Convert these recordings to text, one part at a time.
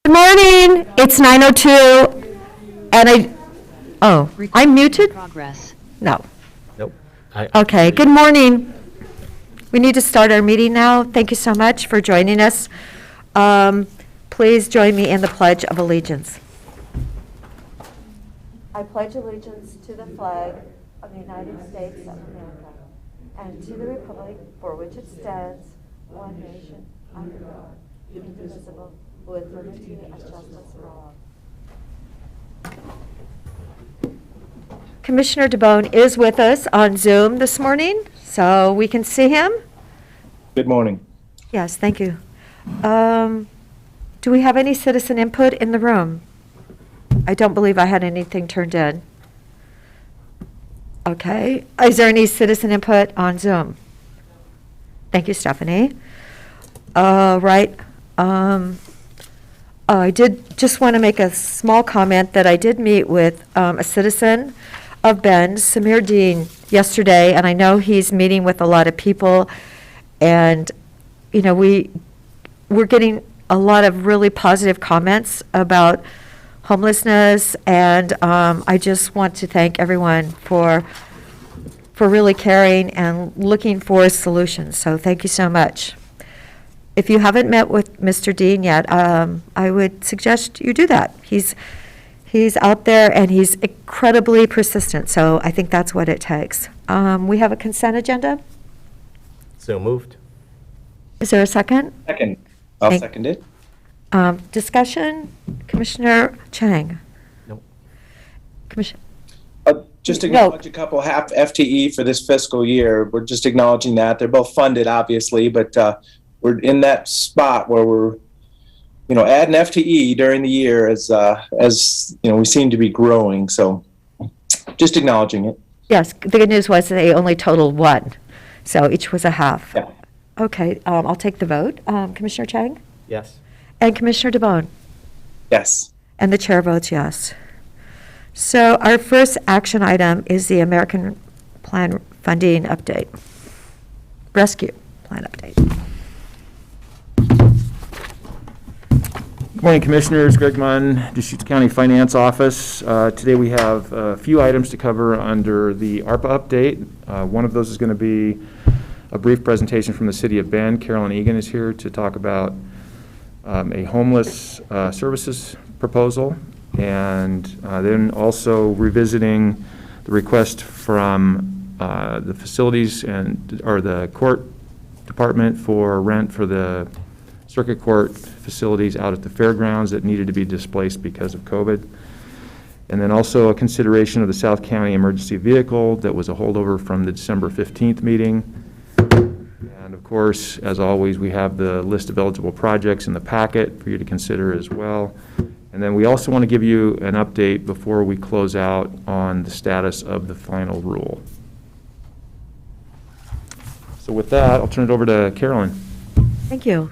Good morning. It's 9:02, and I'm muted? Progress. No. Nope. Okay, good morning. We need to start our meeting now. Thank you so much for joining us. Please join me in the Pledge of Allegiance. I pledge allegiance to the flag of the United States of America and to the republic for which it stands, one nation, under God, indivisible, with liberty and justice for all. Commissioner DeBone is with us on Zoom this morning, so we can see him. Good morning. Yes, thank you. Do we have any citizen input in the room? I don't believe I had anything turned in. Okay. Is there any citizen input on Zoom? Thank you, Stephanie. Right. I did just want to make a small comment that I did meet with a citizen of Bend, Samir Dean, yesterday, and I know he's meeting with a lot of people, and you know we're getting a lot of really positive comments about homelessness, and I just want to thank everyone for really caring and looking for solutions. So thank you so much. If you haven't met with Mr. Dean yet, I would suggest you do that. He's out there and he's incredibly persistent, so I think that's what it takes. We have a consent agenda. So moved. Is there a second? Second. I'll second it. Discussion? Commissioner Chang? Nope. Commissioner? Just acknowledge a couple half FTE for this fiscal year. We're just acknowledging that. They're both funded, obviously, but we're in that spot where we're, adding FTE during the year as we seem to be growing. So just acknowledging it. Yes, the good news was they only totaled one, so each was a half. Yeah. Okay, I'll take the vote. Commissioner Chang? Yes. And Commissioner DeBone? Yes. And the chair votes yes. So our first action item is the American Plan Funding Update. Rescue Plan Update. Good morning, Commissioners. Greg Munn, Deschutes County Finance Office. Today we have a few items to cover under the ARPA update. One of those is going to be a brief presentation from the City of Bend. Carolyn Egan is here to talk about a homeless services proposal, and then also revisiting the request from the facilities or the court department for rent for the circuit court facilities out at the fairgrounds that needed to be displaced because of COVID. And then also a consideration of the South County emergency vehicle that was a holdover from the December 15th meeting. And of course, as always, we have the list of eligible projects in the packet for you to consider as well. And then we also want to give you an update before we close out on the status of the final rule. So with that, I'll turn it over to Carolyn. Thank you.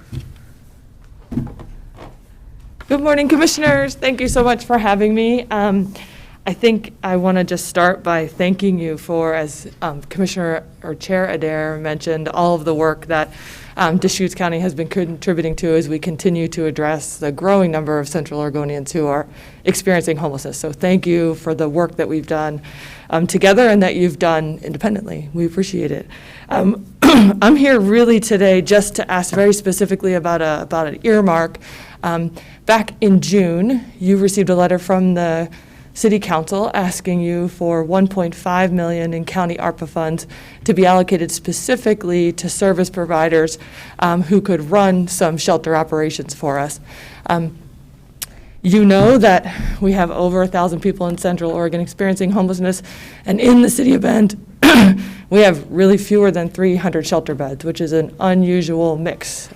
Good morning, Commissioners. Thank you so much for having me. I think I want to just start by thanking you for, as Commissioner or Chair Adair mentioned, all of the work that Deschutes County has been contributing to as we continue to address the growing number of Central Oregonians who are experiencing homelessness. So thank you for the work that we've done together and that you've done independently. We appreciate it. I'm here really today just to ask very specifically about an earmark. Back in June, you received a letter from the City Council asking you for $1.5 million in county ARPA funds to be allocated specifically to service providers who could run some shelter operations for us. You know that we have over 1,000 people in Central Oregon experiencing homelessness, and in the City of Bend, we have really fewer than 300 shelter beds, which is an unusual mix.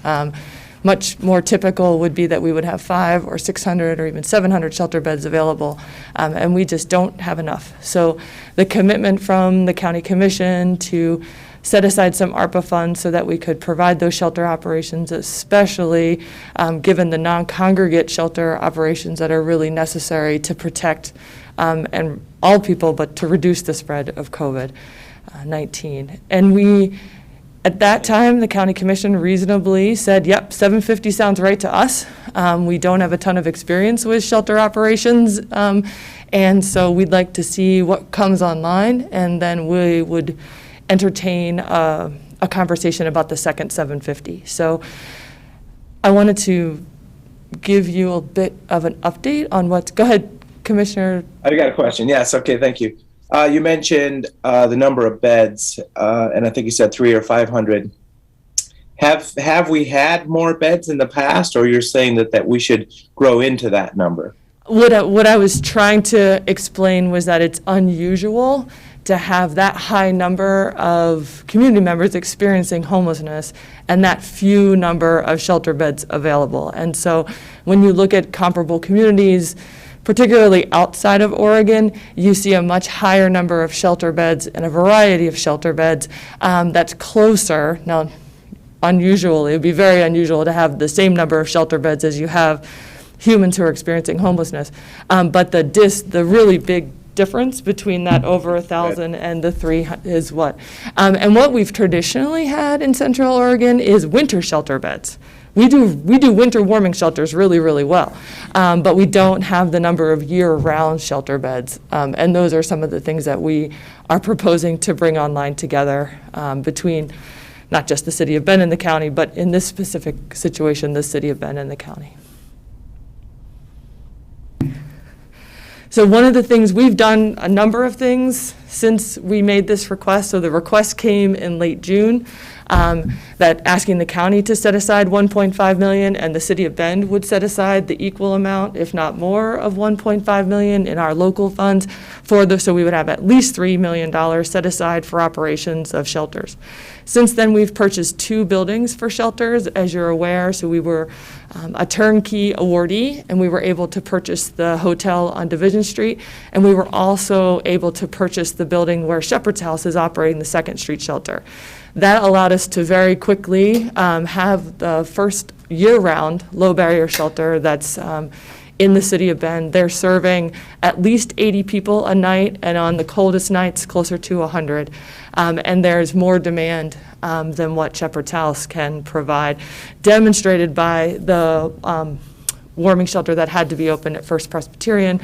Much more typical would be that we would have 500 or 600 or even 700 shelter beds available, and we just don't have enough. So the commitment from the County Commission to set aside some ARPA funds so that we could provide those shelter operations, especially given the non-congregate shelter operations that are really necessary to protect and all people, but to reduce the spread of COVID-19. And we At that time, the county commission reasonably said, yep, 750 sounds right to us. We don't have a ton of experience with shelter operations, and so we'd like to see what comes online, and then we would entertain a conversation about the second 750. So I wanted to give you a bit of an update on what's, go ahead, Commissioner. I got a question. Yes. Okay. Thank you. You mentioned the number of beds, and I think you said 300 or 500. Have we had more beds in the past, or you're saying that we should grow into that number? What I was trying to explain was that it's unusual to have that high number of community members experiencing homelessness and that few number of shelter beds available. And so when you look at comparable communities, particularly outside of Oregon, you see a much higher number of shelter beds and a variety of shelter beds that's closer. Now, unusual, it would be very unusual to have the same number of shelter beds as you have humans who are experiencing homelessness. But the really big difference between that over 1,000 and the 3 is what? And what we've traditionally had in Central Oregon is winter shelter beds. We do winter warming shelters really, really well, but we don't have the number of year-round shelter beds, and those are some of the things that we are proposing to bring online together between not just the city of Bend and the county, but in this specific situation, the city of Bend and the county. So one of the things, we've done a number of things since we made this request. So the request came in late June, that asking the county to set aside $1.5 million, and the city of Bend would set aside the equal amount, if not more, of $1.5 million in our local funds so we would have at least $3 million set aside for operations of shelters. Since then, we've purchased 2 buildings for shelters, as you're aware. So we were a turnkey awardee, and we were able to purchase the hotel on Division Street, and we were also able to purchase the building where Shepherd's House is operating the 2nd Street shelter. That allowed us to very quickly have the first year-round low-barrier shelter that's in the city of Bend. They're serving at least 80 people a night, and on the coldest nights, closer to 100. And there's more demand than what Shepherd's House can provide, demonstrated by the warming shelter that had to be open at First Presbyterian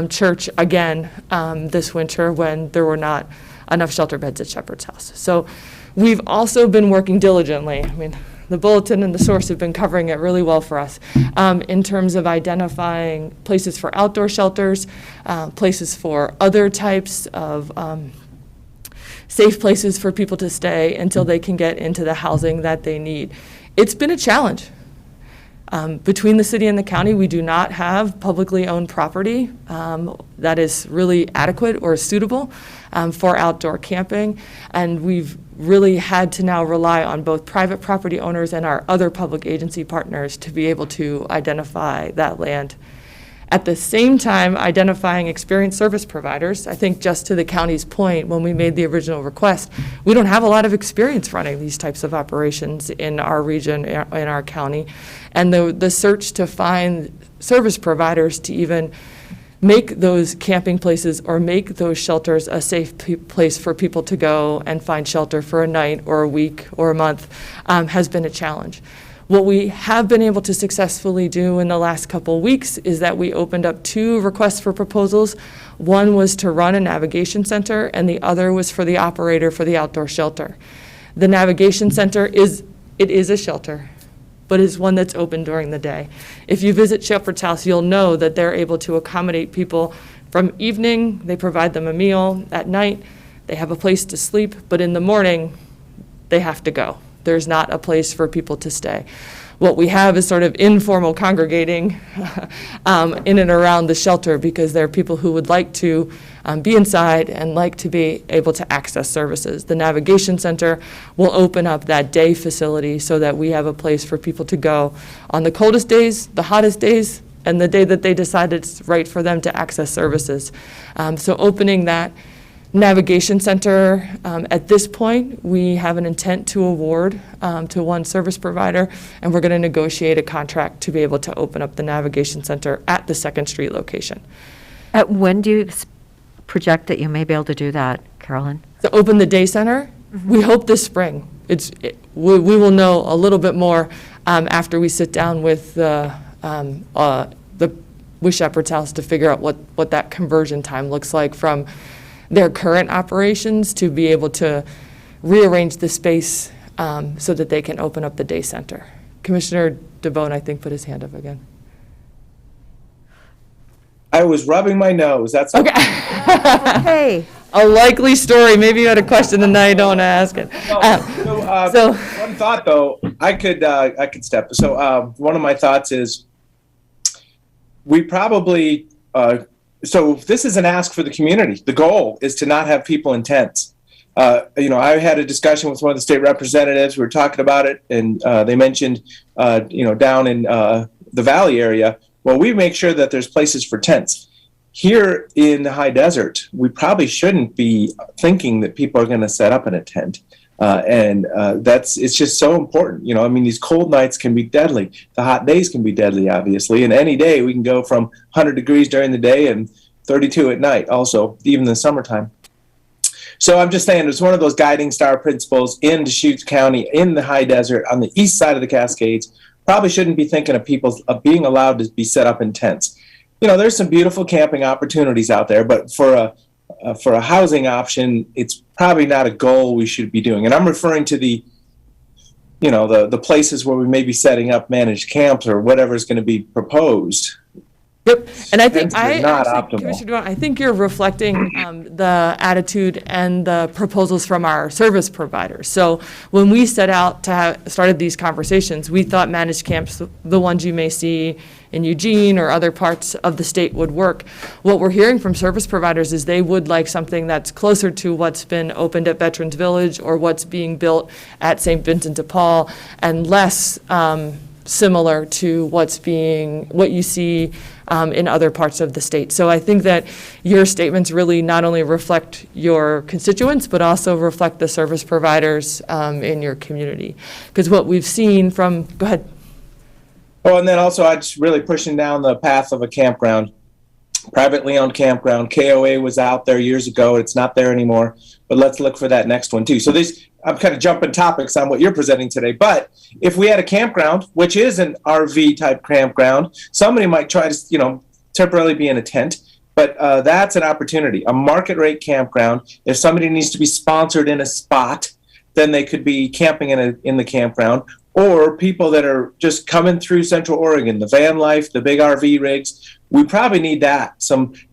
Church again this winter when there were not enough shelter beds at Shepherd's House. So we've also been working diligently. I mean, the bulletin and the source have been covering it really well for us in terms of identifying places for outdoor shelters, places for other types of safe places for people to stay until they can get into the housing that they need. It's been a challenge. Between the city and the county, we do not have publicly owned property that is really adequate or suitable for outdoor camping, and we've really had to now rely on both private property owners and our other public agency partners to be able to identify that land. At the same time, identifying experienced service providers. I think just to the county's point, when we made the original request, we don't have a lot of experience running these types of operations in our region, in our county. And the search to find service providers to even make those camping places or make those shelters a safe place for people to go and find shelter for a night or a week or a month has been a challenge. What we have been able to successfully do in the last couple of weeks is that we opened up 2 requests for proposals. One was to run a navigation center, and the other was for the operator for the outdoor shelter. The navigation center is a shelter, but is one that's open during the day. If you visit Shepherd's House, you'll know that they're able to accommodate people from evening. They provide them a meal. At night, they have a place to sleep, but in the morning, they have to go. There's not a place for people to stay. What we have is sort of informal congregating in and around the shelter because there are people who would like to be inside and like to be able to access services. The navigation center will open up that day facility so that we have a place for people to go on the coldest days, the hottest days, and the day that they decide it's right for them to access services. So opening that navigation center, at this point, we have an intent to award to one service provider, and we're going to negotiate a contract to be able to open up the navigation center at the 2nd Street location. When do you project that you may be able to do that, Carolyn? To open the day center, we hope this spring. we will know a little bit more after we sit down with the with Shepherd's House to figure out what that conversion time looks like from their current operations to be able to rearrange the space so that they can open up the day center. Commissioner DeBonne, I think, put his hand up again. I was rubbing my nose. That's Okay. Hey, A likely story. Maybe you had a question and now you don't want to ask it. So one thought though, I could step. So one of my thoughts is we probably, so this is an ask for the community. The goal is to not have people in tents. I had a discussion with one of the state representatives. We were talking about it, and they mentioned, down in the valley area. Well, we make sure that there's places for tents. Here in the high desert, we probably shouldn't be thinking that people are going to set up in a tent. It's just so important. These cold nights can be deadly. The hot days can be deadly, obviously. And any day we can go from 100 degrees during the day and 32 at night also, even in the summertime. So I'm just saying it's one of those guiding star principles in Deschutes County, in the high desert, on the east side of the Cascades. Probably shouldn't be thinking of people being allowed to be set up in tents. There's some beautiful camping opportunities out there, but for a housing option, it's probably not a goal we should be doing. And I'm referring to the places where we may be setting up managed camps or whatever is going to be proposed. Yep, and I think not optimal. Commissioner DeBonne, I think you're reflecting the attitude and the proposals from our service providers. So when we set out to started these conversations, we thought managed camps, the ones you may see in Eugene or other parts of the state, would work. What we're hearing from service providers is they would like something that's closer to what's been opened at Veterans Village or what's being built at St. Vincent de Paul, and less similar to what you see in other parts of the state. So I think that your statements really not only reflect your constituents, but also reflect the service providers in your community. Because what we've seen from, go ahead. Oh, and then also I'm just really pushing down the path of a campground, privately owned campground. KOA was out there years ago. It's not there anymore, but let's look for that next one too. So I'm kind of jumping topics on what you're presenting today, but if we had a campground, which is an RV type campground, somebody might try to, temporarily be in a tent, but that's an opportunity, a market rate campground. If somebody needs to be sponsored in a spot, then they could be camping in the campground, or people that are just coming through Central Oregon, the van life, the big RV rigs. We probably need that,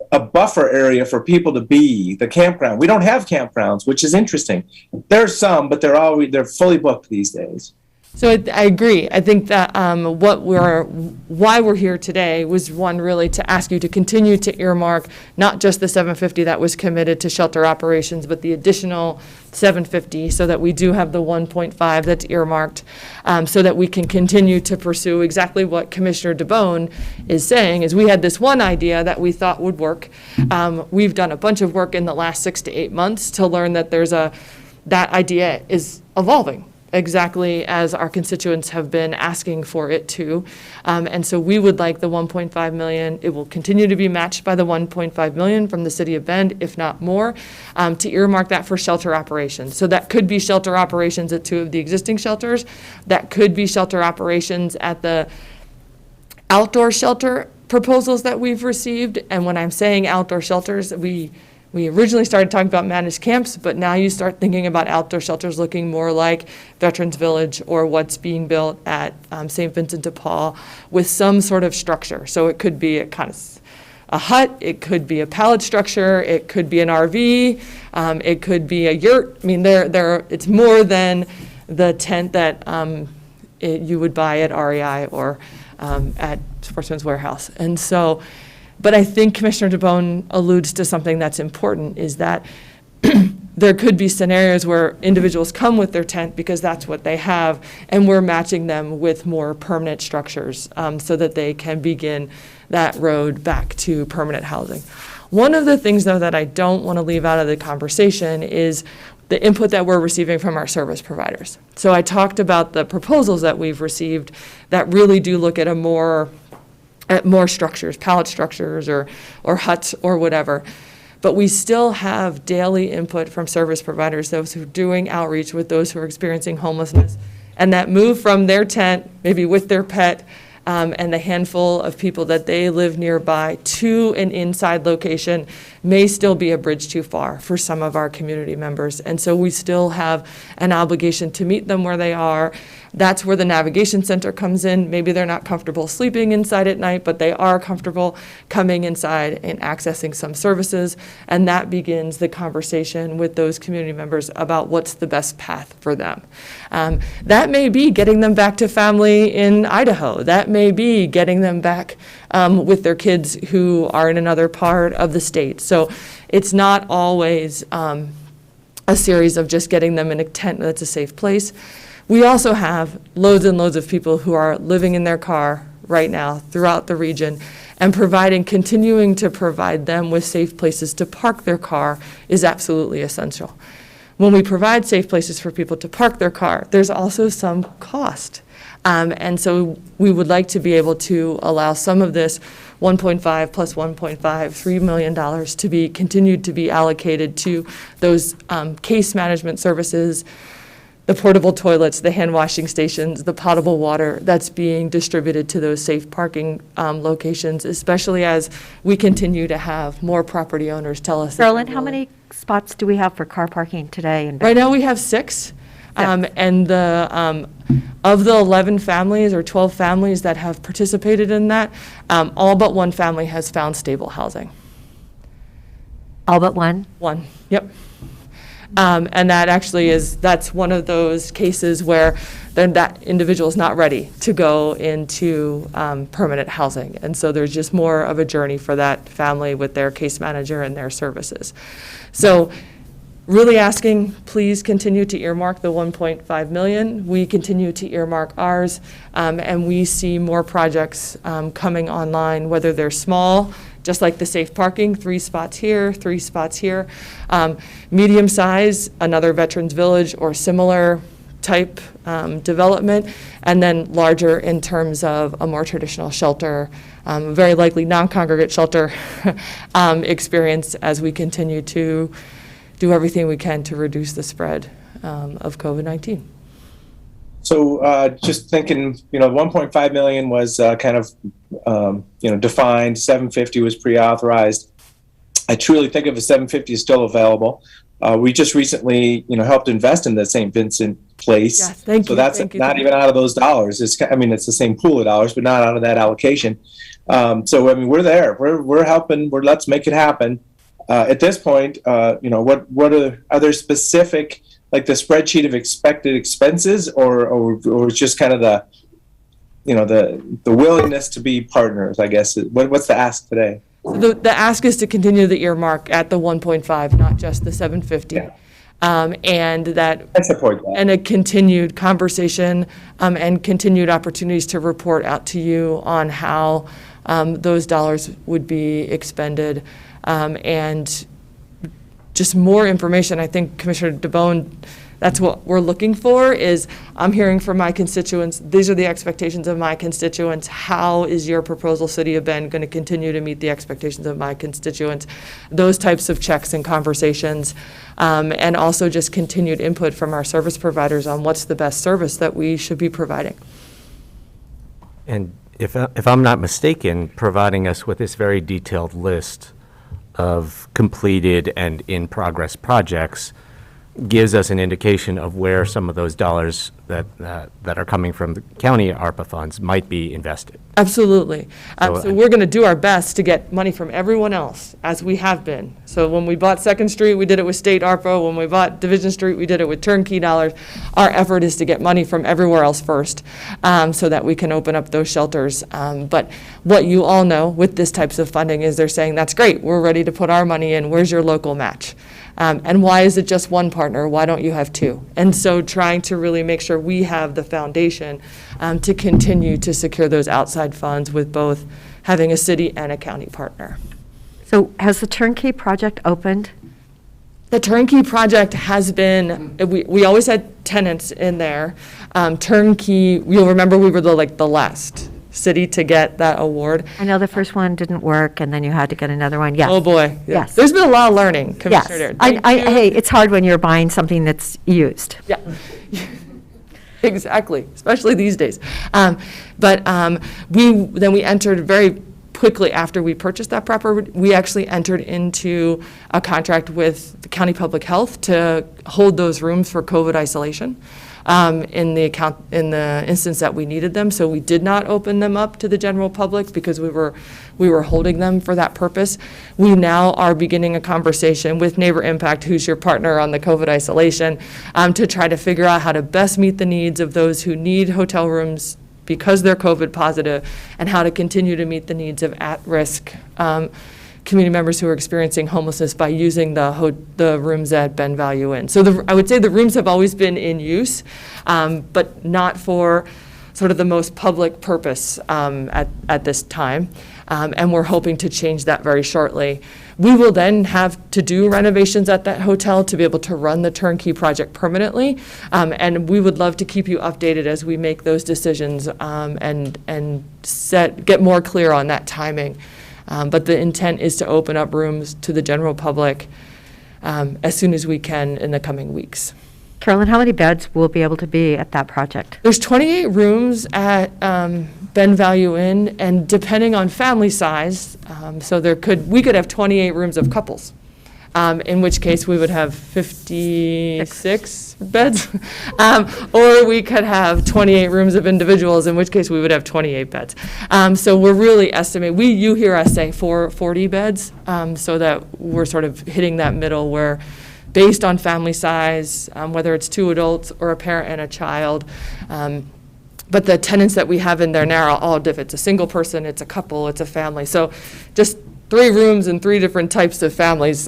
a buffer area for people to be, the campground. We don't have campgrounds, which is interesting. There's some, but they're fully booked these days. So I agree. I think that why we're here today was one, really to ask you to continue to earmark not just the $750 that was committed to shelter operations, but the additional $750, so that we do have the $1.5 that's earmarked, so that we can continue to pursue exactly what Commissioner DeBonne is saying. Is we had this one idea that we thought would work. We've done a bunch of work in the last 6 to 8 months to learn that that idea is evolving, exactly as our constituents have been asking for it to. And so we would like the $1.5 million. It will continue to be matched by the $1.5 million from the city of Bend, if not more, to earmark that for shelter operations. So that could be shelter operations at 2 of the existing shelters. That could be shelter operations at the outdoor shelter proposals that we've received. And when I'm saying outdoor shelters, we originally started talking about managed camps, but now you start thinking about outdoor shelters looking more like Veterans Village or what's being built at St. Vincent de Paul, with some sort of structure. So it could be a hut, it could be a pallet structure, it could be an RV, it could be a yurt. It's more than the tent that you would buy at REI or at Sportsman's Warehouse. And so, but I think Commissioner DeBonne alludes to something that's important, is that there could be scenarios where individuals come with their tent because that's what they have, and we're matching them with more permanent structures so that they can begin that road back to permanent housing. One of the things, though, that I don't want to leave out of the conversation is the input that we're receiving from our service providers. So I talked about the proposals that we've received that really do look at more structures, pallet structures or huts or whatever. but we still have daily input from service providers, those who are doing outreach with those who are experiencing homelessness. And that move from their tent, maybe with their pet, and the handful of people that they live nearby to an inside location may still be a bridge too far for some of our community members. And so we still have an obligation to meet them where they are. That's where the navigation center comes in. Maybe they're not comfortable sleeping inside at night, but they are comfortable coming inside and accessing some services. And that begins the conversation with those community members about what's the best path for them. That may be getting them back to family in Idaho. That may be getting them back with their kids who are in another part of the state. So it's not always a series of just getting them in a tent that's a safe place. We also have loads and loads of people who are living in their car right now throughout the region, and continuing to provide them with safe places to park their car is absolutely essential. When we provide safe places for people to park their car, there's also some cost. And so we would like to be able to allow some of this 1.5 plus 1.5, $3 million to be continued to be allocated to those case management services, the portable toilets, the hand washing stations, the potable water that's being distributed to those safe parking locations, especially as we continue to have more property owners tell us. Carolyn, how many spots do we have for car parking today? Right now we have 6. And of the 11 families or 12 families that have participated in that, all but one family has found stable housing. All but one? One, yep. And that actually that's one of those cases where that individual is not ready to go into permanent housing. And so there's just more of a journey for that family with their case manager and their services. So really asking, please continue to earmark the 1.5 million. We continue to earmark ours, and we see more projects coming online, whether they're small, just like the safe parking, 3 spots here, 3 spots here. Medium size, another Veterans Village or similar type development, and then larger in terms of a more traditional shelter, very likely non-congregate shelter experience as we continue to do everything we can to reduce the spread of COVID-19. So just thinking, 1.5 million was kind of, defined. 750 was pre-authorized. I truly think if a 750 is still available. We just recently, helped invest in the St. Vincent place. Yes, thank you. So that's not even out of those dollars. It's the same pool of dollars, but not out of that allocation. We're there. We're helping. Let's make it happen. At this point, what are there specific, like the spreadsheet of expected expenses, or it's just kind of the willingness to be partners, I guess. What's the ask today? The ask is to continue the earmark at the 1.5, not just the 750. Yeah. And that I support that. and a continued conversation and continued opportunities to report out to you on how those dollars would be expended. And just more information. I think Commissioner DeBone, that's what we're looking for, is I'm hearing from my constituents, these are the expectations of my constituents. How is your proposal, City of Bend, going to continue to meet the expectations of my constituents? Those types of checks and conversations, and also just continued input from our service providers on what's the best service that we should be providing. And if I'm not mistaken, providing us with this very detailed list of completed and in-progress projects gives us an indication of where some of those dollars that are coming from the county ARPA funds might be invested. Absolutely. So So we're going to do our best to get money from everyone else, as we have been. So when we bought Second Street, we did it with state ARPA. When we bought Division Street, we did it with turnkey dollars. Our effort is to get money from everywhere else first, so that we can open up those shelters. But what you all know with this types of funding is they're saying, that's great, we're ready to put our money in, where's your local match? And why is it just one partner? Why don't you have 2? And so trying to really make sure we have the foundation to continue to secure those outside funds with both having a city and a county partner. So has the turnkey project opened? The turnkey project has been, we always had tenants in there. Turnkey, you'll remember we were the last city to get that award. I know the first one didn't work, and then you had to get another one, yes. Oh, boy. Yeah. Yes. There's been a lot of learning, Yes. Commissioner Dare. Thank you. Hey, it's hard when you're buying something that's used. Yeah, exactly, especially these days. We entered very quickly after we purchased that property. We actually entered into a contract with the County Public Health to hold those rooms for COVID isolation in the instance that we needed them. So we did not open them up to the general public because we were holding them for that purpose. We now are beginning a conversation with Neighbor Impact, who's your partner on the COVID isolation, to try to figure out how to best meet the needs of those who need hotel rooms because they're COVID positive, and how to continue to meet the needs of at-risk community members who are experiencing homelessness by using the rooms at Ben Value Inn. So I would say the rooms have always been in use, but not for sort of the most public purpose at this time. And we're hoping to change that very shortly. We will then have to do renovations at that hotel to be able to run the turnkey project permanently. And we would love to keep you updated as we make those decisions and get more clear on that timing. But the intent is to open up rooms to the general public as soon as we can in the coming weeks. Carolyn, how many beds will be able to be at that project? There's 28 rooms at Ben Value Inn, and depending on family size, so we could have 28 rooms of couples, in which case we would have 56 beds, or we could have 28 rooms of individuals, in which case we would have 28 beds. So we're really estimating, you hear us say 40 beds, so that we're sort of hitting that middle where, based on family size, whether it's 2 adults or a parent and a child. But the tenants that we have in there now are all different. It's a single person, it's a couple, it's a family. So just 3 rooms and 3 different types of families,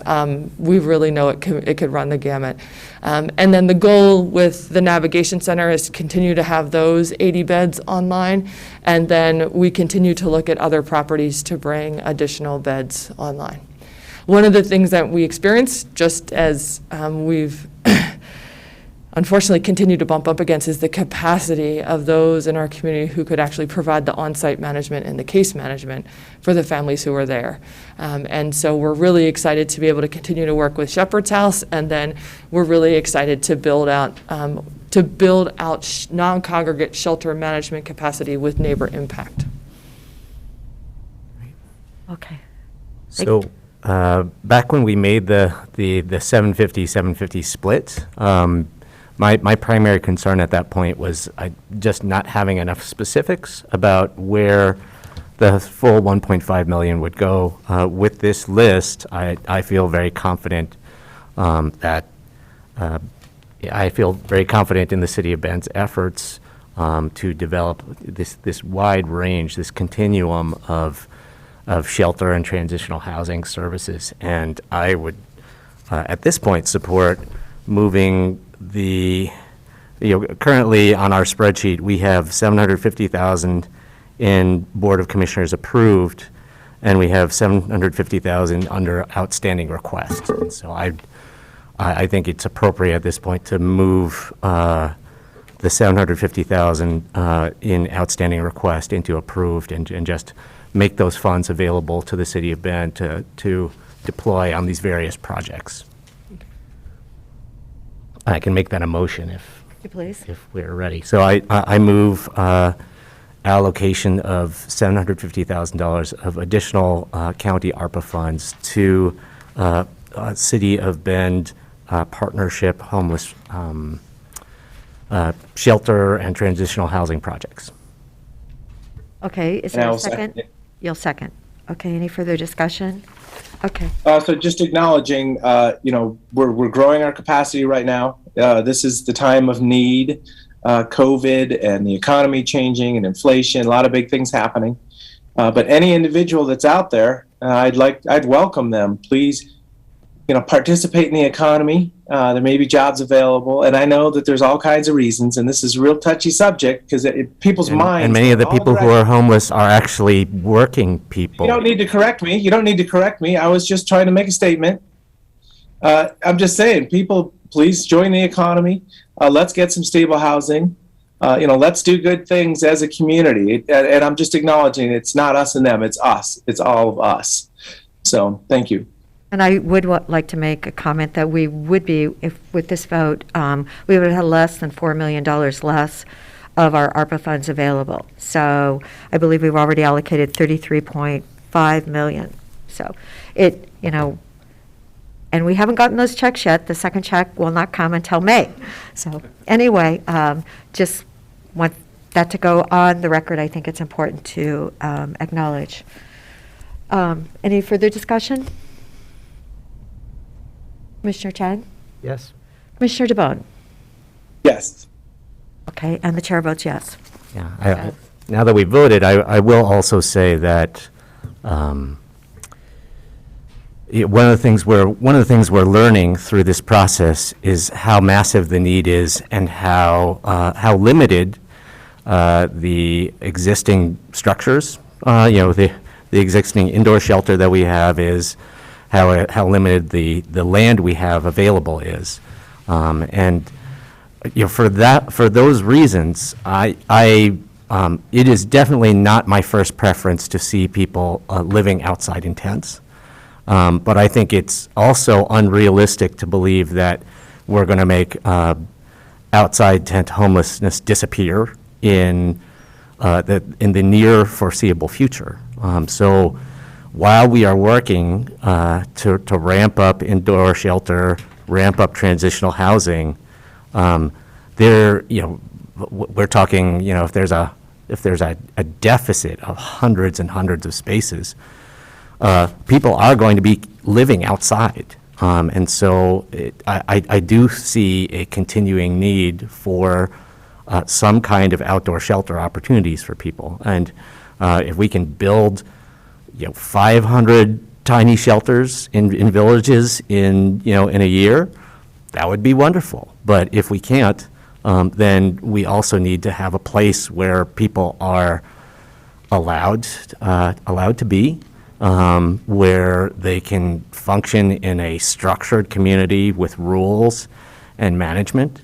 we really know it could run the gamut. And then the goal with the Navigation Center is to continue to have those 80 beds online. And then we continue to look at other properties to bring additional beds online. One of the things that we experienced, just as we've unfortunately continued to bump up against, is the capacity of those in our community who could actually provide the on-site management and the case management for the families who are there. And so we're really excited to be able to continue to work with Shepherd's House, and then we're really excited to build out non-congregate shelter management capacity with Neighbor Impact. Okay. So back when we made the 750 split, my primary concern at that point was just not having enough specifics about where the full 1.5 million would go. With this list, I feel very confident I feel very confident in the City of Bend's efforts to develop this wide range, this continuum of shelter and transitional housing services. And I would, at this point, support moving currently on our spreadsheet, we have 750,000 in Board of Commissioners approved, and we have 750,000 under outstanding requests. And so I think it's appropriate at this point to move the 750,000 in outstanding request into approved and just make those funds available to the City of Bend to deploy on these various projects. I can make that a motion Please. if we're ready. So I move allocation of $750,000 of additional county ARPA funds to City of Bend partnership homeless shelter and transitional housing projects. Okay, is And there I a will second? second it. You'll second. Okay, any further discussion? Okay, So just acknowledging, we're growing our capacity right now. This is the time of need, COVID and the economy changing and inflation, a lot of big things happening. But any individual that's out there, I'd welcome them. Please, participate in the economy. There may be jobs available, and I know that there's all kinds of reasons, and this is a real touchy subject because people's minds. And many of the all people who directions. are homeless are actually working people. You don't need to correct me. You don't need to correct me. I was just trying to make a statement. I'm just saying, people, please join the economy. Let's get some stable housing. let's do good things as a community. And I'm just acknowledging it's not us and them, it's us. It's all of us. So thank you. And I would like to make a comment that we would be, if with this vote, we would have less than $4 million less of our ARPA funds available. So I believe we've already allocated $33.5 million. So it, and we haven't gotten those checks yet. The second check will not come until May. So anyway, just want that to go on the record. I think it's important to acknowledge. Any further discussion? Commissioner Chang? Yes. Commissioner DeBonne? Yes. Okay, and the chair votes yes. Yeah. Now that we voted, I will also say that one of the things we're learning through this process is how massive the need is and how limited the existing structures, the existing indoor shelter that we have is, how limited the land we have available is, and for those reasons, it is definitely not my first preference to see people living outside in tents. But I think it's also unrealistic to believe that we're going to make outside tent homelessness disappear in the near foreseeable future. So while we are working to ramp up indoor shelter, ramp up transitional housing, we're talking, if there's a deficit of hundreds and hundreds of spaces, people are going to be living outside. And so I do see a continuing need for some kind of outdoor shelter opportunities for people. And if we can build 500 tiny shelters in villages in a year, that would be wonderful. But if we can't, then we also need to have a place where people are allowed to be, where they can function in a structured community with rules and management,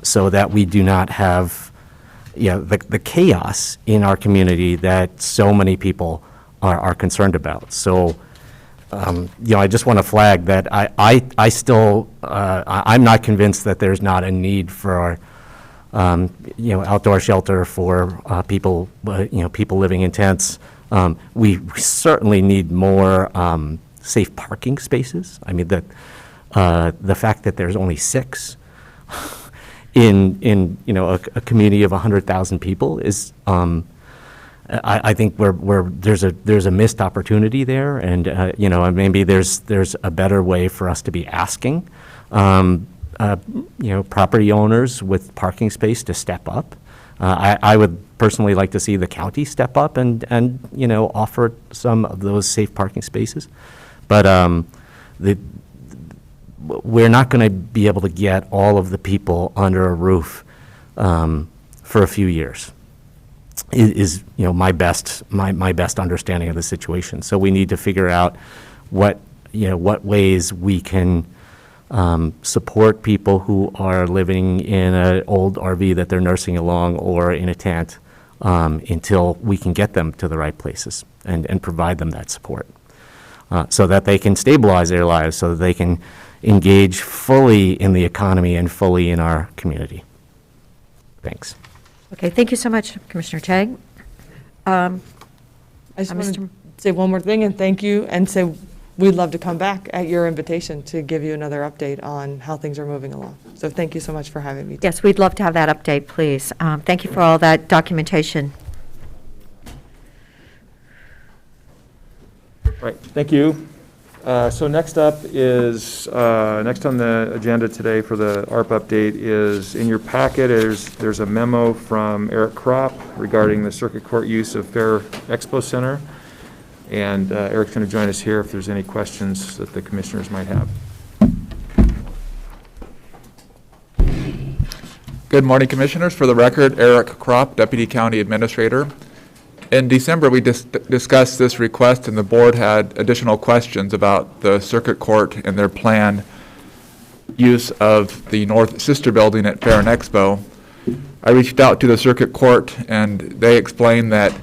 so that we do not have the chaos in our community that so many people are concerned about. So I just want to flag that I still I'm not convinced that there's not a need for outdoor shelter for people people living in tents. We certainly need more safe parking spaces. I mean the fact that there's only 6 in a community of 100,000 people is I think there's a missed opportunity there, and maybe there's a better way for us to be asking property owners with parking space to step up. I would personally like to see the county step up and offer some of those safe parking spaces, but we're not going to be able to get all of the people under a roof for a few years. Is my best understanding of the situation. So we need to figure out what ways we can support people who are living in an old RV that they're nursing along or in a tent until we can get them to the right places and provide them that support so that they can stabilize their lives, so that they can engage fully in the economy and fully in our community. Thanks. Okay, thank you so much, Commissioner Chang. I just want to say one more thing and thank you, and say we'd love to come back at your invitation to give you another update on how things are moving along. So thank you so much for having me. Yes, we'd love to have that update, please. Thank you for all that documentation. Right, thank you. So next up is, next on the agenda today for the ARP update is, in your packet, there's a memo from Eric Kropp regarding the circuit court use of Fair Expo Center. And Eric's going to join us here if there's any questions that the commissioners might have. Good morning, Commissioners. For the record, Eric Kropp, Deputy County Administrator. In December, we discussed this request, and the board had additional questions about the circuit court and their planned use of the North Sister Building at Fair and Expo. I reached out to the circuit court, and they explained that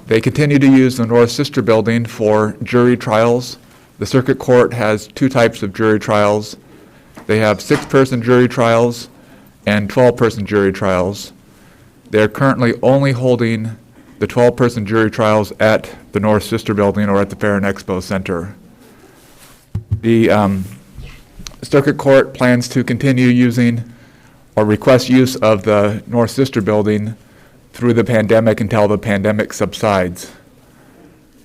they continue to use the North Sister Building for jury trials. The circuit court has two types of jury trials. They have 6-person jury trials and 12-person jury trials. They're currently only holding the 12-person jury trials at the North Sister Building or at the Fair and Expo Center. The circuit court plans to continue using or request use of the North Sister Building through the pandemic until the pandemic subsides.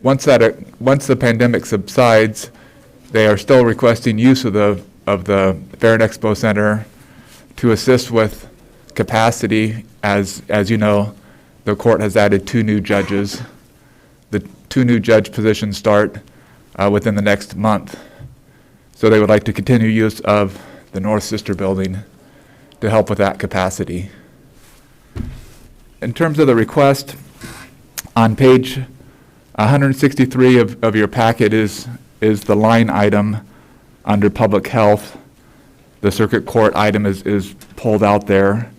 Once the pandemic subsides, they are still requesting use of the Fair and Expo Center to assist with capacity. As you know, the court has added 2 new judges. The 2 new judge positions start within the next month. So they would like to continue use of the North Sister Building to help with that capacity. In terms of the request, on page 163 of your packet is the line item under public health. The circuit court item is pulled out there.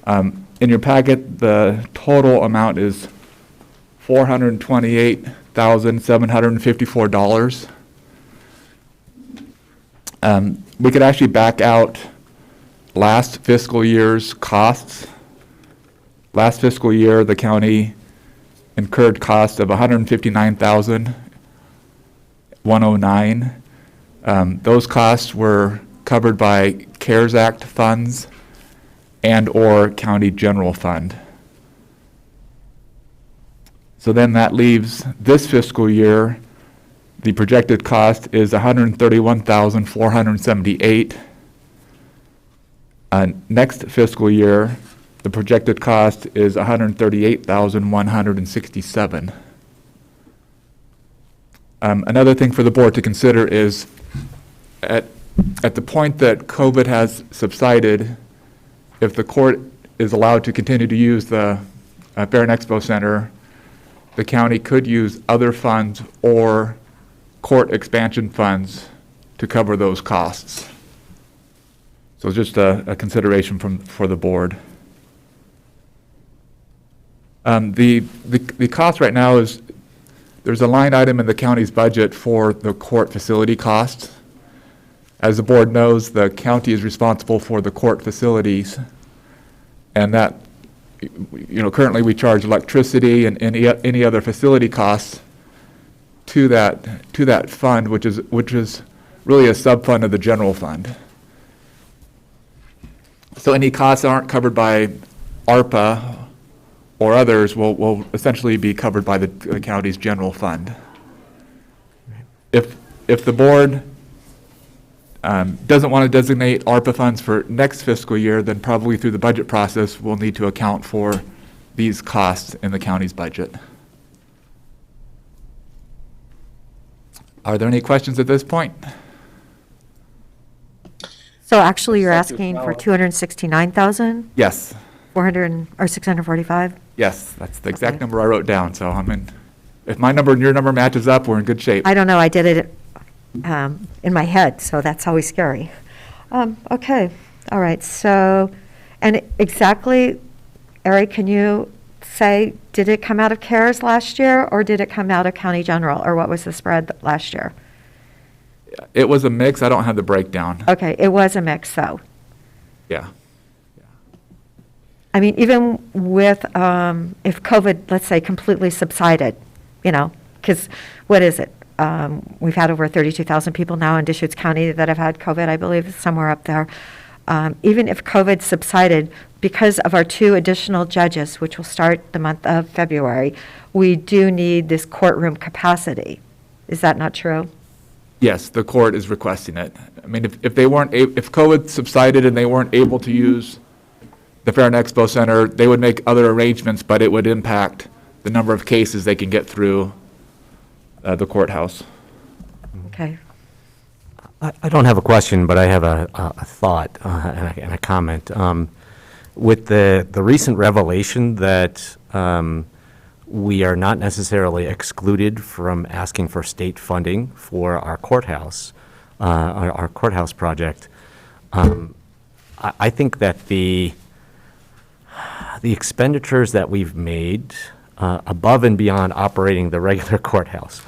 In your packet, the total amount is $428,754. We could actually back out last fiscal year's costs. Last fiscal year, the county incurred costs of $159,109. Those costs were covered by CARES Act funds and or county general fund. So then that leaves this fiscal year, the projected cost is $131,478. Next fiscal year, the projected cost is $138,167. Another thing for the board to consider is at the point that COVID has subsided, if the court is allowed to continue to use the Fair and Expo Center, the county could use other funds or court expansion funds to cover those costs. So just a consideration for the board. The cost right now is, there's a line item in the county's budget for the court facility costs. As the board knows, the county is responsible for the court facilities, and that, currently we charge electricity and any other facility costs to that fund, which is really a sub-fund of the general fund. So any costs that aren't covered by ARPA or others will essentially be covered by the county's general fund. If the board doesn't want to designate ARPA funds for next fiscal year, then probably through the budget process, we'll need to account for these costs in the county's budget. Are there any questions at this point? So actually, you're Thank you, asking for Paula. 269,000, Yes, 400, or 645? yes, that's the exact Okay. number I wrote down, so if my number and your number matches up, we're in good shape. I don't know, I did it in my head, so that's always scary. Okay, all right, so, and exactly, Eric, can you say, did it come out of CARES last year, or did it come out of county general, or what was the spread last year? It was a mix, I don't have the breakdown. Okay, it was a mix, though. Yeah. I mean, even with, if COVID, let's say, completely subsided, because what is it? We've had over 32,000 people now in Deschutes County that have had COVID, I believe, somewhere up there. Even if COVID subsided, because of our 2 additional judges, which will start the month of February, we do need this courtroom capacity. Is that not true? Yes, the court is requesting it. I mean, if COVID subsided and they weren't able to use the Fair and Expo Center, they would make other arrangements, but it would impact the number of cases they can get through the courthouse. Okay. I don't have a question, but I have a thought and a comment. With the recent revelation that we are not necessarily excluded from asking for state funding for our courthouse, our courthouse project, I think that the the expenditures that we've made above and beyond operating the regular courthouse,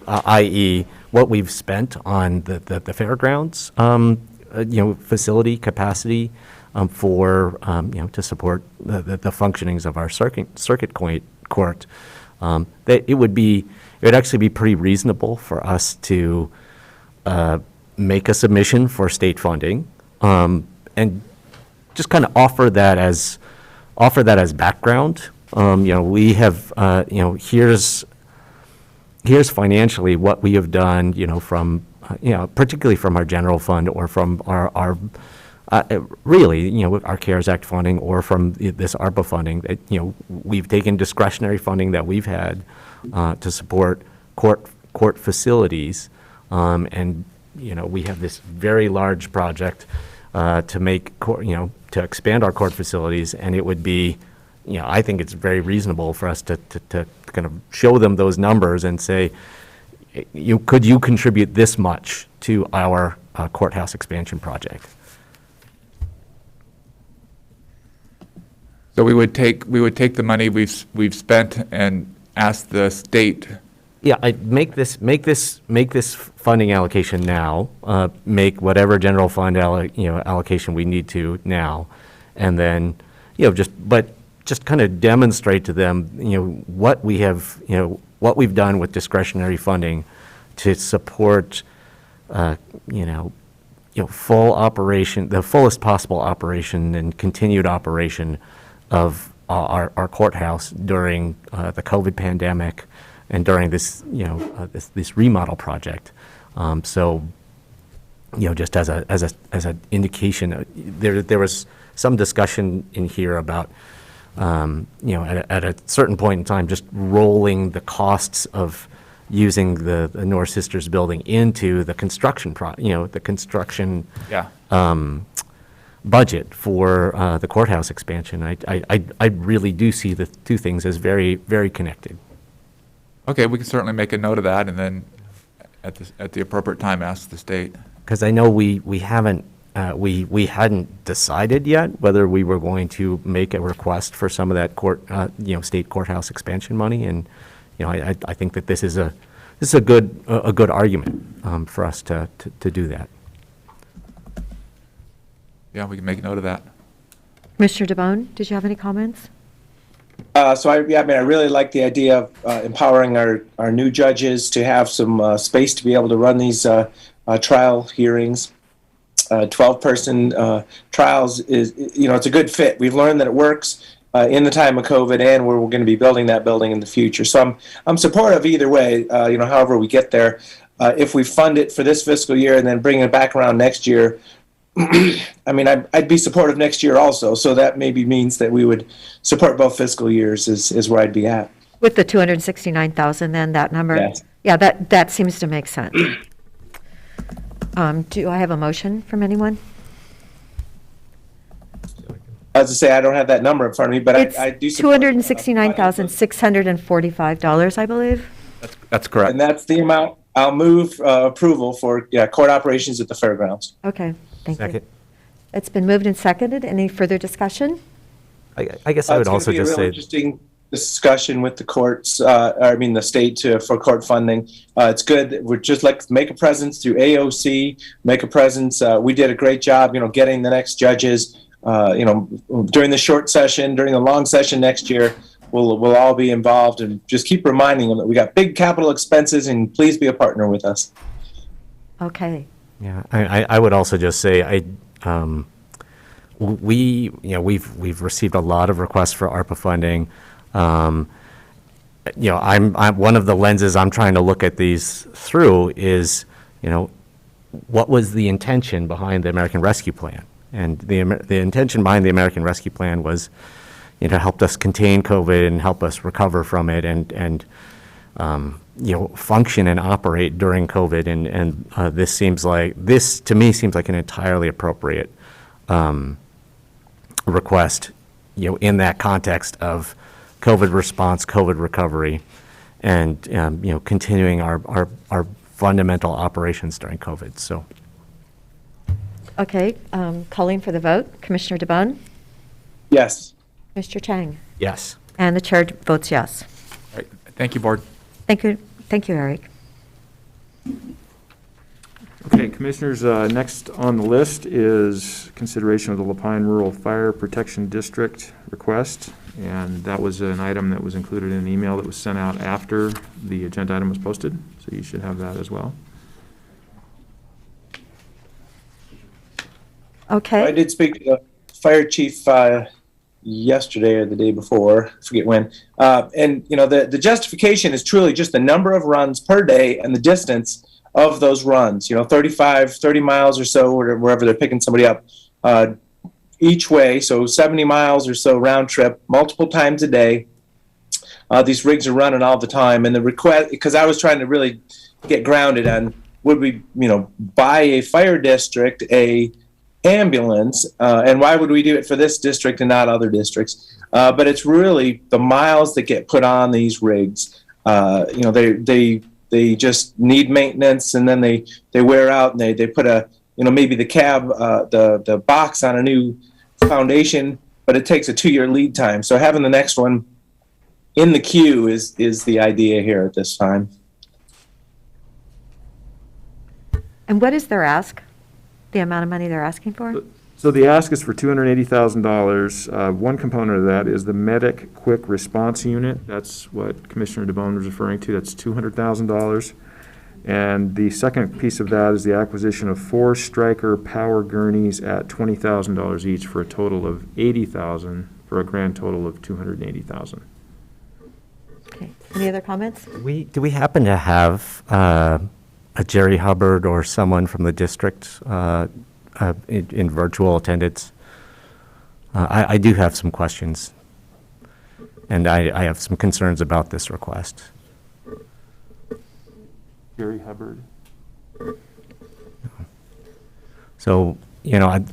i.e. what we've spent on the fairgrounds, facility capacity for, to support the functionings of our circuit court, that it would actually be pretty reasonable for us to make a submission for state funding, and just kind of offer that as background. We have, here's financially what we have done, from, particularly from our general fund or from our really, our CARES Act funding or from this ARPA funding, that, we've taken discretionary funding that we've had to support court facilities, and, we have this very large project to make, to expand our court facilities, and it would be, I think it's very reasonable for us to kind of show them those numbers and say, could you contribute this much to our courthouse expansion project? So we would take the money we've spent and ask the state. Yeah, I'd make this funding allocation now, make whatever general fund allocation we need to now, and then, just kind of demonstrate to them, what we have, what we've done with discretionary funding to support, full operation, the fullest possible operation and continued operation of our courthouse during the COVID pandemic and during this, this remodel project. So, just as an indication, there was some discussion in here about, at a certain point in time, just rolling the costs of using the North Sisters building into the construction Yeah. budget for the courthouse expansion. I really do see the two things as very, very connected. Okay, we can certainly make a note of that, and then at the appropriate time, ask the state. Because I know we hadn't decided yet whether we were going to make a request for some of that state courthouse expansion money, and I think that this is a good argument for us to do that. Yeah, we can make a note of that. Commissioner DeBonne, did you have any comments? I really like the idea of empowering our new judges to have some space to be able to run these trial hearings. 12-person trials is, it's a good fit. We've learned that it works in the time of COVID, and we're going to be building that building in the future. So I'm supportive either way, however we get there. If we fund it for this fiscal year and then bring it back around next year, I'd be supportive next year also. So that maybe means that we would support both fiscal years is where I'd be at. With the 269,000 then, that number? Yes. Yeah, that seems to make sense. Do I have a motion from anyone? As I say, I don't have that number in front of me, but I do support $269,645, I believe. That's correct. And that's the amount. I'll move approval for court operations at the fairgrounds. Okay, thank you. Second. It's been moved and seconded. Any further discussion? I guess I would also just say. Interesting discussion with the courts, the state for court funding. It's good. We'd just like to make a presence through AOC, make a presence. We did a great job, getting the next judges, during the short session, during the long session next year. We'll all be involved, and just keep reminding them that we got big capital expenses, and please be a partner with us. Okay. Yeah, I would also just say we've received a lot of requests for ARPA funding. I'm one of the lenses I'm trying to look at these through is, what was the intention behind the American Rescue Plan? And the intention behind the American Rescue Plan was, helped us contain COVID and help us recover from it and function and operate during COVID. And this to me seems like an entirely appropriate request, in that context of COVID response, COVID recovery, and continuing our fundamental operations during COVID. So. Okay, calling for the vote. Commissioner DeBonne? Yes. Mr. Chang? Yes. And the chair votes yes. All right. Thank you, Board. Thank you, Eric. Okay, Commissioners, next on the list is consideration of the Lapine Rural Fire Protection District request. And that was an item that was included in an email that was sent out after the agenda item was posted. So you should have that as well. Okay. I did speak to the fire chief yesterday or the day before, I forget when. And, you know, the justification is truly just the number of runs per day and the distance of those runs, you know, 30 miles or so, or wherever they're picking somebody up each way. So 70 miles or so round trip, multiple times a day. These rigs are running all the time. And the request, because I was trying to really get grounded on, would we, you know, buy a fire district a ambulance, and why would we do it for this district and not other districts? But it's really the miles that get put on these rigs. You know, they just need maintenance, and then they wear out, and they put a, you know, maybe the cab, the box on a new foundation, but it takes a 2-year lead time. So having the next one in the queue is the idea here at this time. And what is their ask? The amount of money they're asking for? So the ask is for $280,000. One component of that is the Medic Quick Response Unit. That's what Commissioner DeBonne was referring to. That's $200,000. And the second piece of that is the acquisition of 4 Stryker power gurneys at $20,000 each for a total of $80,000 for a grand total of $280,000. Okay. Any other comments? Do we happen to have a Jerry Hubbard or someone from the district in virtual attendance? I do have some questions, and I have some concerns about this request. Gary Hubbard. So, you know,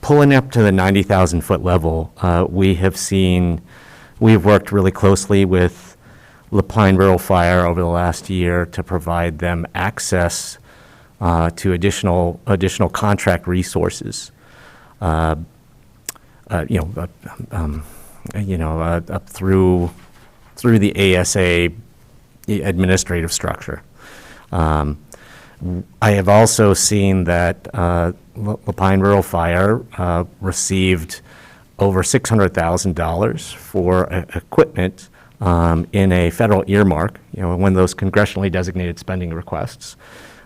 pulling up to the 90,000 foot level, we've worked really closely with Lapine Rural Fire over the last year to provide them access to additional contract resources. Up through the ASA administrative structure. I have also seen that Lapine Rural Fire received over $600,000 for equipment in a federal earmark, you know, one of those congressionally designated spending requests,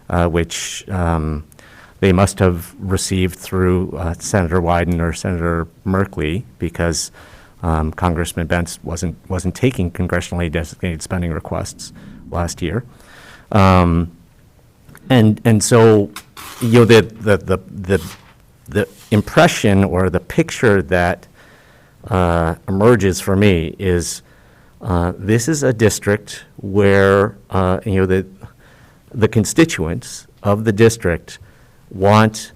which they must have received through Senator Wyden or Senator Merkley, because Congressman Bentz wasn't taking congressionally designated spending requests last year, and so, you know, the impression or the picture that emerges for me is this is a district where you know, the constituents of the district want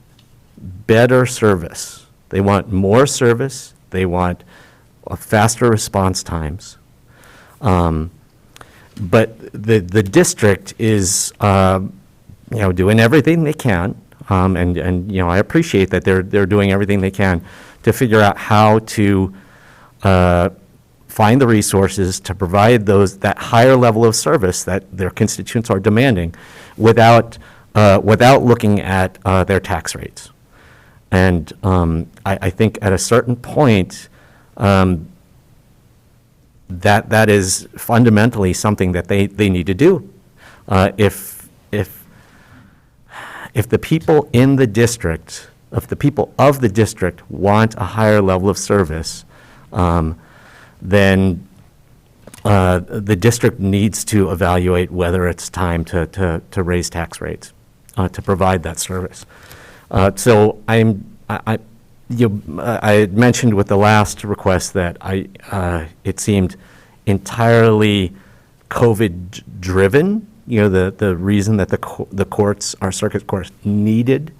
better service. They want more service. They want faster response times. But the district is, you know, doing everything they can, and you know, I appreciate that they're doing everything they can to figure out how to find the resources to provide that higher level of service that their constituents are demanding, without looking at their tax rates. And I think at a certain point, that is fundamentally something that they need to do. If the people in the district, if the people of the district want a higher level of service, then the district needs to evaluate whether it's time to raise tax rates to provide that service. So I had mentioned with the last request that it seemed entirely COVID-driven. You know, the reason that the courts, our circuit courts, needed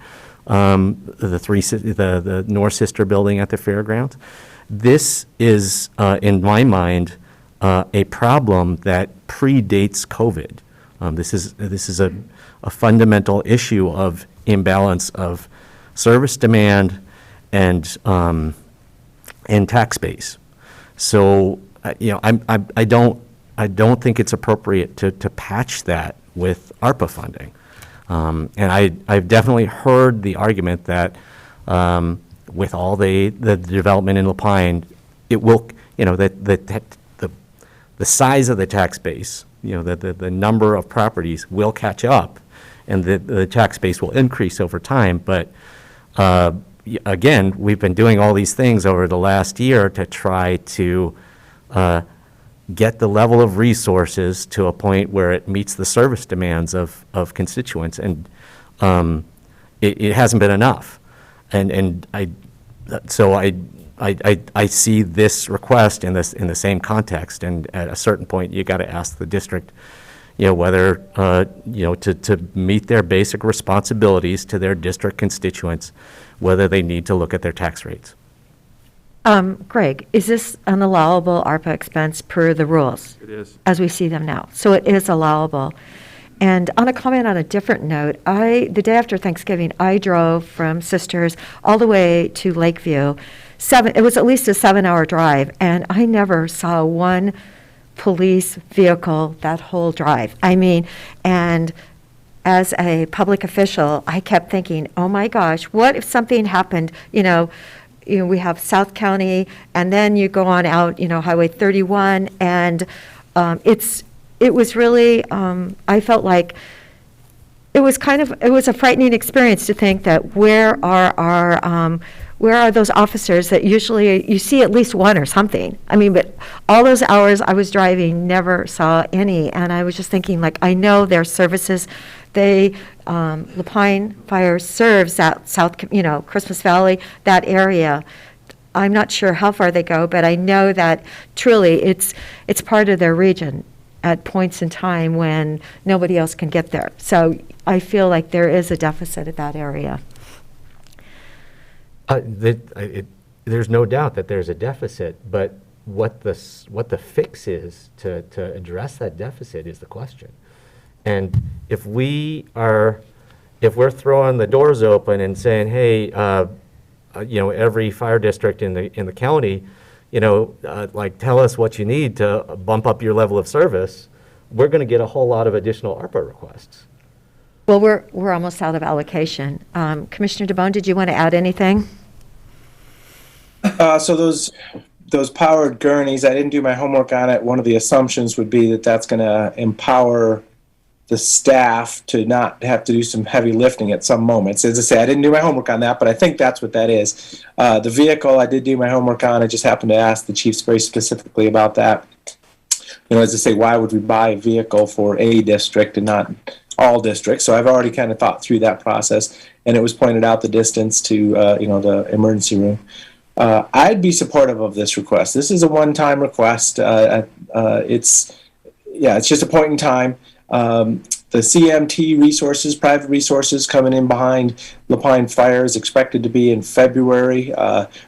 the North Sister building at the fairgrounds. This is, in my mind, a problem that predates COVID. This is a fundamental issue of imbalance of service demand and and tax base. So, I don't think it's appropriate to patch that with ARPA funding. And I've definitely heard the argument that with all the development in Lapine, it will, that the size of the tax base, the number of properties will catch up, and the tax base will increase over time. But again, we've been doing all these things over the last year to try to get the level of resources to a point where it meets the service demands of constituents, and it hasn't been enough. So I see this request in the same context, and at a certain point, you got to ask the district, whether to meet their basic responsibilities to their district constituents, whether they need to look at their tax rates. Greg, is this an allowable ARPA expense per the rules? It is. As we see them now. So it is allowable. And on a comment on a different note, the day after Thanksgiving, I drove from Sisters all the way to Lakeview. It was at least a 7-hour drive, and I never saw one police vehicle that whole drive. I mean, and as a public official, I kept thinking, oh my gosh, what if something happened, we have South County, and then you go on out, Highway 31, and it was really, I felt like it was a frightening experience to think that where are those officers that usually you see at least one or something? I mean, but all those hours I was driving, never saw any, and I was just thinking, like, I know their services. Lapine Fire serves that Christmas Valley, that area. I'm not sure how far they go, but I know that truly it's part of their region at points in time when nobody else can get there. So I feel like there is a deficit at that area. There's no doubt that there's a deficit, but what the fix is to address that deficit is the question. And if we're throwing the doors open and saying, hey, every fire district in the county, tell us what you need to bump up your level of service, we're going to get a whole lot of additional ARPA requests. Well, we're almost out of allocation. Commissioner DeBonne, did you want to add anything? So those powered gurneys, I didn't do my homework on it. One of the assumptions would be that that's going to empower the staff to not have to do some heavy lifting at some moments. As I say, I didn't do my homework on that, but I think that's what that is. The vehicle I did do my homework on. I just happened to ask the chiefs very specifically about that. As I say, why would we buy a vehicle for a district and not all districts? So I've already kind of thought through that process, and it was pointed out the distance to the emergency room. I'd be supportive of this request. This is a one-time request. It's just a point in time. The CMT resources, private resources coming in behind Lapine Fire is expected to be in February.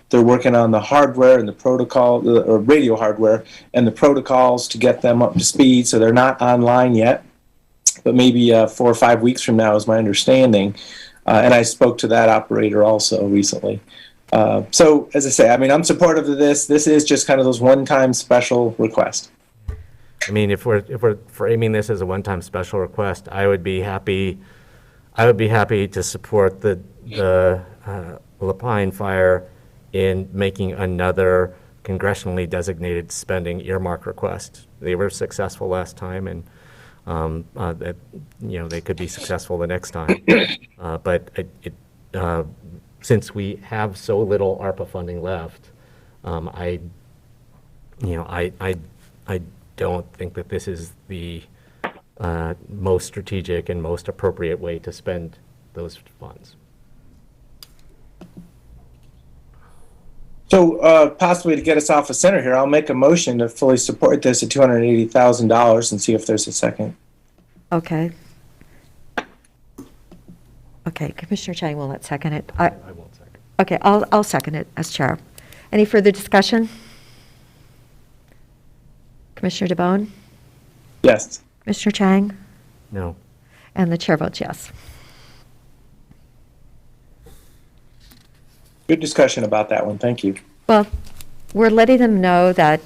They're working on the hardware and the protocol, or radio hardware, and the protocols to get them up to speed, so they're not online yet. But maybe 4 or 5 weeks from now is my understanding. And I spoke to that operator also recently. So, as I say, I'm supportive of this. This is just kind of those one-time special requests. I mean, if we're framing this as a one-time special request, I would be happy to support the Lapine Fire in making another congressionally designated spending earmark request. They were successful last time, and they could be successful the next time. But since we have so little ARPA funding left, I don't think that this is the most strategic and most appropriate way to spend those funds. So possibly to get us off the center here, I'll make a motion to fully support this at $280,000 and see if there's a second. Okay. Okay, Commissioner Chang will not second it. I won't second. Okay, I'll second it as chair. Any further discussion? Commissioner DeBonne? Yes. Commissioner Chang? No. And the chair votes yes. Good discussion about that one. Thank you. Well, we're letting them know that,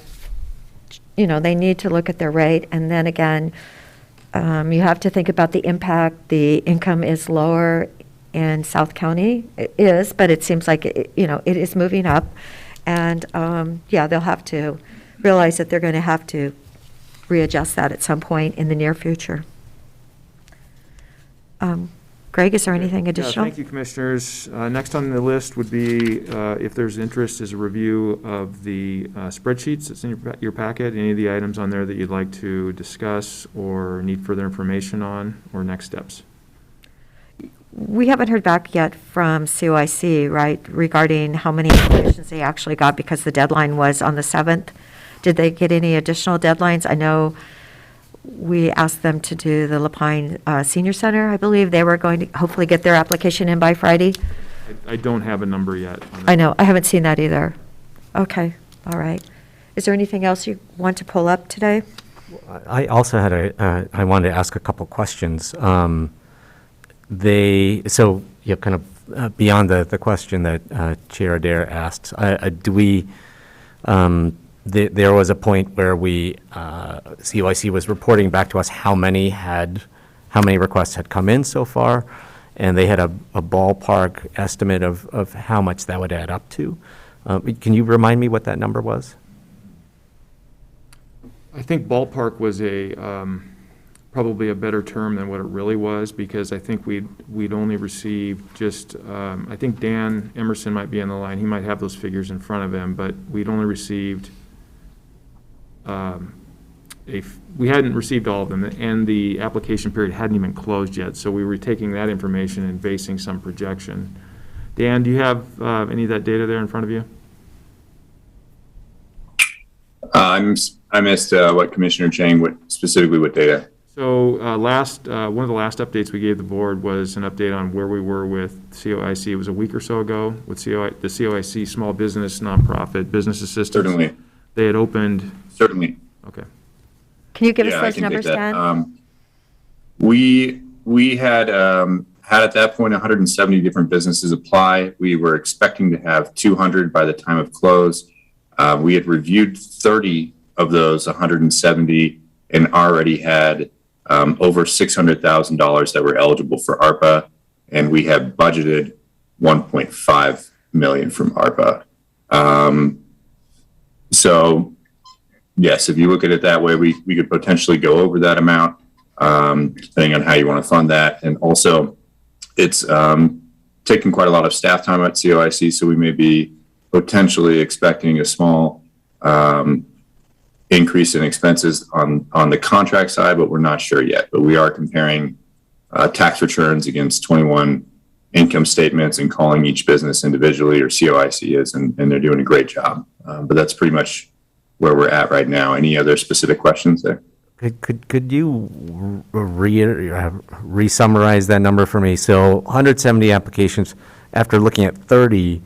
they need to look at their rate. And then again, you have to think about the impact. The income is lower in South County. It is, but it seems like, it is moving up. And, they'll have to realize that they're going to have to readjust that at some point in the near future. Greg, is there anything additional? Thank you, Commissioners. Next on the list would be, if there's interest, is a review of the spreadsheets that's in your packet. Any of the items on there that you'd like to discuss or need further information on, or next steps? We haven't heard back yet from COIC, right, regarding how many applications they actually got, because the deadline was on the 7th. Did they get any additional deadlines? I know we asked them to do the Lapine Senior Center. I believe they were going to hopefully get their application in by Friday. I don't have a number yet. I know, I haven't seen that either. Okay, all right. Is there anything else you want to pull up today? I also had I wanted to ask a couple questions. Kind of beyond the question that Chair Adair asked, there was a point where COIC was reporting back to us how many requests had come in so far, and they had a ballpark estimate of how much that would add up to. Can you remind me what that number was? I think ballpark was probably a better term than what it really was, because I think we'd only received just, I think Dan Emerson might be on the line. He might have those figures in front of him, but we'd only received we hadn't received all of them, and the application period hadn't even closed yet, so we were taking that information and basing some projection. Dan, do you have any of that data there in front of you? I missed what Commissioner Chang, specifically what data? So one of the last updates we gave the board was an update on where we were with COIC. It was a week or so ago with the COIC Small Business Nonprofit Business Assistance. Certainly. They had opened. Certainly. Okay. Can you give us I those can numbers, take that. Dan? We had at that point 170 different businesses apply. We were expecting to have 200 by the time of close. We had reviewed 30 of those 170 and already had over $600,000 that were eligible for ARPA, and we have budgeted $1.5 million from ARPA. So yes, if you look at it that way, we could potentially go over that amount, depending on how you want to fund that. And also, it's taken quite a lot of staff time at COIC, so we may be potentially expecting a small increase in expenses on the contract side, but we're not sure yet. But we are comparing tax returns against 21 income statements and calling each business individually, or COIC is, and they're doing a great job. But that's pretty much where we're at right now. Any other specific questions there? Could you re-summarize that number for me? So 170 applications. After looking at 30,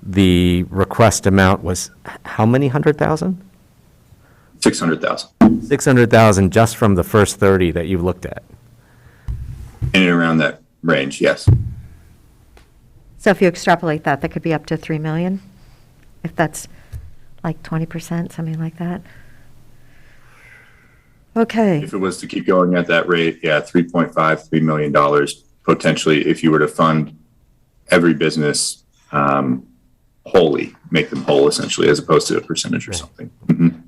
the request amount was how many 100,000? 600,000. 600,000 just from the first 30 that you've looked at. In and around that range, yes. So if you extrapolate that, that could be up to 3 million, if that's like 20%, something like that. Okay. If it was to keep going at that rate, yeah, $3 million potentially, if you were to fund every business wholly, make them whole essentially, as opposed to a percentage or something. Mm-hmm.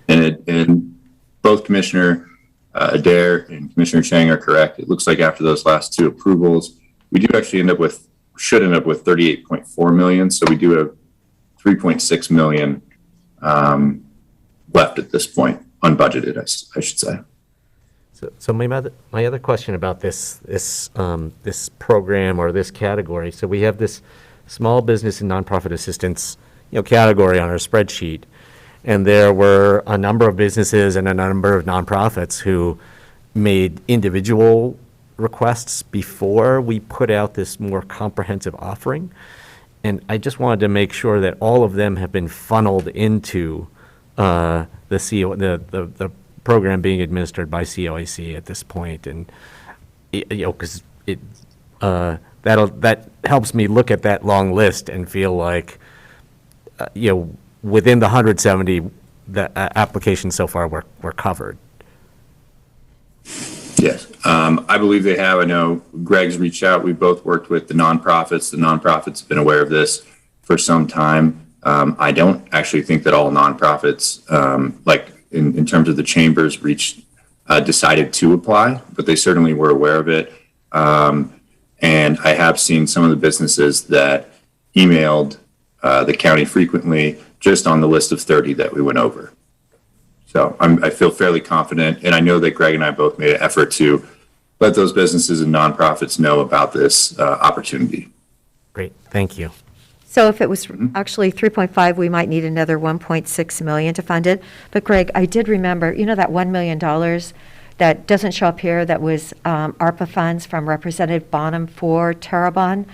And both Commissioner Adair and Commissioner Chang are correct. It looks like after those last two approvals, we do actually should end up with 38.4 million. So we do have 3.6 million left at this point, unbudgeted, I should say. So my other question about this program or this category. So we have this small business and nonprofit assistance, category on our spreadsheet, and there were a number of businesses and a number of nonprofits who made individual requests before we put out this more comprehensive offering. And I just wanted to make sure that all of them have been funneled into the program being administered by COIC at this point. And, because that helps me look at that long list and feel like within the 170, the applications so far were covered. Yes, I believe they have. I know Greg's reached out. We've both worked with the nonprofits. The nonprofits have been aware of this for some time. I don't actually think that all nonprofits, like in terms of the chambers, decided to apply, but they certainly were aware of it. And I have seen some of the businesses that emailed the county frequently, just on the list of 30 that we went over. So I feel fairly confident, and I know that Greg and I both made an effort to let those businesses and nonprofits know about this opportunity. Great, thank you. So if it was actually 3.5, we might need another 1.6 million to fund it. But Greg, I did remember, that $1 million that doesn't show up here, that was ARPA funds from Representative Bonham for Terrebonne.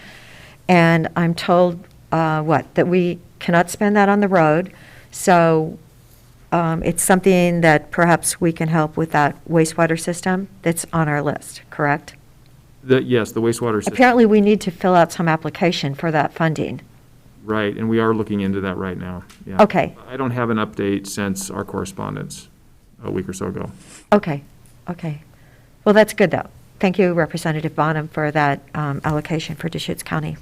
And I'm told, that we cannot spend that on the road. So it's something that perhaps we can help with that wastewater system that's on our list, correct? Yes, the wastewater system. Apparently, we need to fill out some application for that funding. Right, and we are looking into that right now. Yeah. Okay. I don't have an update since our correspondence a week or so ago. Okay. Well, that's good, though. Thank you, Representative Bonham, for that allocation for Deschutes County.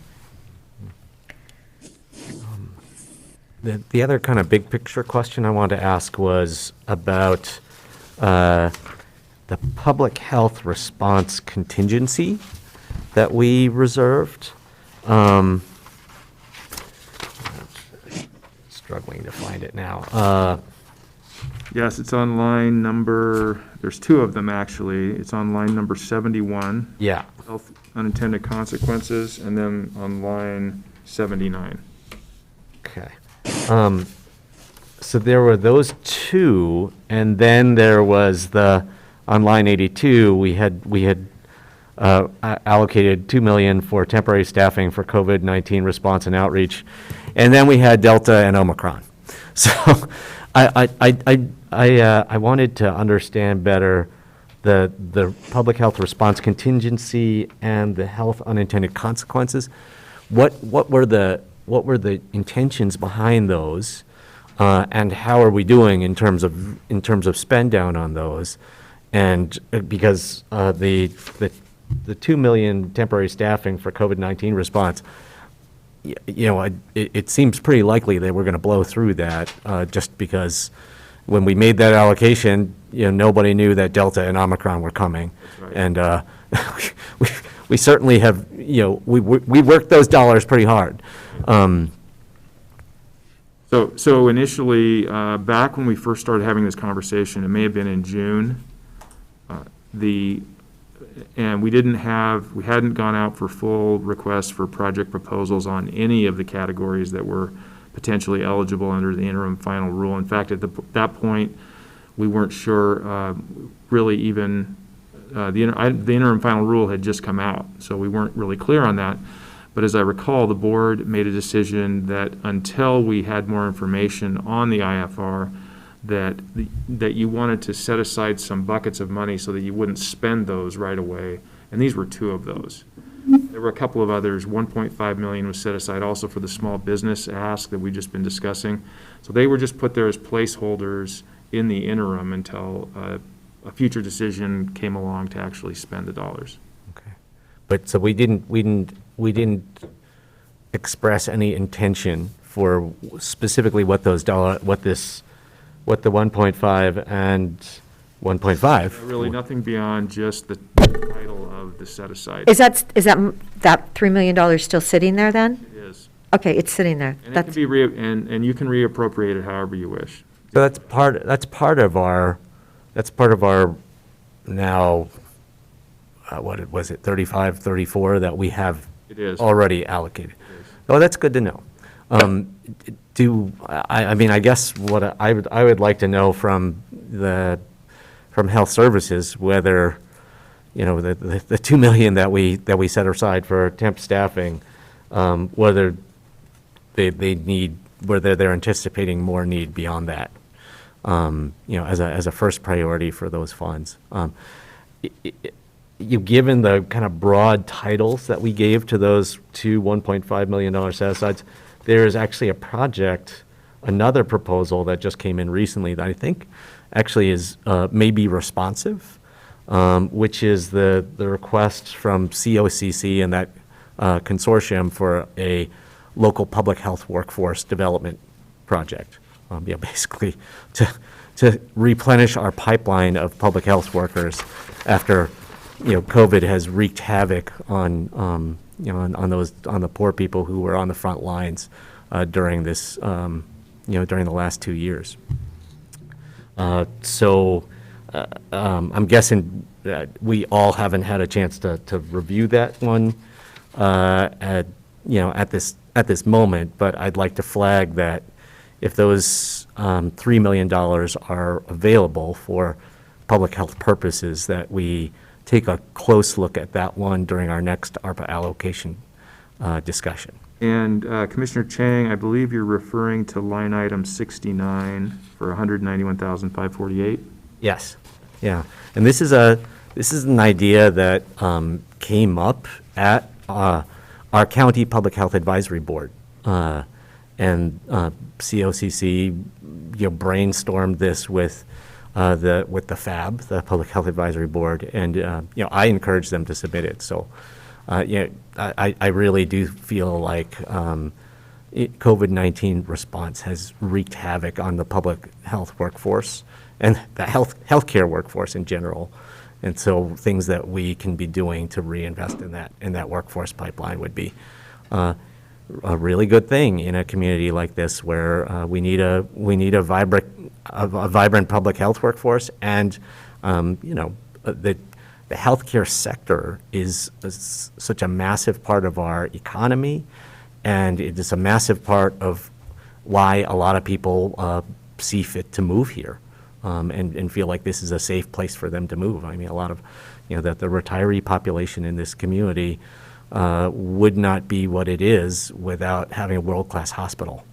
The other kind of big picture question I wanted to ask was about the public health response contingency that we reserved. Struggling to find it now. Yes, it's on line number, there's two of them actually. It's on line number 71. Yeah. Health unintended consequences, and then on line 79. Okay. So there were those two, and then there was on line 82, we had allocated $2 million for temporary staffing for COVID-19 response and outreach, and then we had Delta and Omicron. So I wanted to understand better the public health response contingency and the health unintended consequences. What were the intentions behind those, and how are we doing in terms of spend down on those? And because the $2 million temporary staffing for COVID-19 response, it seems pretty likely that we're going to blow through that, just because when we made that allocation, nobody knew that Delta and Omicron were coming. Right. And we certainly have, we worked those dollars pretty hard. So initially, back when we first started having this conversation, it may have been in June, and we hadn't gone out for full requests for project proposals on any of the categories that were potentially eligible under the interim final rule. In fact, at that point, we weren't sure really even, the interim final rule had just come out, so we weren't really clear on that. But as I recall, the board made a decision that until we had more information on the IFR, that you wanted to set aside some buckets of money so that you wouldn't spend those right away. And these were two of those. There were a couple of others. 1.5 million was set aside also for the small business ask that we've just been discussing. So they were just put there as placeholders in the interim until a future decision came along to actually spend the dollars. Okay. But so we didn't express any intention for specifically what those what the 1.5 and 1.5. Really nothing beyond just the title of the set aside. Is that $3 million still sitting there then? It is. Okay, it's sitting there. And it can be and you can reappropriate it however you wish. So that's part of our now, what was it, 35, 34 that we have It is. already allocated. Oh, that's good to know. I guess what I would like to know from Health Services, whether, the 2 million that we set aside for temp staffing, whether whether they're anticipating more need beyond that, as a first priority for those funds. Given the kind of broad titles that we gave to those two $1.5 million set-asides, there's actually a project, another proposal that just came in recently that I think actually is maybe responsive, which is the request from COCC and that consortium for a local public health workforce development project. Basically to replenish our pipeline of public health workers after, COVID has wreaked havoc on, on the poor people who were on the front lines during this, during the last 2 years. So I'm guessing that we all haven't had a chance to review that one at this moment, but I'd like to flag that if those $3 million are available for public health purposes, that we take a close look at that one during our next ARPA allocation discussion. And Commissioner Chang, I believe you're referring to line item 69 for $191,548. Yes, yeah, and this is an idea that came up at our county public health advisory board, and COCC, brainstormed this with the FAB, the Public Health Advisory Board, and I encouraged them to submit it. So, I really do feel like COVID-19 response has wreaked havoc on the public health workforce and the healthcare workforce in general. And so things that we can be doing to reinvest in that workforce pipeline would be a really good thing in a community like this where we need a vibrant public health workforce, and the healthcare sector is such a massive part of our economy, and it is a massive part of why a lot of people see fit to move here. And feel like this is a safe place for them to move. I mean, a lot of, that the retiree population in this community would not be what it is without having a world-class hospital.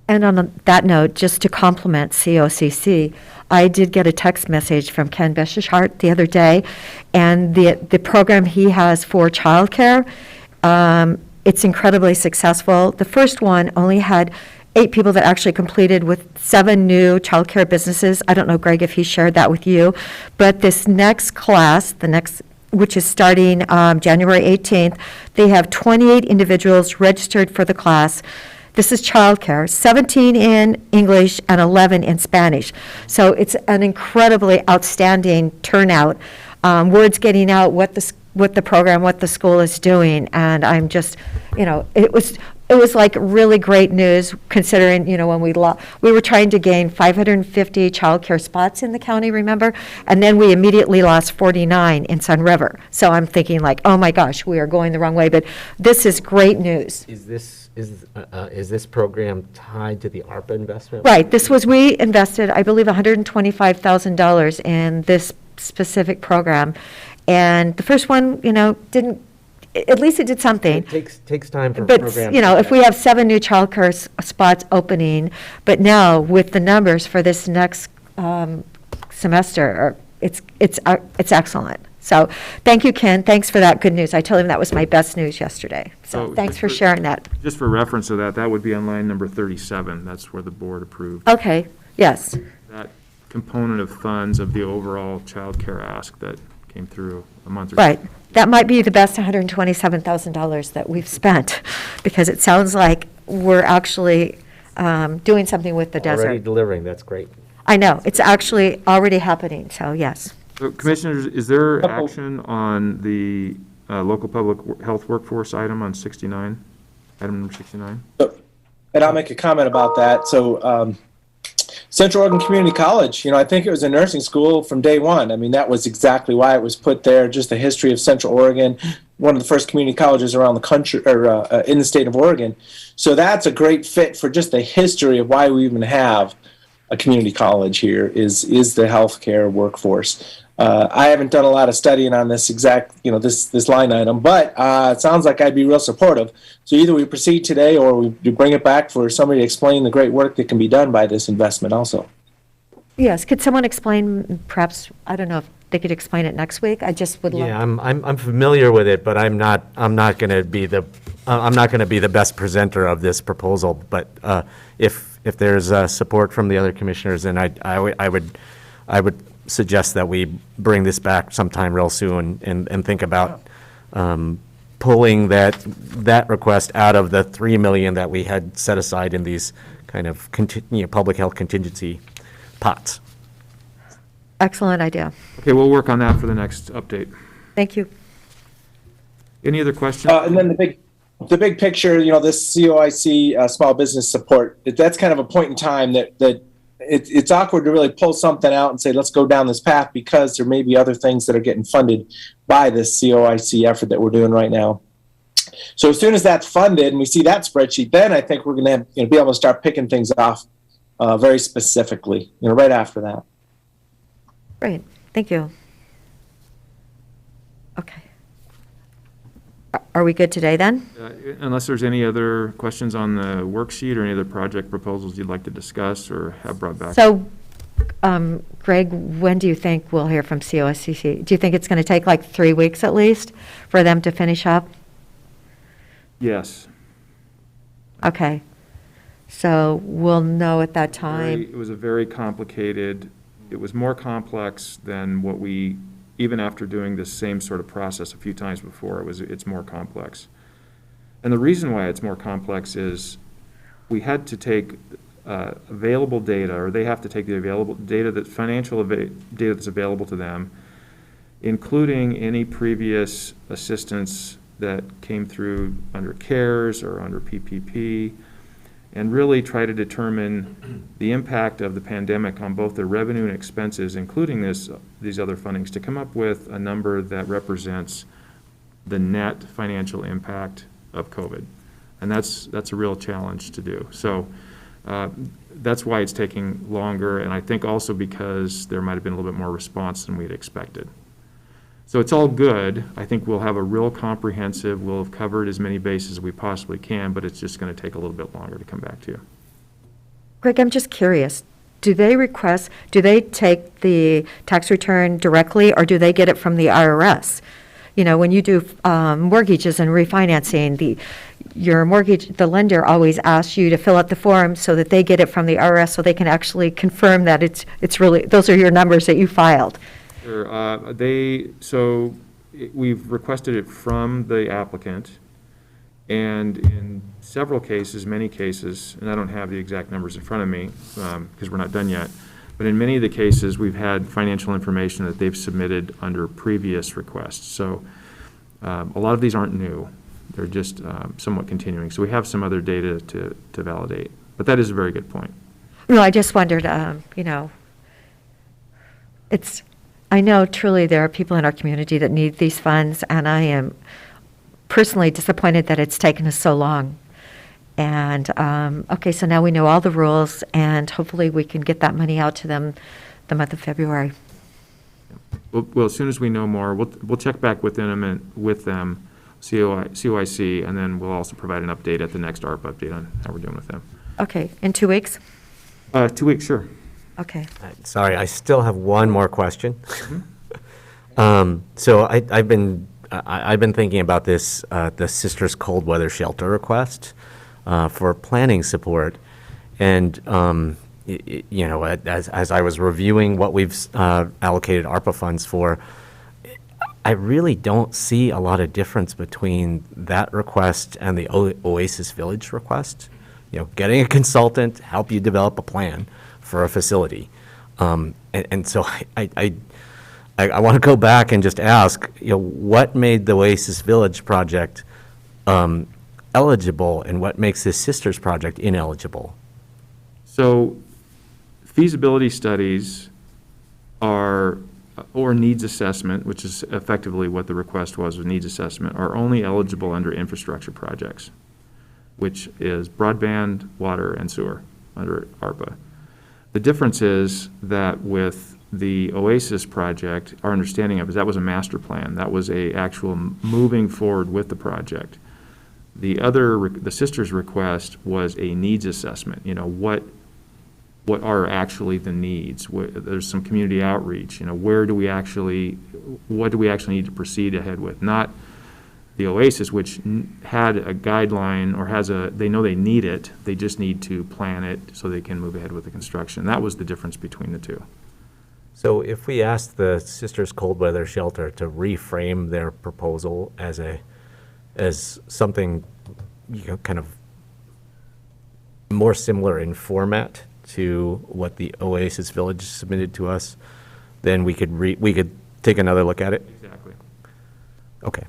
And on that note, just to compliment COCC, I did get a text message from Ken Beschart the other day, and the program he has for childcare, it's incredibly successful. The first one only had 8 people that actually completed with 7 new childcare businesses. I don't know, Greg, if he shared that with you, but this next class, which is starting January 18th, they have 28 individuals registered for the class. This is childcare, 17 in English and 11 in Spanish. So it's an incredibly outstanding turnout. Word's getting out what the program, what the school is doing, and I'm just, it was like really great news considering, when we were trying to gain 550 childcare spots in the county, remember? And then we immediately lost 49 in Sun River. So I'm thinking like, oh my gosh, we are going the wrong way, but this is great news. Is this program tied to the ARPA investment? Right, we invested, I believe, $125,000 in this specific program. And the first one, didn't, at least it did something. It takes time for But, programs. if we have 7 new childcare spots opening, but now with the numbers for this next semester, it's excellent. So thank you, Ken. Thanks for that good news. I told him that was my best news yesterday. So thanks for sharing that. Just for reference to that would be on line number 37. That's where the board approved Okay, yes. that component of funds of the overall child care ask that came through a month or so. Right. That might be the best $127,000 that we've spent, because it sounds like we're actually doing something with the desert. Already delivering, that's great. I know, it's actually already happening, so yes. So, Commissioners, is there action on the local public health workforce item on 69, item number 69? And I'll make a comment about that. So Central Oregon Community College, I think it was a nursing school from day one. I mean, that was exactly why it was put there, just the history of Central Oregon, one of the first community colleges around the country, or in the state of Oregon. So that's a great fit for just the history of why we even have a community college here is the healthcare workforce. I haven't done a lot of studying on this exact, this line item, but it sounds like I'd be real supportive. So either we proceed today or we bring it back for somebody to explain the great work that can be done by this investment also. Yes, could someone explain, perhaps, I don't know if they could explain it next week. I just would love. Yeah, I'm familiar with it, but I'm not going to be the best presenter of this proposal. But if there's support from the other commissioners, then I would suggest that we bring this back sometime real soon and think about pulling that request out of the $3 million that we had set aside in these kind of public health contingency pots. Excellent idea. Okay, we'll work on that for the next update. Thank you. Any other questions? And then the big picture, this COIC small business support, that's kind of a point in time that it's awkward to really pull something out and say, let's go down this path, because there may be other things that are getting funded by this COIC effort that we're doing right now. So as soon as that's funded and we see that spreadsheet, then I think we're going to be able to start picking things off very specifically, right after that. Great, thank you. Okay. Are we good today then? Unless there's any other questions on the worksheet or any other project proposals you'd like to discuss or have brought back. So, Greg, when do you think we'll hear from COSCC? Do you think it's going to take like 3 weeks at least for them to finish up? Yes. Okay. So we'll know at that time. It was a very complicated, it was more complex than what we, even after doing this same sort of process a few times before, it's more complex. And the reason why it's more complex is we had to take available data, or they have to take the available data, financial data that's available to them, including any previous assistance that came through under CARES or under PPP, and really try to determine the impact of the pandemic on both their revenue and expenses, including these other fundings, to come up with a number that represents the net financial impact of COVID. And that's a real challenge to do. So that's why it's taking longer, and I think also because there might have been a little bit more response than we'd expected. So it's all good. I think we'll have a real comprehensive, we'll have covered as many bases as we possibly can, but it's just going to take a little bit longer to come back to you. Greg, I'm just curious. Do they take the tax return directly, or do they get it from the IRS? When you do mortgages and refinancing, the lender always asks you to fill out the form so that they get it from the IRS, so they can actually confirm that it's really, those are your numbers that you filed. Sure. We've requested it from the applicant, and in several cases, many cases, and I don't have the exact numbers in front of me because we're not done yet, but in many of the cases, we've had financial information that they've submitted under previous requests. So a lot of these aren't new. They're just somewhat continuing. So we have some other data to validate. But that is a very good point. No, I just wondered, I know truly there are people in our community that need these funds, and I am personally disappointed that it's taken us so long. And, okay, so now we know all the rules, and hopefully we can get that money out to them the month of February. Well, as soon as we know more, we'll check back with them, COIC, and then we'll also provide an update at the next ARPA update on how we're doing with them. Okay, in 2 weeks? 2 weeks, sure. Okay. Sorry, I still have one more question. So I've been thinking about this, the Sisters Cold Weather Shelter request for planning support. And, as I was reviewing what we've allocated ARPA funds for, I really don't see a lot of difference between that request and the Oasis Village request. Getting a consultant, help you develop a plan for a facility. And so I want to go back and just ask, what made the Oasis Village project eligible, and what makes this Sisters project ineligible? So feasibility studies or needs assessment, which is effectively what the request was needs assessment, are only eligible under infrastructure projects, which is broadband, water, and sewer under ARPA. The difference is that with the Oasis project, our understanding of it is that was a master plan. That was a actual moving forward with the project. The Sisters request was a needs assessment. what are actually the needs. There's some community outreach, what do we actually need to proceed ahead with? Not the Oasis, which had a guideline or they know they need it, they just need to plan it so they can move ahead with the construction. That was the difference between the two. So if we ask the Sisters Cold Weather Shelter to reframe their proposal as something, kind of more similar in format to what the Oasis Village submitted to us, then we could take another look at it? Exactly. Okay.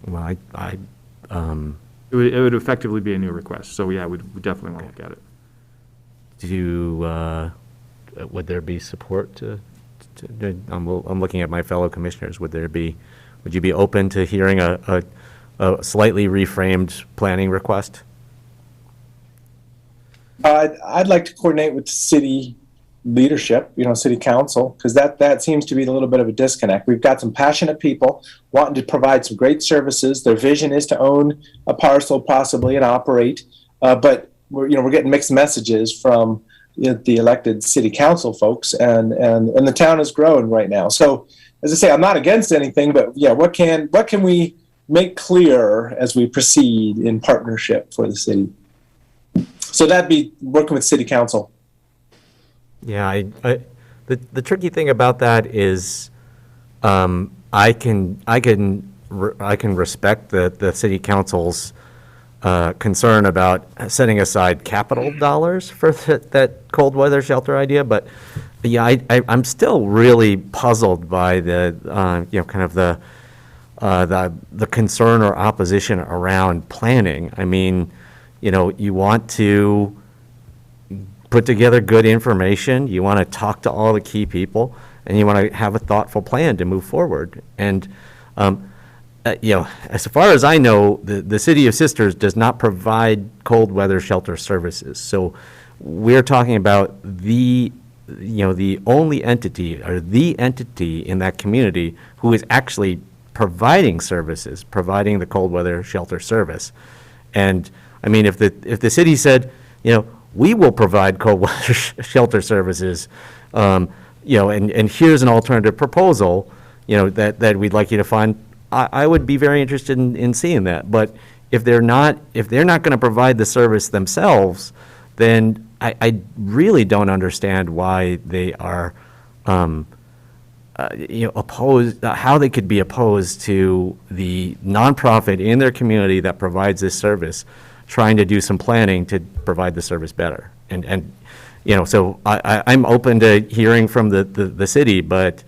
Well, It would effectively be a new request, so yeah, we'd definitely want to look at it. would there be support I'm looking at my fellow commissioners, would you be open to hearing a slightly reframed planning request? I'd like to coordinate with the city leadership, city council, because that seems to be a little bit of a disconnect. We've got some passionate people wanting to provide some great services. Their vision is to own a parcel possibly and operate, but we're getting mixed messages from the elected city council folks, and the town is growing right now. So as I say, I'm not against anything, but yeah, what can we make clear as we proceed in partnership for the city? So that'd be working with city council. Yeah, the tricky thing about that is, I can respect the city council's concern about setting aside capital dollars for that cold weather shelter idea, but yeah, I'm still really puzzled by the kind of the concern or opposition around planning. I mean, you want to put together good information, you want to talk to all the key people, and you want to have a thoughtful plan to move forward. And, as far as I know, the City of Sisters does not provide cold weather shelter services. So we're talking about the only entity or the entity in that community who is actually providing services, providing the cold weather shelter service. And I mean, if the city said, we will provide cold weather shelter services, and here's an alternative proposal, that we'd like you to fund, I would be very interested in seeing that. But if they're not going to provide the service themselves, then I really don't understand why they are, opposed, how they could be opposed to the nonprofit in their community that provides this service, trying to do some planning to provide the service better. And so I'm open to hearing from the city, but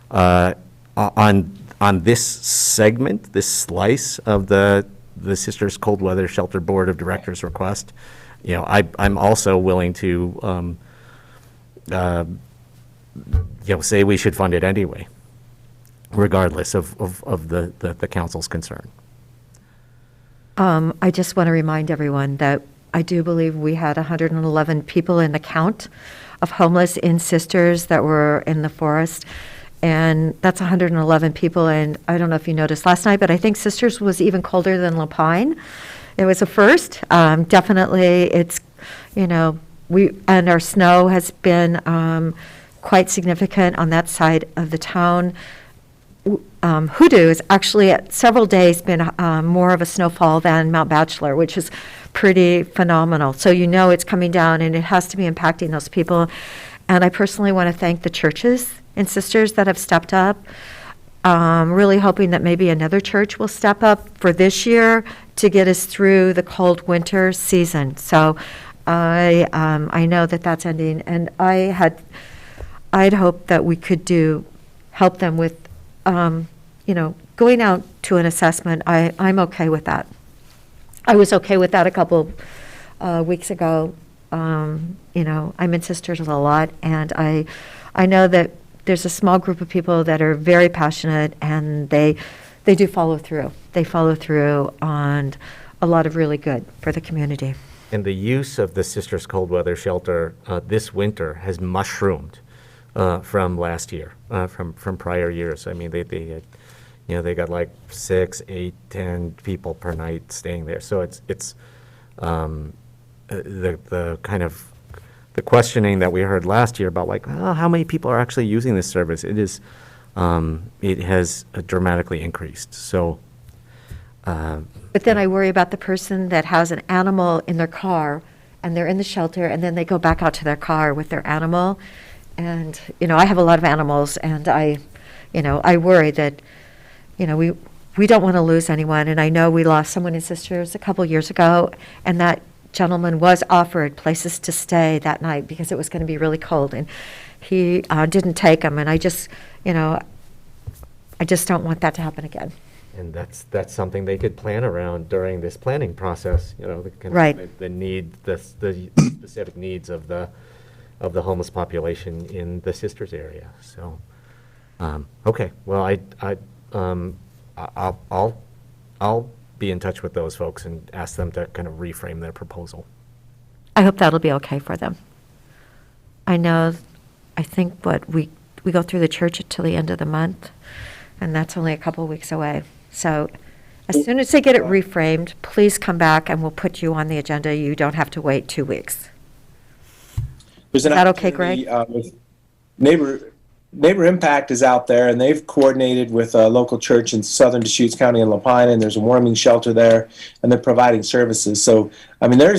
on this segment, this slice of the Sisters Cold Weather Shelter Board of Directors request, I'm also willing to say we should fund it anyway, regardless of the council's concern. I just want to remind everyone that I do believe we had 111 people in the count of homeless in Sisters that were in the forest. And that's 111 people. And I don't know if you noticed last night, but I think Sisters was even colder than Lapine. It was a first. Definitely, it's, and our snow has been quite significant on that side of the town. Hoodoo has actually at several days been more of a snowfall than Mount Bachelor, which is pretty phenomenal. So it's coming down and it has to be impacting those people. And I personally want to thank the churches and sisters that have stepped up. Really hoping that maybe another church will step up for this year to get us through the cold winter season. So I know that that's ending, and I'd hoped that we could help them with going out to an assessment. I'm okay with that. I was okay with that a couple weeks ago. I'm in Sisters a lot, and I know that there's a small group of people that are very passionate, and they do follow through. They follow through on a lot of really good for the community. And the use of the Sisters Cold Weather Shelter this winter has mushroomed from last year, from prior years. I mean, they had, they got like 6, 8, 10 people per night staying there. So it's the kind of the questioning that we heard last year about like, oh, how many people are actually using this service? It has dramatically increased. So, But then I worry about the person that has an animal in their car, and they're in the shelter, and then they go back out to their car with their animal. And, I have a lot of animals, and I worry that, we don't want to lose anyone. And I know we lost someone in Sisters a couple years ago, and that gentleman was offered places to stay that night because it was going to be really cold, and he didn't take them. And I just don't want that to happen again. and that's something they could plan around during this planning process, Right. the specific needs of the homeless population in the Sisters area. So, okay, well, I'll be in touch with those folks and ask them to kind of reframe their proposal. I hope that'll be okay for them. I think we go through the church until the end of the month, and that's only a couple of weeks away. So as soon as they get it reframed, please come back and we'll put you on the agenda. You don't have to wait 2 weeks. Is that okay, Greg? Neighbor Impact is out there, and they've coordinated with a local church in southern Deschutes County in Lapine, and there's a warming shelter there, and they're providing services. So, and I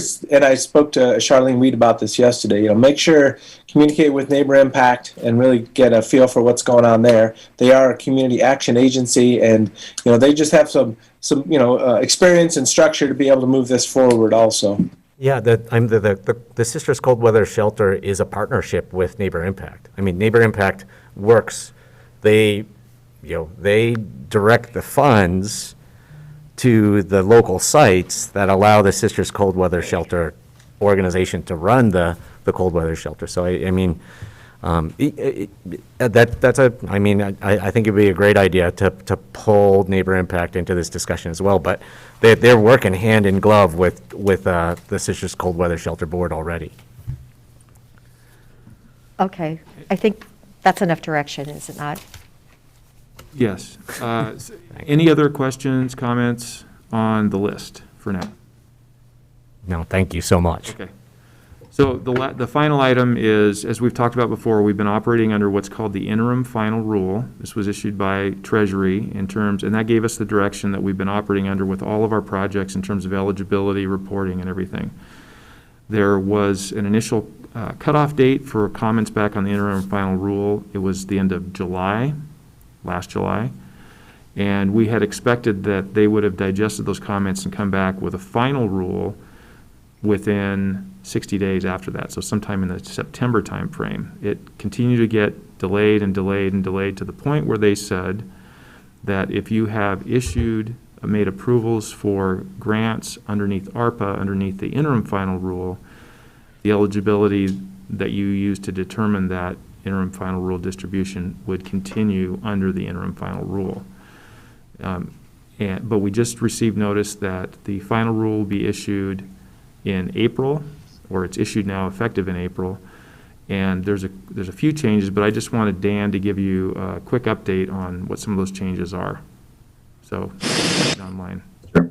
spoke to Charlene Weed about this yesterday. Make sure, communicate with Neighbor Impact and really get a feel for what's going on there. They are a community action agency, and they just have some experience and structure to be able to move this forward also. Yeah, the Sisters Cold Weather Shelter is a partnership with Neighbor Impact. I mean, Neighbor Impact works. They direct the funds to the local sites that allow the Sisters Cold Weather Shelter organization to run the cold weather shelter. So I think it'd be a great idea to pull Neighbor Impact into this discussion as well. But they're working hand in glove with the Sisters Cold Weather Shelter Board already. Okay, I think that's enough direction, is it not? Yes. Any other questions, comments on the list for now? No, thank you so much. Okay. So the final item is, as we've talked about before, we've been operating under what's called the interim final rule. This was issued by Treasury and that gave us the direction that we've been operating under with all of our projects in terms of eligibility, reporting, and everything. There was an initial cutoff date for comments back on the interim final rule. It was the end of July, last July. And we had expected that they would have digested those comments and come back with a final rule within 60 days after that, so sometime in the September timeframe. It continued to get delayed and delayed and delayed to the point where they said that if you have made approvals for grants underneath ARPA, underneath the interim final rule, the eligibility that you use to determine that interim final rule distribution would continue under the interim final rule. But we just received notice that the final rule will be issued in April, or it's issued now, effective in April, and there's a few changes, but I just wanted Dan to give you a quick update on what some of those changes are. So, online. Sure.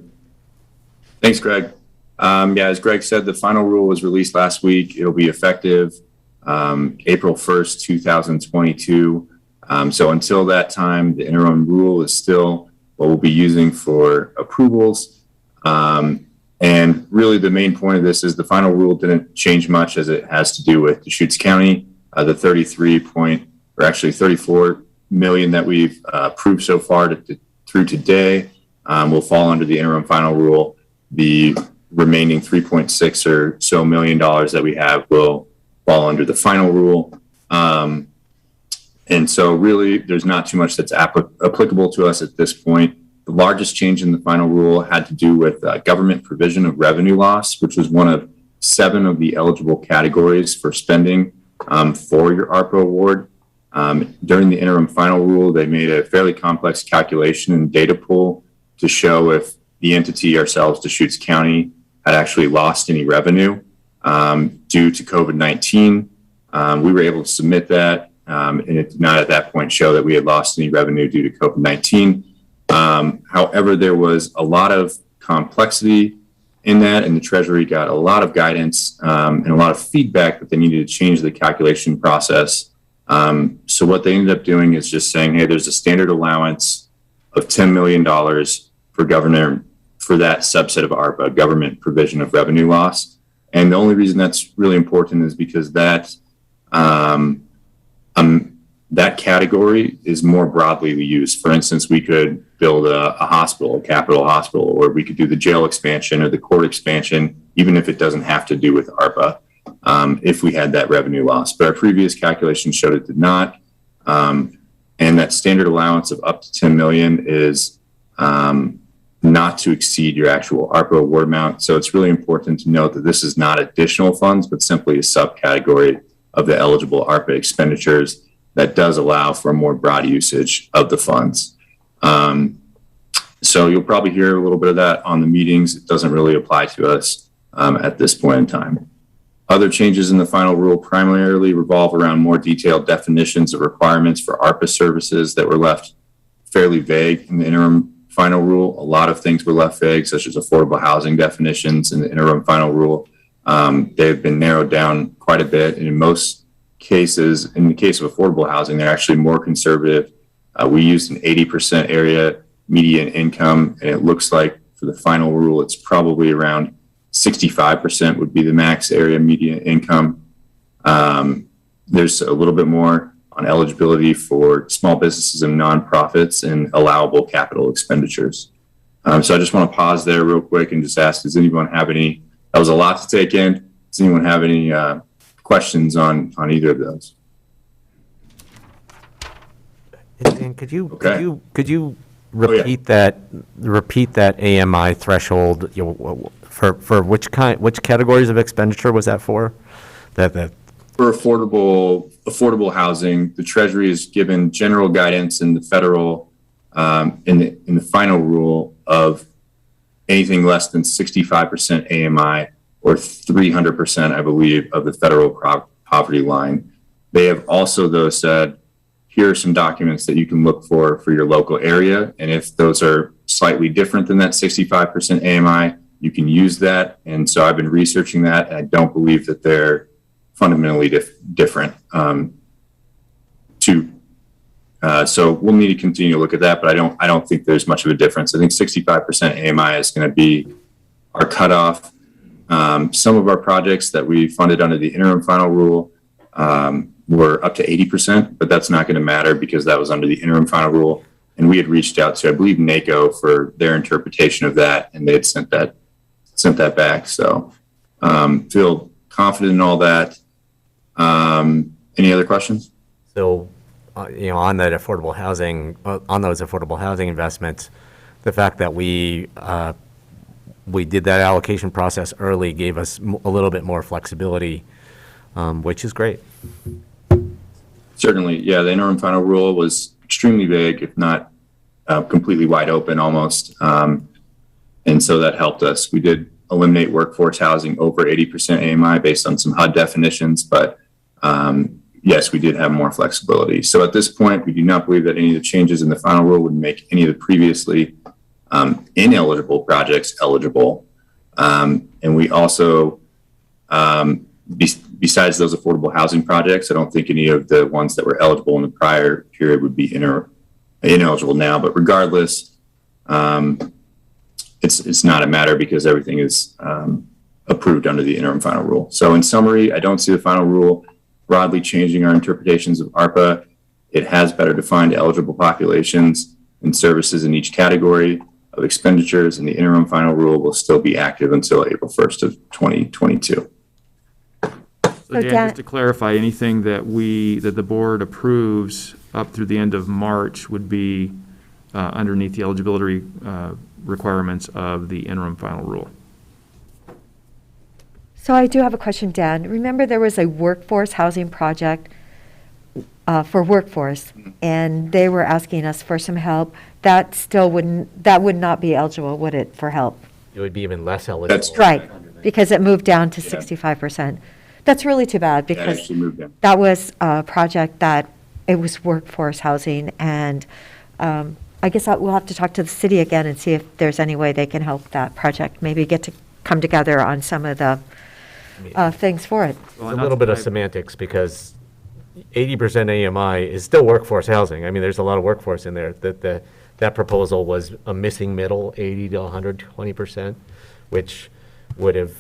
Thanks, Greg. As Greg said, the final rule was released last week. It'll be effective April 1st, 2022. So until that time, the interim rule is still what we'll be using for approvals. And really the main point of this is the final rule didn't change much as it has to do with Deschutes County. The 34 million that we've approved so far through today will fall under the interim final rule. The remaining 3.6 or so million dollars that we have will fall under the final rule. And so really there's not too much that's applicable to us at this point. The largest change in the final rule had to do with government provision of revenue loss, which was one of 7 of the eligible categories for spending for your ARPA award. During the interim final rule, they made a fairly complex calculation and data pool to show if the entity ourselves, Deschutes County, had actually lost any revenue due to COVID-19. We were able to submit that, and it did not at that point show that we had lost any revenue due to COVID-19. However, there was a lot of complexity in that, and the Treasury got a lot of guidance and a lot of feedback that they needed to change the calculation process. So what they ended up doing is just saying, hey, there's a standard allowance of $10 million for that subset of ARPA, government provision of revenue loss. And the only reason that's really important is because that that category is more broadly used. For instance, we could build a hospital, a capital hospital, or we could do the jail expansion or the court expansion, even if it doesn't have to do with ARPA, if we had that revenue loss. But our previous calculation showed it did not. And that standard allowance of up to 10 million is not to exceed your actual ARPA award amount. So it's really important to note that this is not additional funds, but simply a subcategory of the eligible ARPA expenditures that does allow for a more broad usage of the funds. So you'll probably hear a little bit of that on the meetings. It doesn't really apply to us at this point in time. Other changes in the final rule primarily revolve around more detailed definitions of requirements for ARPA services that were left fairly vague in the interim final rule. A lot of things were left vague, such as affordable housing definitions in the interim final rule. They've been narrowed down quite a bit. And in most cases, in the case of affordable housing, they're actually more conservative. We used an 80% area median income, and it looks like for the final rule, it's probably around 65% would be the max area median income. There's a little bit more on eligibility for small businesses and nonprofits and allowable capital expenditures. So I just want to pause there real quick and just ask, does anyone have any, that was a lot to take in. Does anyone have any questions on either of those? And could you repeat that AMI threshold, for which categories of expenditure was that for? For affordable housing, the Treasury has given general guidance in the federal in the final rule of anything less than 65% AMI or 300%, I believe, of the federal poverty line. They have also, though, said, here are some documents that you can look for your local area. And if those are slightly different than that 65% AMI, you can use that. And so I've been researching that, and I don't believe that they're fundamentally different. So we'll need to continue to look at that, but I don't think there's much of a difference. I think 65% AMI is going to be our cutoff. Some of our projects that we funded under the interim final rule were up to 80%, but that's not going to matter because that was under the interim final rule. And we had reached out to, I believe, NACO for their interpretation of that, and they had sent that back. So feel confident in all that. Any other questions? So, on that affordable housing, on those affordable housing investments, the fact that we did that allocation process early gave us a little bit more flexibility, which is great. Certainly, yeah. The interim final rule was extremely vague, if not completely wide open almost. And so that helped us. We did eliminate workforce housing over 80% AMI based on some HUD definitions, but yes, we did have more flexibility. So at this point, we do not believe that any of the changes in the final rule would make any of the previously ineligible projects eligible. And we also, besides those affordable housing projects, I don't think any of the ones that were eligible in the prior period would be ineligible now. But regardless, it's not a matter because everything is approved under the interim final rule. So in summary, I don't see the final rule broadly changing our interpretations of ARPA. It has better defined eligible populations and services in each category of expenditures, and the interim final rule will still be active until April 1st of 2022. So Dan, just to clarify, anything that the board approves up through the end of March would be underneath the eligibility requirements of the interim final rule. So I do have a question, Dan. Remember there was a workforce housing project for workforce, and they were asking us for some help. That would not be eligible, would it, for help? It would be even less eligible. That's Right, because it moved down to 65%. That's really too bad because that was a project that it was workforce housing, and I guess we'll have to talk to the city again and see if there's any way they can help that project, maybe get to come together on some of the things for it. There's a little bit of semantics because 80% AMI is still workforce housing. I mean, there's a lot of workforce in there. That proposal was a missing middle, 80 to 120%, which would have,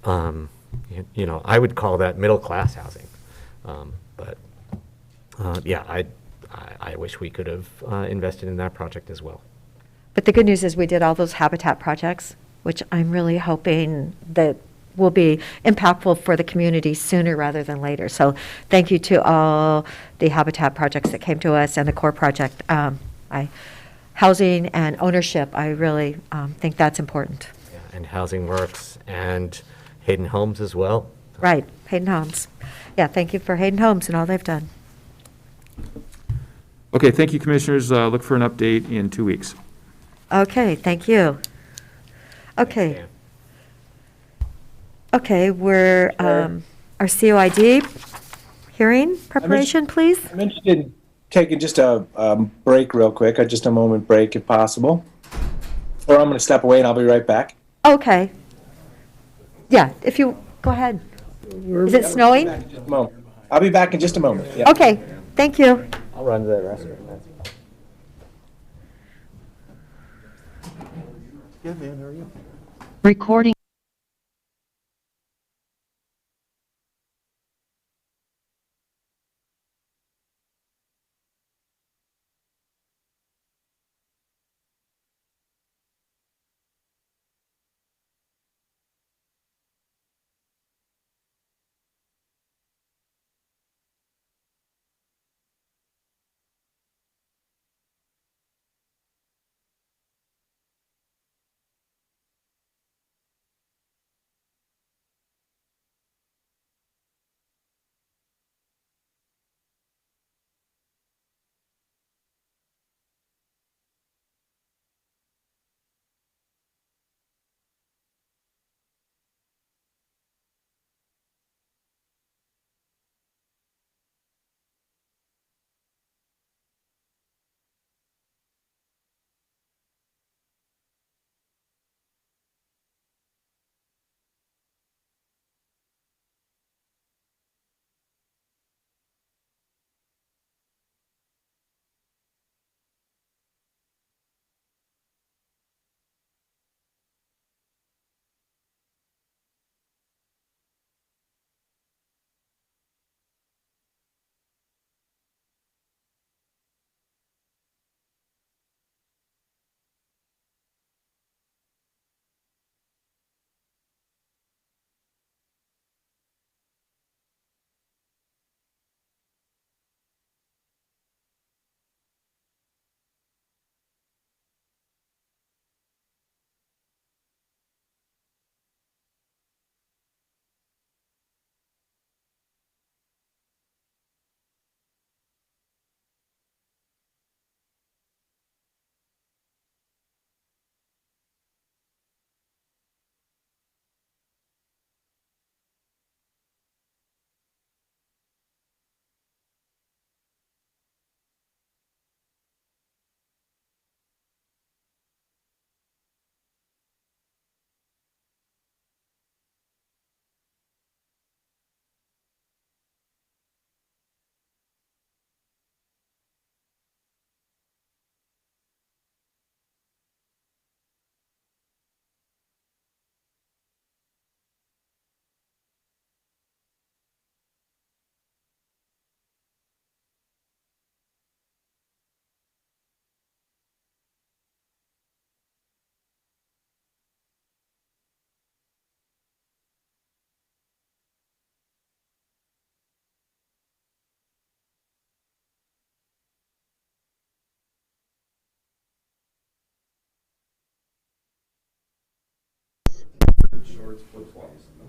I would call that middle-class housing. But I wish we could have invested in that project as well. But the good news is we did all those habitat projects, which I'm really hoping that will be impactful for the community sooner rather than later. So thank you to all the habitat projects that came to us and the core project. Housing and ownership, I really think that's important. Yeah, and Housing Works and Hayden Homes as well. Right, Hayden Homes. Yeah, thank you for Hayden Homes and all they've done. Okay, thank you, Commissioners. Look for an update in 2 weeks. Okay, thank you. Okay. Dan. Okay, we're, our COID hearing preparation, please? I'm interested in taking just a break real quick, just a moment break if possible. Or I'm going to step away and I'll be right back. Okay. Yeah, if you, go ahead. Is it snowing? Just a moment. I'll be back in just a moment. Yeah. Okay, thank you. I'll run to that restroom. Recording.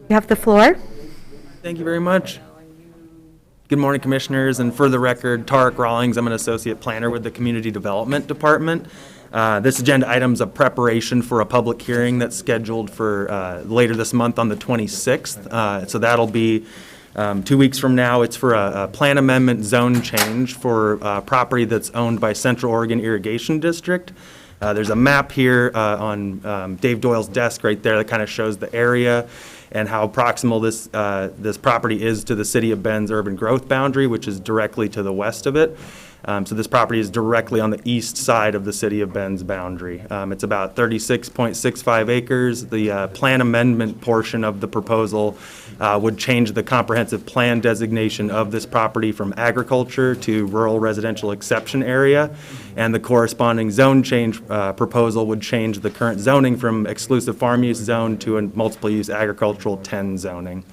You have the floor? Thank you very much. Good morning, Commissioners, and for the record, Tarek Rawlings, I'm an Associate Planner with the Community Development Department. This agenda item is a preparation for a public hearing that's scheduled for later this month on the 26th. So that'll be 2 weeks from now. It's for a plan amendment zone change for property that's owned by Central Oregon Irrigation District. There's a map here on Dave Doyle's desk right there that kind of shows the area and how proximal this property is to the City of Bend's urban growth boundary, which is directly to the west of it. So this property is directly on the east side of the City of Bend's boundary. It's about 36.65 acres. The plan amendment portion of the proposal would change the comprehensive plan designation of this property from agriculture to rural residential exception area. And the corresponding zone change proposal would change the current zoning from exclusive farm use zone to a multiple use agricultural 10 zoning.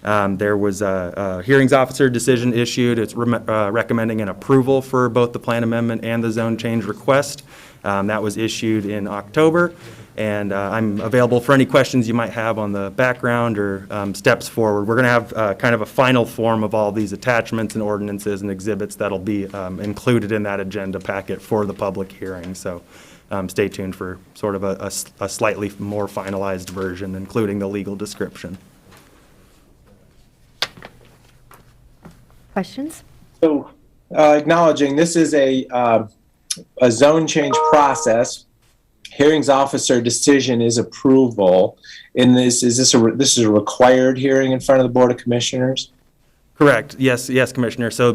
There was a hearings officer decision issued. It's recommending an approval for both the plan amendment and the zone change request. That was issued in October, and I'm available for any questions you might have on the background or steps forward. We're going to have kind of a final form of all these attachments and ordinances and exhibits that'll be included in that agenda packet for the public hearing. So stay tuned for sort of a slightly more finalized version, including the legal description. Questions? So, acknowledging this is a zone change process. Hearings officer decision is approval. In this, this is a required hearing in front of the Board of Commissioners? Correct. Yes, Commissioner. So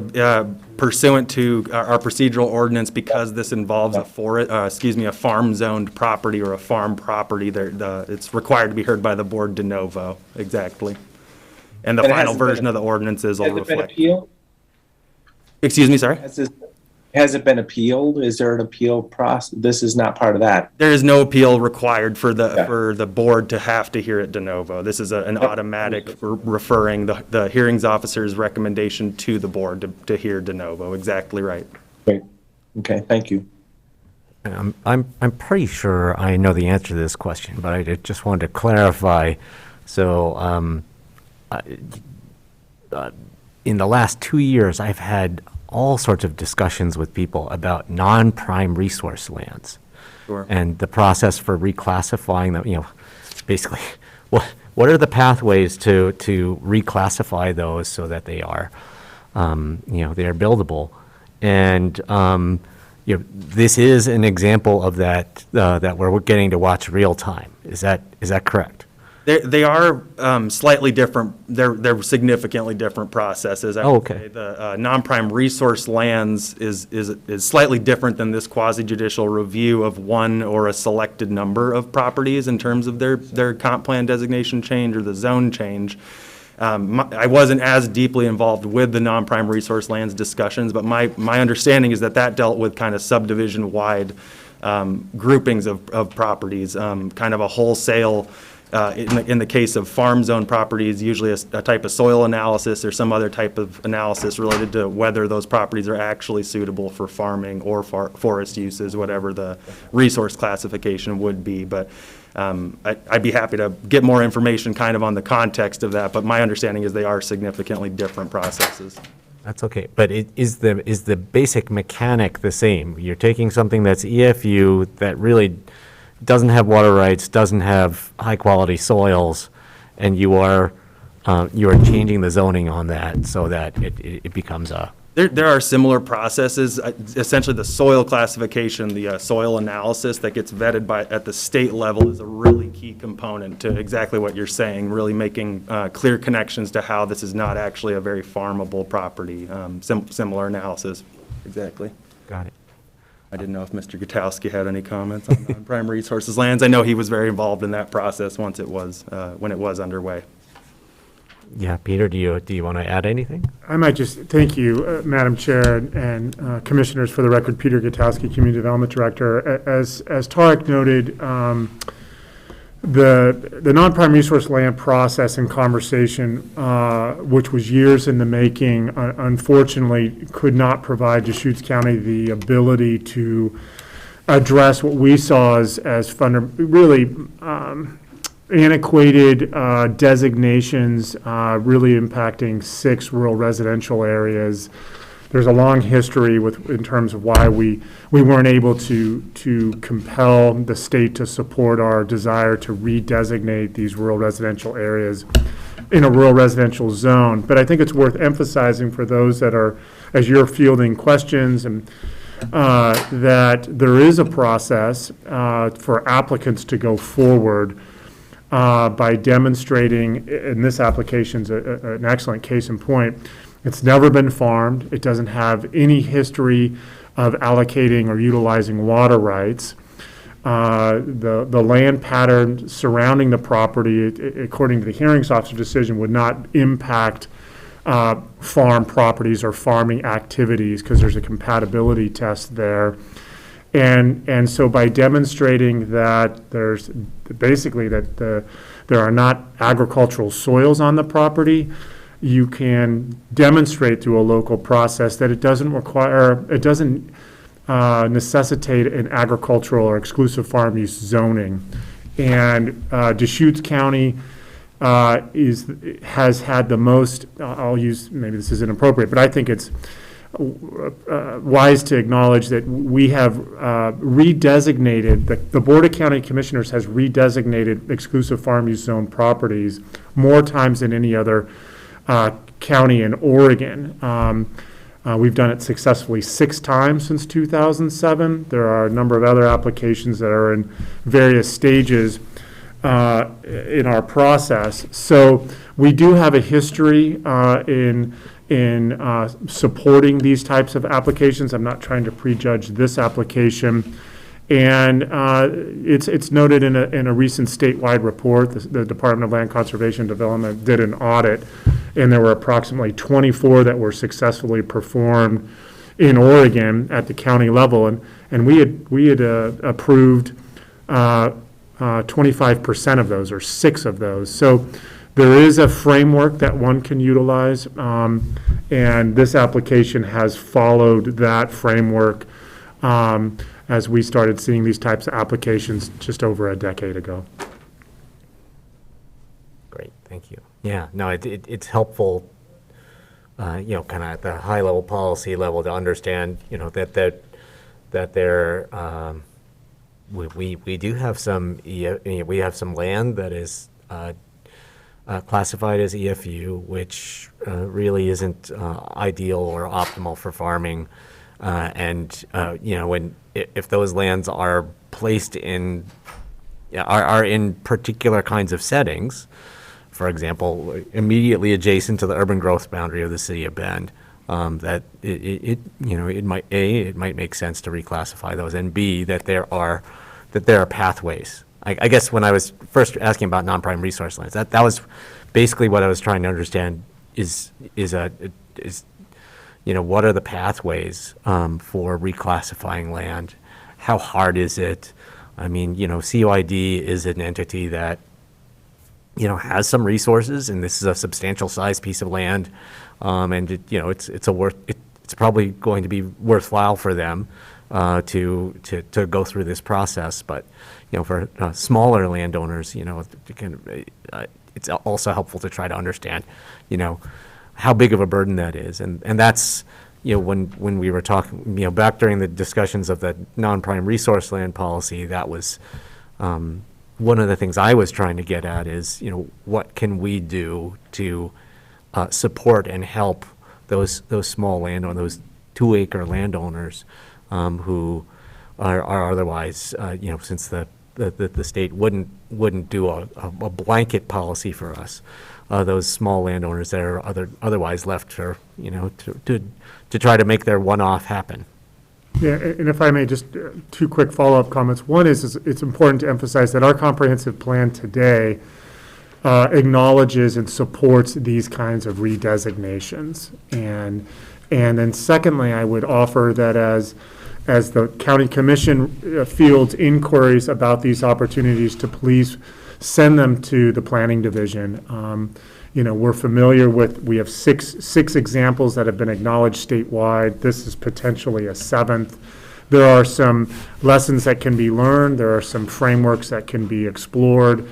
pursuant to our procedural ordinance, because this involves a farm-zoned property or a farm property, it's required to be heard by the board de novo. Exactly. And the final version of the ordinances will reflect. Has it been appealed? Excuse me, sorry? Has it been appealed? Is there an appeal process? This is not part of that. There is no appeal required for the board to have to hear it de novo. This is an automatic referring the hearings officer's recommendation to the board to hear de novo. Exactly right. Great. Okay, thank you. I'm pretty sure I know the answer to this question, but I just wanted to clarify. So in the last 2 years, I've had all sorts of discussions with people about non-prime resource lands. Sure. And the process for reclassifying them, basically, what are the pathways to reclassify those so that they are, they are buildable? And, this is an example of that, that we're getting to watch real time. Is that correct? They are slightly different. They're significantly different processes. I would say the non-prime resource lands is slightly different than this quasi-judicial review of one or a selected number of properties in terms of their comp plan designation change or the zone change. I wasn't as deeply involved with the non-prime resource lands discussions, but my understanding is that dealt with kind of subdivision-wide groupings of properties, kind of a wholesale. In the case of farm zone properties, usually a type of soil analysis or some other type of analysis related to whether those properties are actually suitable for farming or forest uses, whatever the resource classification would be. But I'd be happy to get more information kind of on the context of that, but my understanding is they are significantly different processes. That's okay, but is the basic mechanic the same? You're taking something that's EFU that really doesn't have water rights, doesn't have high-quality soils, and you are changing the zoning on that so that it becomes a... There are similar processes. Essentially, the soil classification, the soil analysis that gets vetted at the state level is a really key component to exactly what you're saying, really making clear connections to how this is not actually a very farmable property. Similar analysis, exactly. Got it. I didn't know if Mr. Gutowski had any comments on non-prime resources lands. I know he was very involved in that process once it was, when it was underway. Yeah, Peter, do you want to add anything? I might just, thank you, Madam Chair and Commissioners. For the record, Peter Gutowski, Community Development Director. As Tarek noted, the non-prime resource land process and conversation, which was years in the making, unfortunately could not provide Deschutes County the ability to address what we saw as really antiquated designations, really impacting 6 rural residential areas. There's a long history in terms of why we weren't able to compel the state to support our desire to redesignate these rural residential areas in a rural residential zone. But I think it's worth emphasizing for those that are, as you're fielding questions and that there is a process for applicants to go forward by demonstrating, and this application's an excellent case in point, it's never been farmed, it doesn't have any history of allocating or utilizing water rights. The land pattern surrounding the property, according to the hearings officer decision, would not impact farm properties or farming activities because there's a compatibility test there. And so by demonstrating that there's basically that there are not agricultural soils on the property, you can demonstrate through a local process that it doesn't necessitate an agricultural or exclusive farm use zoning. And Deschutes County has had the most, I'll use, maybe this isn't appropriate, but I think it's wise to acknowledge that we have redesignated, the Board of County Commissioners has redesignated exclusive farm use zone properties more times than any other county in Oregon. We've done it successfully 6 times since 2007. There are a number of other applications that are in various stages in our process. So we do have a history in supporting these types of applications. I'm not trying to prejudge this application. And it's noted in a recent statewide report. The Department of Land Conservation and Development did an audit, and there were approximately 24 that were successfully performed in Oregon at the county level, and we had approved 25% of those, or 6 of those. So there is a framework that one can utilize, and this application has followed that framework as we started seeing these types of applications just over a decade ago. Great, thank you. Yeah, no, it's helpful, kind of at the high level policy level to understand, that there, we do have some, we have some land that is classified as EFU, which really isn't ideal or optimal for farming. If those lands are placed in, are in particular kinds of settings, for example, immediately adjacent to the urban growth boundary of the city of Bend, that it might make sense to reclassify those, and B, that there are pathways. I guess when I was first asking about non-prime resource lands, that was basically what I was trying to understand is what are the pathways for reclassifying land? How hard is it? I mean, COID is an entity that, has some resources, and this is a substantial size piece of land, and it's probably going to be worthwhile for them to go through this process. But for smaller landowners, it's also helpful to try to understand, how big of a burden that is, and that's when we were talking, back during the discussions of the non-prime resource land policy, that was one of the things I was trying to get at is, what can we do to support and help those small landowners, those 2-acre landowners who are otherwise, since the state wouldn't do a blanket policy for us. Those small landowners that are otherwise left for, to try to make their one-off happen. Yeah, and if I may, just 2 quick follow-up comments. One is it's important to emphasize that our comprehensive plan today acknowledges and supports these kinds of redesignations. And then secondly, I would offer that as the county commission fields inquiries about these opportunities, to please send them to the planning division. We're familiar with, we have six examples that have been acknowledged statewide. This is potentially a 7th. There are some lessons that can be learned. There are some frameworks that can be explored.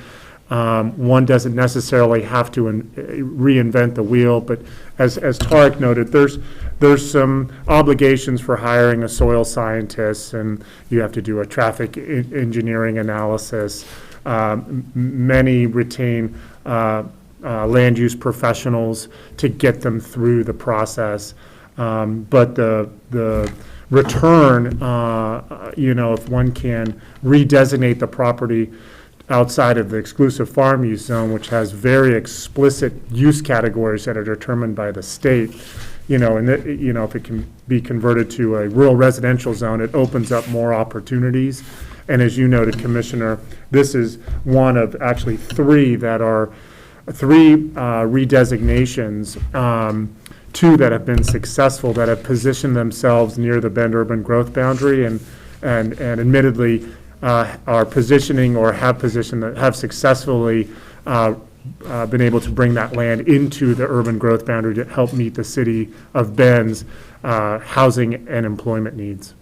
One doesn't necessarily have to reinvent the wheel, but as Tarek noted, there's some obligations for hiring a soil scientist, and you have to do a traffic engineering analysis. Many retain land use professionals to get them through the process. But the return, if one can redesignate the property outside of the exclusive farm use zone, which has very explicit use categories that are determined by the state, if it can be converted to a rural residential zone, it opens up more opportunities. And as you noted, Commissioner, this is one of actually three redesignations, two that have been successful, that have positioned themselves near the Bend urban growth boundary and admittedly are positioning or have successfully been able to bring that land into the urban growth boundary to help meet the city of Bend's housing and employment needs.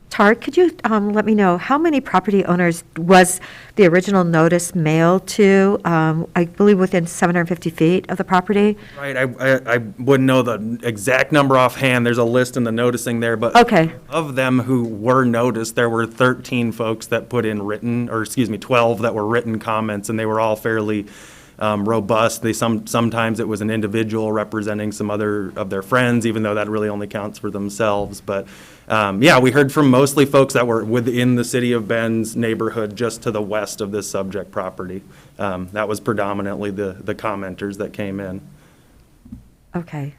Tarek, could you let me know how many property owners was the original notice mailed to? I believe within 750 feet of the property? Right, I wouldn't know the exact number offhand. There's a list in the noticing there, but Okay. of them who were noticed, there were 13 folks that put in 12 that were written comments, and they were all fairly robust. Sometimes it was an individual representing some other of their friends, even though that really only counts for themselves. But we heard from mostly folks that were within the city of Bend's neighborhood, just to the west of this subject property. That was predominantly the commenters that came in. Okay.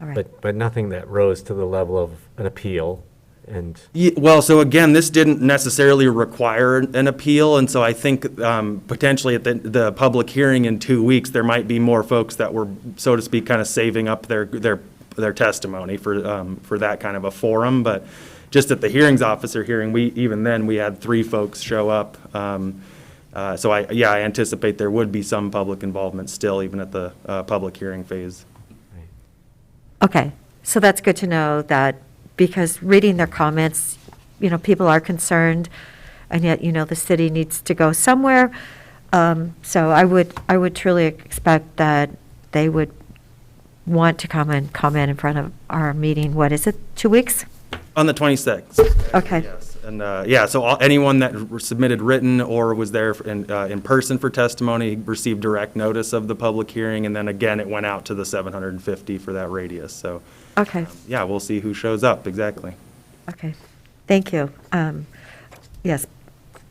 All right. But nothing that rose to the level of an appeal. And Well, so again, this didn't necessarily require an appeal, and so I think potentially at the public hearing in 2 weeks, there might be more folks that were, so to speak, kind of saving up their testimony for that kind of a forum. But just at the hearings officer hearing, we had 3 folks show up. So I anticipate there would be some public involvement still, even at the public hearing phase. Okay, so that's good to know that, because reading their comments, people are concerned, and yet, the city needs to go somewhere. So I would truly expect that they would want to come and comment in front of our meeting. What is it, 2 weeks? On the 26th. Okay. Yes, and so anyone that submitted written or was there in person for testimony received direct notice of the public hearing, and then again, it went out to the 750 for that radius, so. Okay. We'll see who shows up, exactly. Okay, thank you. Yes,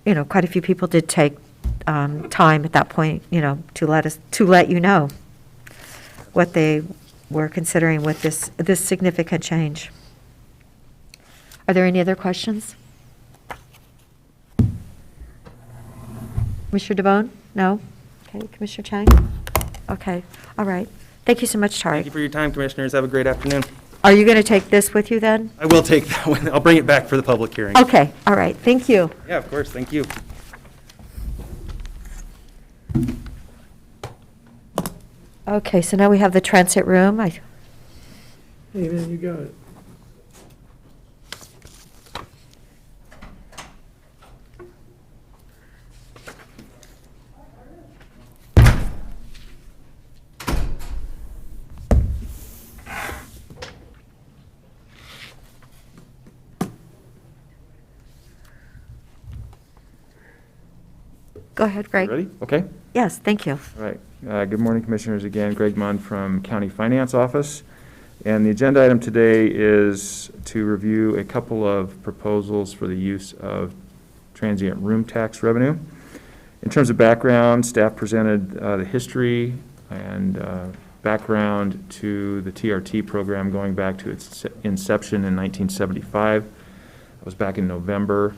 quite a few people did take time at that point, to let you know what they were considering with this significant change. Are there any other questions? Commissioner DeBonne? No? Okay, Commissioner Chang? Okay, all right. Thank you so much, Thank you Tarek. for your time, commissioners. Have a great afternoon. Are you going to take this with you then? I will take that one. I'll bring it back for the public hearing. Okay, all right, thank you. Yeah, of course. Thank you. Okay, so now we have the transit room. Hey, man, you got it. Go ahead, Greg. Ready? Okay. Yes, thank you. All right. Good morning, Commissioners. Again, Greg Munn from County Finance Office. And the agenda item today is to review a couple of proposals for the use of transient room tax revenue. In terms of background, staff presented the history and background to the TRT program going back to its inception in 1975. That was back in November.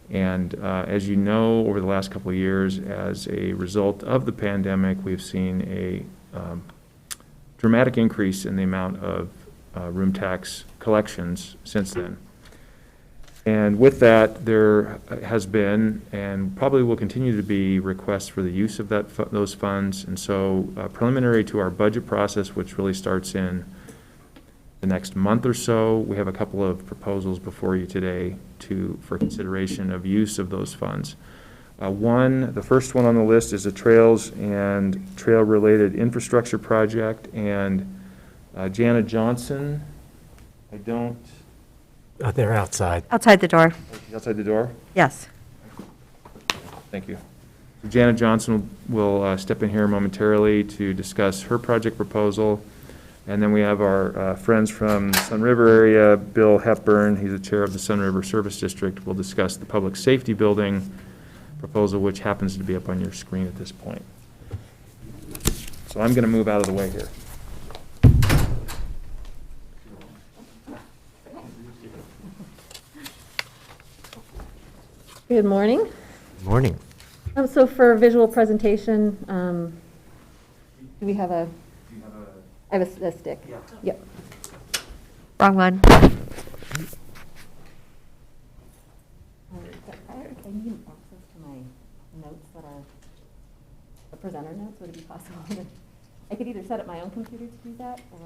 And as you know, over the last couple of years, as a result of the pandemic, we've seen a dramatic increase in the amount of room tax collections since then. And with that, there has been, and probably will continue to be, requests for the use of those funds. And so preliminary to our budget process, which really starts in the next month or so, we have a couple of proposals before you today for consideration of use of those funds. The first one on the list is a trails and trail-related infrastructure project, and Jana Johnson, they're outside. Outside the door, outside the door? yes. Thank you. Jana Johnson will step in here momentarily to discuss her project proposal. And then we have our friends from the Sun River area, Bill Hepburn, he's the chair of the Sun River Service District, will discuss the public safety building proposal, which happens to be up on your screen at this point. So I'm going to move out of the way here. Good morning. Morning. So for visual presentation, do we have a? I have a stick. Yeah. Yep. Wrong one. I need access to my notes that are the presenter notes. Would it be possible? I could either set up my own computer to do that, or.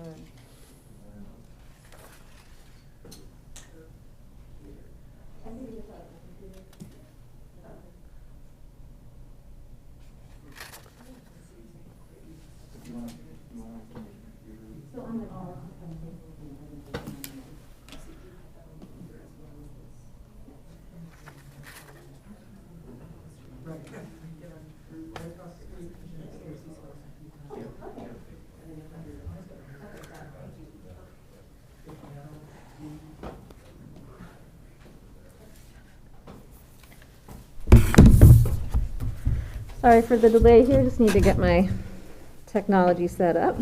Sorry for the delay here, just need to get my technology set up.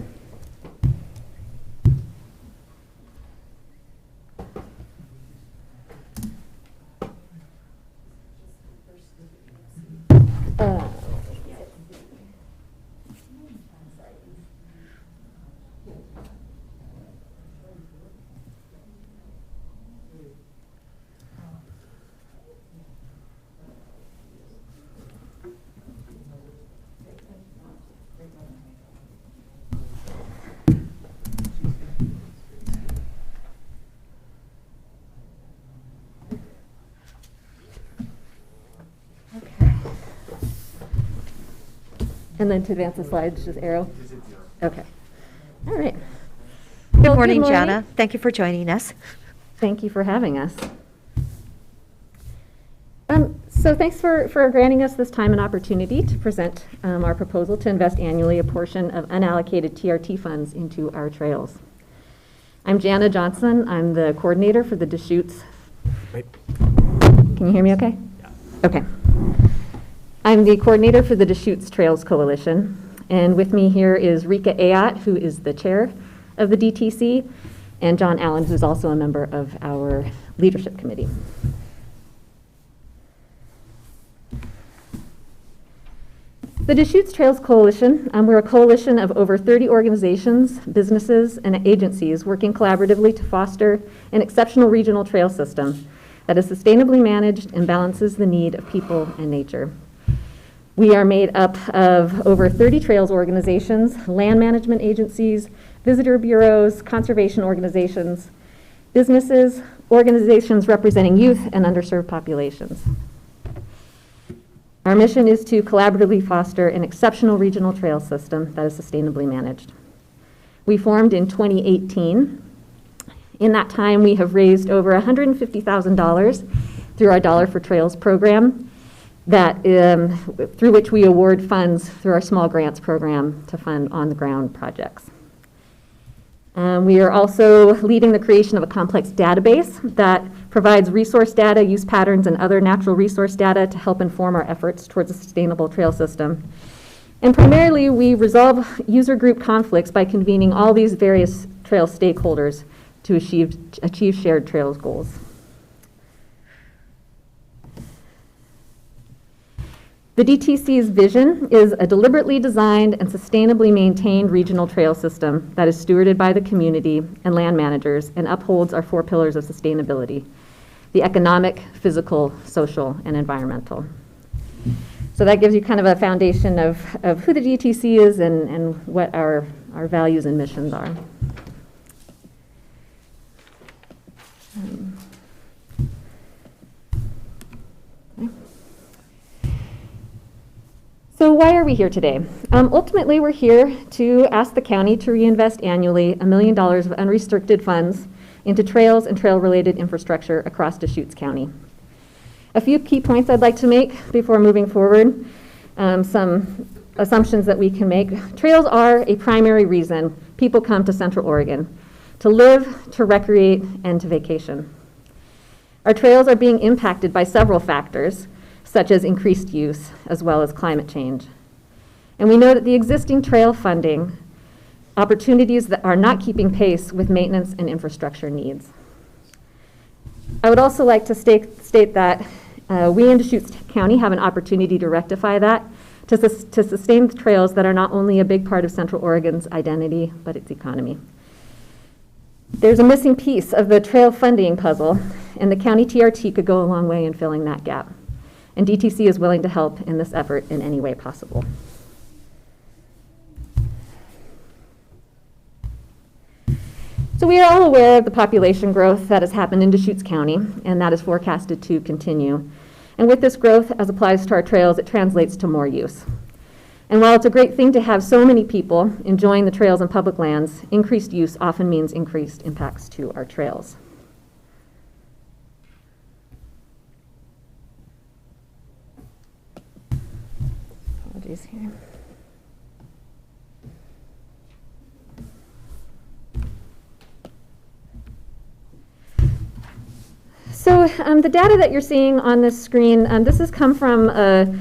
And then to advance the slides, just arrow? Okay. All right. Good morning, Jana. Thank you for joining us. Thank you for having us. So thanks for granting us this time and opportunity to present our proposal to invest annually a portion of unallocated TRT funds into our trails. I'm Jana Johnson. I'm the coordinator for the Deschutes. Wait. Can you hear me okay? Yeah. Okay. I'm the coordinator for the Deschutes Trails Coalition, and with me here is Rika Ayotte, who is the chair of the DTC, and John Allen, who's also a member of our leadership committee. The Deschutes Trails Coalition, we're a coalition of over 30 organizations, businesses, and agencies working collaboratively to foster an exceptional regional trail system that is sustainably managed and balances the need of people and nature. We are made up of over 30 trails organizations, land management agencies, visitor bureaus, conservation organizations, businesses, organizations representing youth and underserved populations. Our mission is to collaboratively foster an exceptional regional trail system that is sustainably managed. We formed in 2018. In that time, we have raised over $150,000 through our Dollar for Trails program, that through which we award funds through our small grants program to fund on-the-ground projects. We are also leading the creation of a complex database that provides resource data, use patterns, and other natural resource data to help inform our efforts towards a sustainable trail system. And primarily, we resolve user group conflicts by convening all these various trail stakeholders to achieve shared trails goals. The DTC's vision is a deliberately designed and sustainably maintained regional trail system that is stewarded by the community and land managers and upholds our 4 pillars of sustainability: the economic, physical, social, and environmental. So that gives you kind of a foundation of who the DTC is and what our values and missions are. So why are we here today? Ultimately, we're here to ask the county to reinvest annually $1 million of unrestricted funds into trails and trail-related infrastructure across Deschutes County. A few key points I'd like to make before moving forward. Some assumptions that we can make. Trails are a primary reason people come to Central Oregon to live, to recreate, and to vacation. Our trails are being impacted by several factors, such as increased use, as well as climate change. And we know that the existing trail funding opportunities that are not keeping pace with maintenance and infrastructure needs. I would also like to state that we in Deschutes County have an opportunity to rectify that, to sustain the trails that are not only a big part of Central Oregon's identity, but its economy. There's a missing piece of the trail funding puzzle, and the county TRT could go a long way in filling that gap. And DTC is willing to help in this effort in any way possible. So we are all aware of the population growth that has happened in Deschutes County, and that is forecasted to continue. And with this growth, as applies to our trails, it translates to more use. And while it's a great thing to have so many people enjoying the trails and public lands, increased use often means increased impacts to our trails. Apologies here. So the data that you're seeing on this screen, this has come from a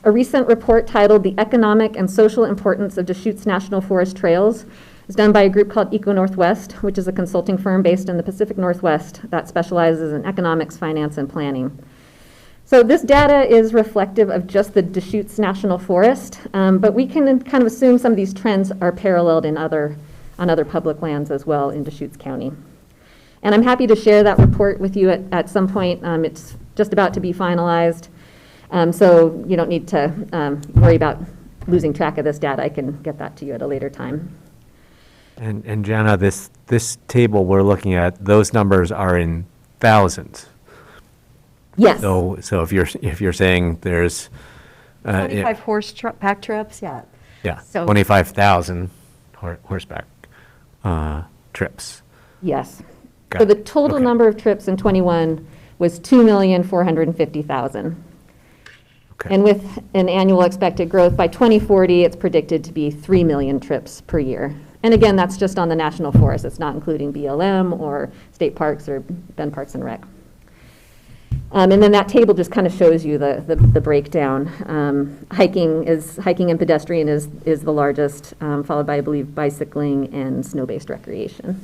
recent report titled The Economic and Social Importance of Deschutes National Forest Trails. It's done by a group called Eco Northwest, which is a consulting firm based in the Pacific Northwest that specializes in economics, finance, and planning. So this data is reflective of just the Deschutes National Forest, but we can kind of assume some of these trends are paralleled on other public lands as well in Deschutes County. And I'm happy to share that report with you at some point. It's just about to be finalized, so you don't need to worry about losing track of this data. I can get that to you at a later time. And Jana, this table we're looking at, those numbers are in thousands. Yes. So if you're saying there's 25 horseback trips, yeah. yeah, So- 25,000 horseback trips. Yes. Got So the it. total Okay. number of trips in '21 was 2,450,000. Okay. And with an annual expected growth by 2040, it's predicted to be 3 million trips per year. And again, that's just on the national forest. It's not including BLM or state parks or Bend Parks and Rec. And then that table just kind of shows you the breakdown. Hiking and pedestrian is the largest, followed by, I believe, bicycling and snow-based recreation.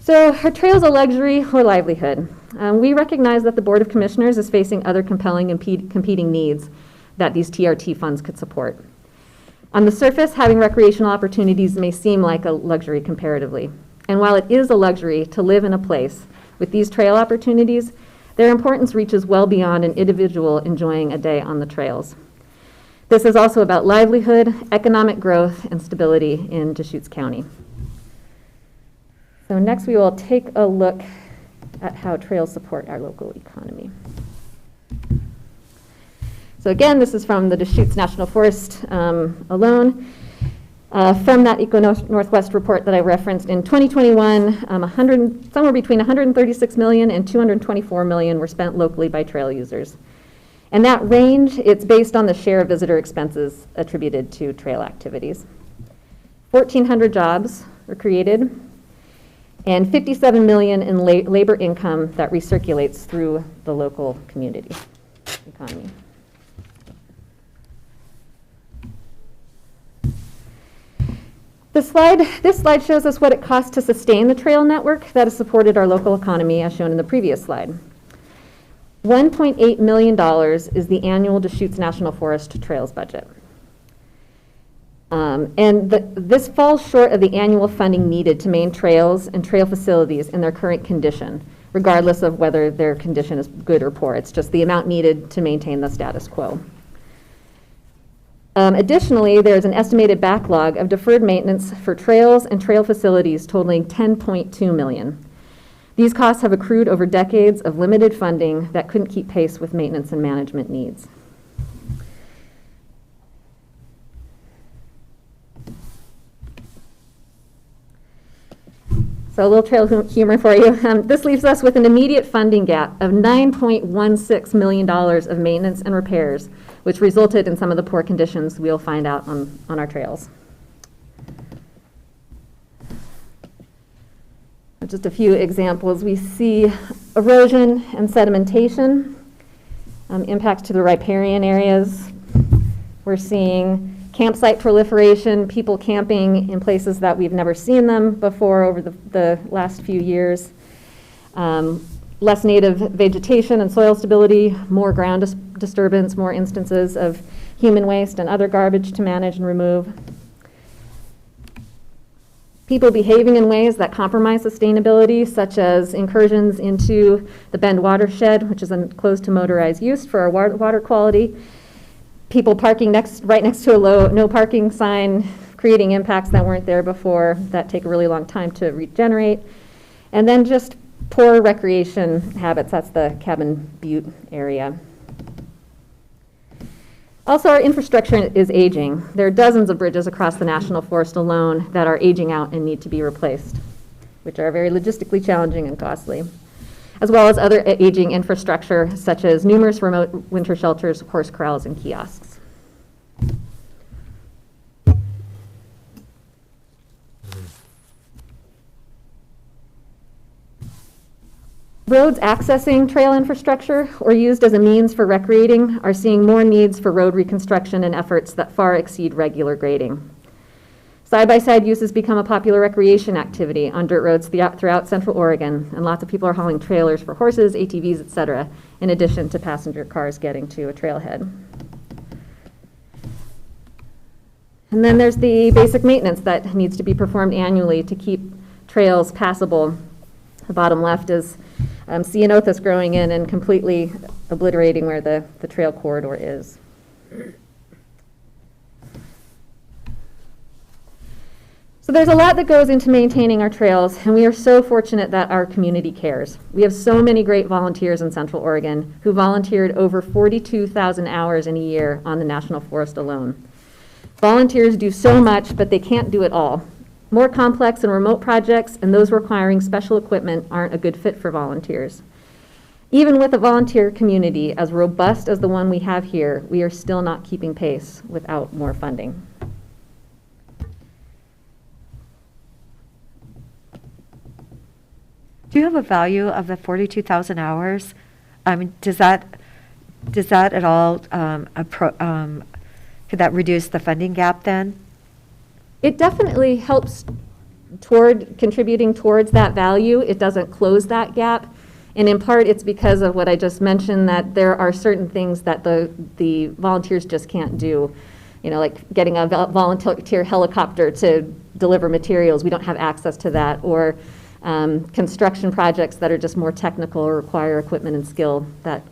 So are trails a luxury or livelihood? We recognize that the Board of Commissioners is facing other compelling and competing needs that these TRT funds could support. On the surface, having recreational opportunities may seem like a luxury comparatively. And while it is a luxury to live in a place with these trail opportunities, their importance reaches well beyond an individual enjoying a day on the trails. This is also about livelihood, economic growth, and stability in Deschutes County. So next we will take a look at how trails support our local economy. So again, this is from the Deschutes National Forest alone. From that Eco Northwest report that I referenced, in 2021, somewhere between 136 million and 224 million were spent locally by trail users. And that range, it's based on the share of visitor expenses attributed to trail activities. 1,400 jobs were created, and 57 million in labor income that recirculates through the local community economy. This slide shows us what it costs to sustain the trail network that has supported our local economy, as shown in the previous slide. $1.8 million is the annual Deschutes National Forest Trails budget. This falls short of the annual funding needed to maintain trails and trail facilities in their current condition, regardless of whether their condition is good or poor. It's just the amount needed to maintain the status quo. Additionally, there's an estimated backlog of deferred maintenance for trails and trail facilities totaling $10.2 million. These costs have accrued over decades of limited funding that couldn't keep pace with maintenance and management needs. So a little trail humor for you. This leaves us with an immediate funding gap of $9.16 million of maintenance and repairs, which resulted in some of the poor conditions we'll find out on our trails. Just a few examples. We see erosion and sedimentation, impacts to the riparian areas. We're seeing campsite proliferation, people camping in places that we've never seen them before over the last few years. Less native vegetation and soil stability, more ground disturbance, more instances of human waste and other garbage to manage and remove. People behaving in ways that compromise sustainability, such as incursions into the Bend watershed, which is closed to motorized use for our water quality. People parking right next to a no parking sign, creating impacts that weren't there before that take a really long time to regenerate. And then just poor recreation habits, that's the Cabin Butte area. Also, our infrastructure is aging. There are dozens of bridges across the National Forest alone that are aging out and need to be replaced, which are very logistically challenging and costly, as well as other aging infrastructure, such as numerous remote winter shelters, horse corrals, and kiosks. Roads accessing trail infrastructure or used as a means for recreating are seeing more needs for road reconstruction and efforts that far exceed regular grading. Side-by-side uses become a popular recreation activity on dirt roads throughout Central Oregon, and lots of people are hauling trailers for horses, ATVs, etc., in addition to passenger cars getting to a trailhead. And then there's the basic maintenance that needs to be performed annually to keep trails passable. The bottom left is ceanothus growing in and completely obliterating where the trail corridor is. So there's a lot that goes into maintaining our trails, and we are so fortunate that our community cares. We have so many great volunteers in Central Oregon who volunteered over 42,000 hours in a year on the National Forest alone. Volunteers do so much, but they can't do it all. More complex and remote projects and those requiring special equipment aren't a good fit for volunteers. Even with a volunteer community as robust as the one we have here, we are still not keeping pace without more funding. Do you have a value of the 42,000 hours? I mean, does that at all, could that reduce the funding gap then? It definitely helps toward contributing towards that value. It doesn't close that gap. And in part, it's because of what I just mentioned, that there are certain things that the volunteers just can't do. You know, like getting a volunteer helicopter to deliver materials. We don't have access to that. Or construction projects that are just more technical or require equipment and skill that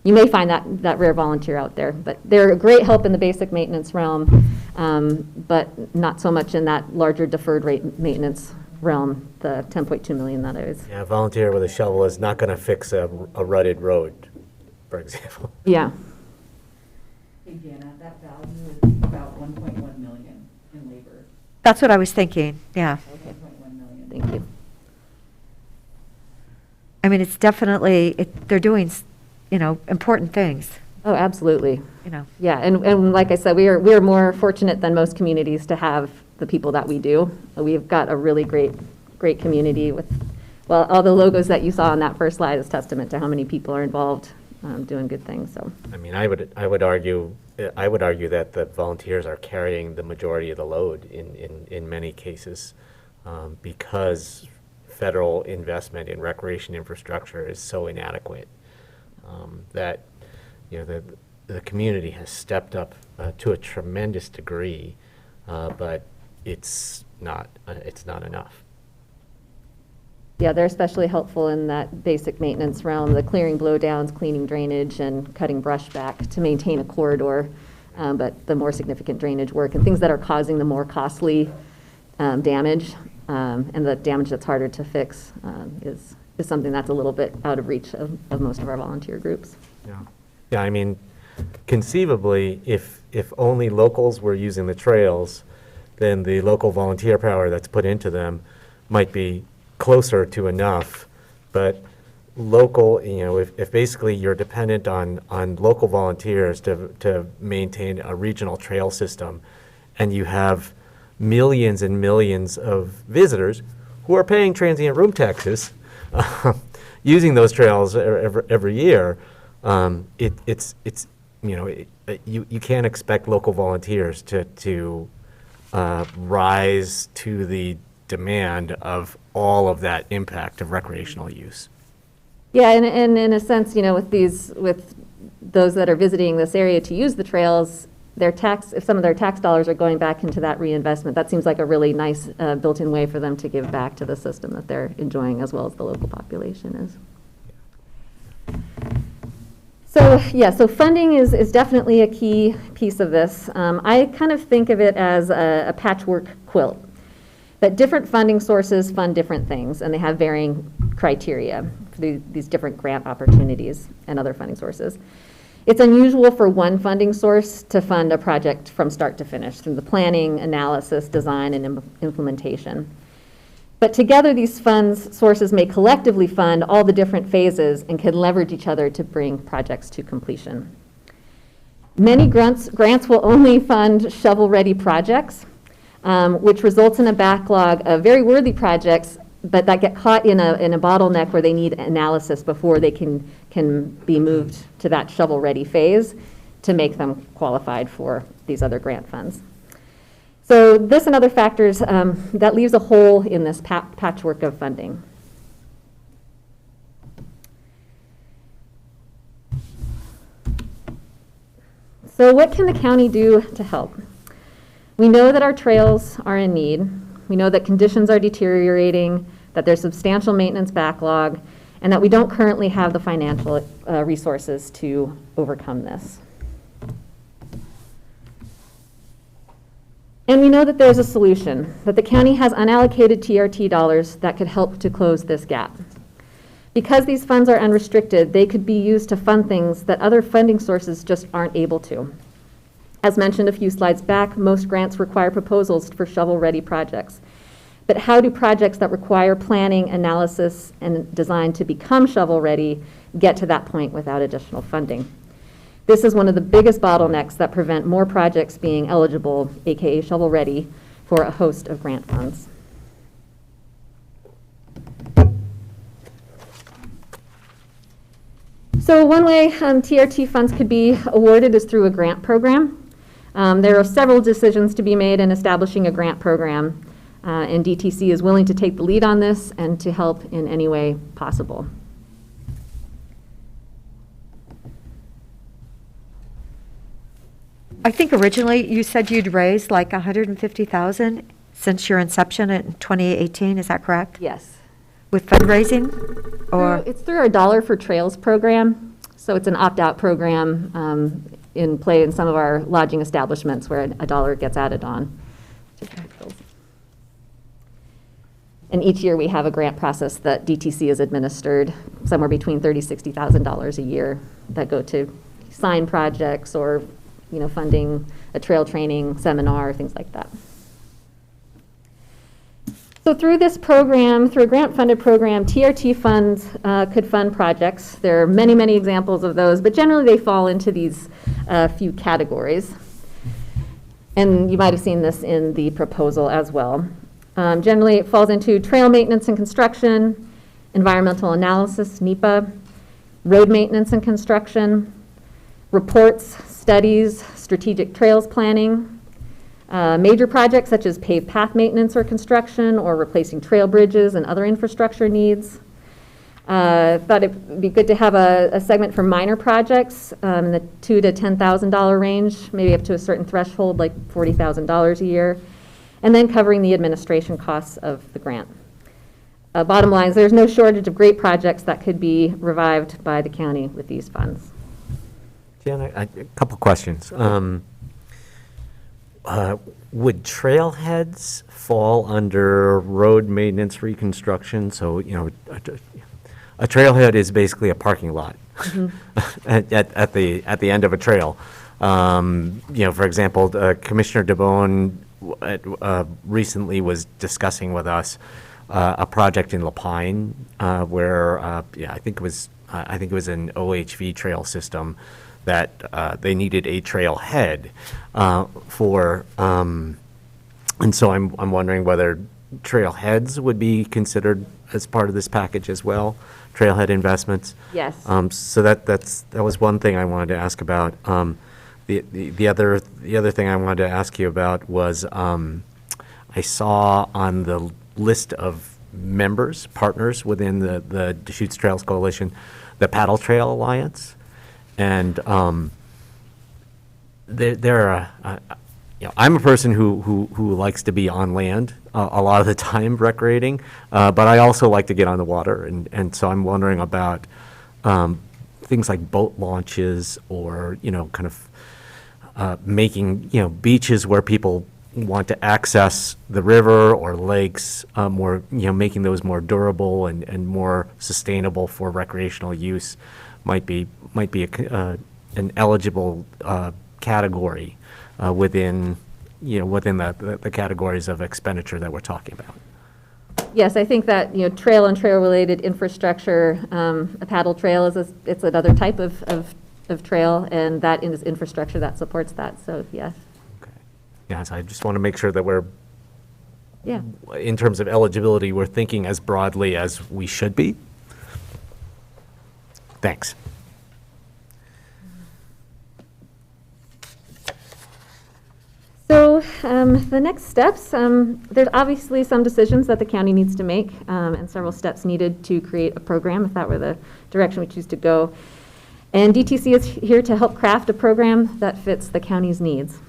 you may find that rare volunteer out there. But they're a great help in the basic maintenance realm, but not so much in that larger deferred rate maintenance realm, the 10.2 million that is. Yeah, a volunteer with a shovel is not going to fix a rutted road, for example. Yeah. Hey, Jana, that value is about 1.1 million in labor. That's what I was thinking, yeah. 1.1 million. Thank you. I mean, it's definitely, they're doing, important things, Oh, absolutely. Yeah. And like I said, we are more fortunate than most communities to have the people that we do. We've got a really great community with, well, all the logos that you saw on that first slide is testament to how many people are involved doing good things. So, I mean, I would argue that the volunteers are carrying the majority of the load in many cases because federal investment in recreation infrastructure is so inadequate that the community has stepped up to a tremendous degree, but it's not enough. yeah, they're especially helpful in that basic maintenance realm, the clearing blowdowns, cleaning drainage, and cutting brush back to maintain a corridor. But the more significant drainage work and things that are causing the more costly damage and the damage that's harder to fix is something that's a little bit out of reach of most of our volunteer groups. Yeah, I mean, conceivably, if only locals were using the trails, then the local volunteer power that's put into them might be closer to enough, but local, if basically you're dependent on local volunteers to maintain a regional trail system, and you have millions and millions of visitors who are paying transient room taxes, using those trails every year, you can't expect local volunteers to rise to the demand of all of that impact of recreational use. Yeah, and in a sense, with those that are visiting this area to use the trails, if some of their tax dollars are going back into that reinvestment, that seems like a really nice built-in way for them to give back to the system that they're enjoying, as well as the local population is. So funding is definitely a key piece of this. I kind of think of it as a patchwork quilt, that different funding sources fund different things, and they have varying criteria for these different grant opportunities and other funding sources. It's unusual for one funding source to fund a project from start to finish, through the planning, analysis, design, and implementation. But together, these sources may collectively fund all the different phases and can leverage each other to bring projects to completion. Many grants will only fund shovel-ready projects, which results in a backlog of very worthy projects, but that get caught in a bottleneck where they need analysis before they can be moved to that shovel-ready phase to make them qualified for these other grant funds. So this and other factors, that leaves a hole in this patchwork of funding. So what can the county do to help? We know that our trails are in need. We know that conditions are deteriorating, that there's substantial maintenance backlog, and that we don't currently have the financial resources to overcome this. And we know that there's a solution, that the county has unallocated TRT dollars that could help to close this gap. Because these funds are unrestricted, they could be used to fund things that other funding sources just aren't able to. As mentioned a few slides back, most grants require proposals for shovel-ready projects. But how do projects that require planning, analysis, and design to become shovel-ready get to that point without additional funding? This is one of the biggest bottlenecks that prevent more projects being eligible, aka shovel-ready, for a host of grant funds. So one way TRT funds could be awarded is through a grant program. There are several decisions to be made in establishing a grant program, and DTC is willing to take the lead on this and to help in any way possible. I think originally you said you'd raised like 150,000 since your inception in 2018, is that correct? Yes. With fundraising? Or It's through our Dollar for Trails program. So it's an opt-out program in play in some of our lodging establishments where a dollar gets added on. And each year we have a grant process that DTC is administered, somewhere between $30,000 and $60,000 a year, that go to sign projects or funding a trail training seminar, things like that. So through this program, through a grant-funded program, TRT funds could fund projects. There are many, many examples of those, but generally they fall into these few categories. And you might have seen this in the proposal as well. Generally, it falls into trail maintenance and construction, environmental analysis, NEPA, road maintenance and construction, reports, studies, strategic trails planning, major projects such as paved path maintenance or construction or replacing trail bridges and other infrastructure needs. Thought it would be good to have a segment for minor projects in the $2,000 to $10,000 range, maybe up to a certain threshold like $40,000 a year, and then covering the administration costs of the grant. Bottom line is there's no shortage of great projects that could be revived by the county with these funds. Jan, a couple questions. Would trailheads fall under road maintenance reconstruction? So, a trailhead is basically a parking lot at the end of a trail. For example, Commissioner DeBone recently was discussing with us a project in Lapine where, I think it was an OHV trail system that they needed a trailhead for, and so I'm wondering whether trailheads would be considered as part of this package as well, trailhead investments. Yes. So that was one thing I wanted to ask about. The other thing I wanted to ask you about was I saw on the list of members, partners within the Deschutes Trails Coalition, the Paddle Trail Alliance, and I'm a person who likes to be on land a lot of the time recreating, but I also like to get on the water, and so I'm wondering about things like boat launches or, kind of making, beaches where people want to access the river or lakes more, making those more durable and more sustainable for recreational use might be an eligible category within the categories of expenditure that we're talking about. Yes, I think that, trail and trail-related infrastructure, a paddle trail it's another type of trail, and that is infrastructure that supports that, so yes. Okay. Yes, I just want to make sure that we're, Yeah. in terms of eligibility, we're thinking as broadly as we should be. Thanks. So the next steps, there's obviously some decisions that the county needs to make, and several steps needed to create a program if that were the direction we choose to go. And DTC is here to help craft a program that fits the county's needs.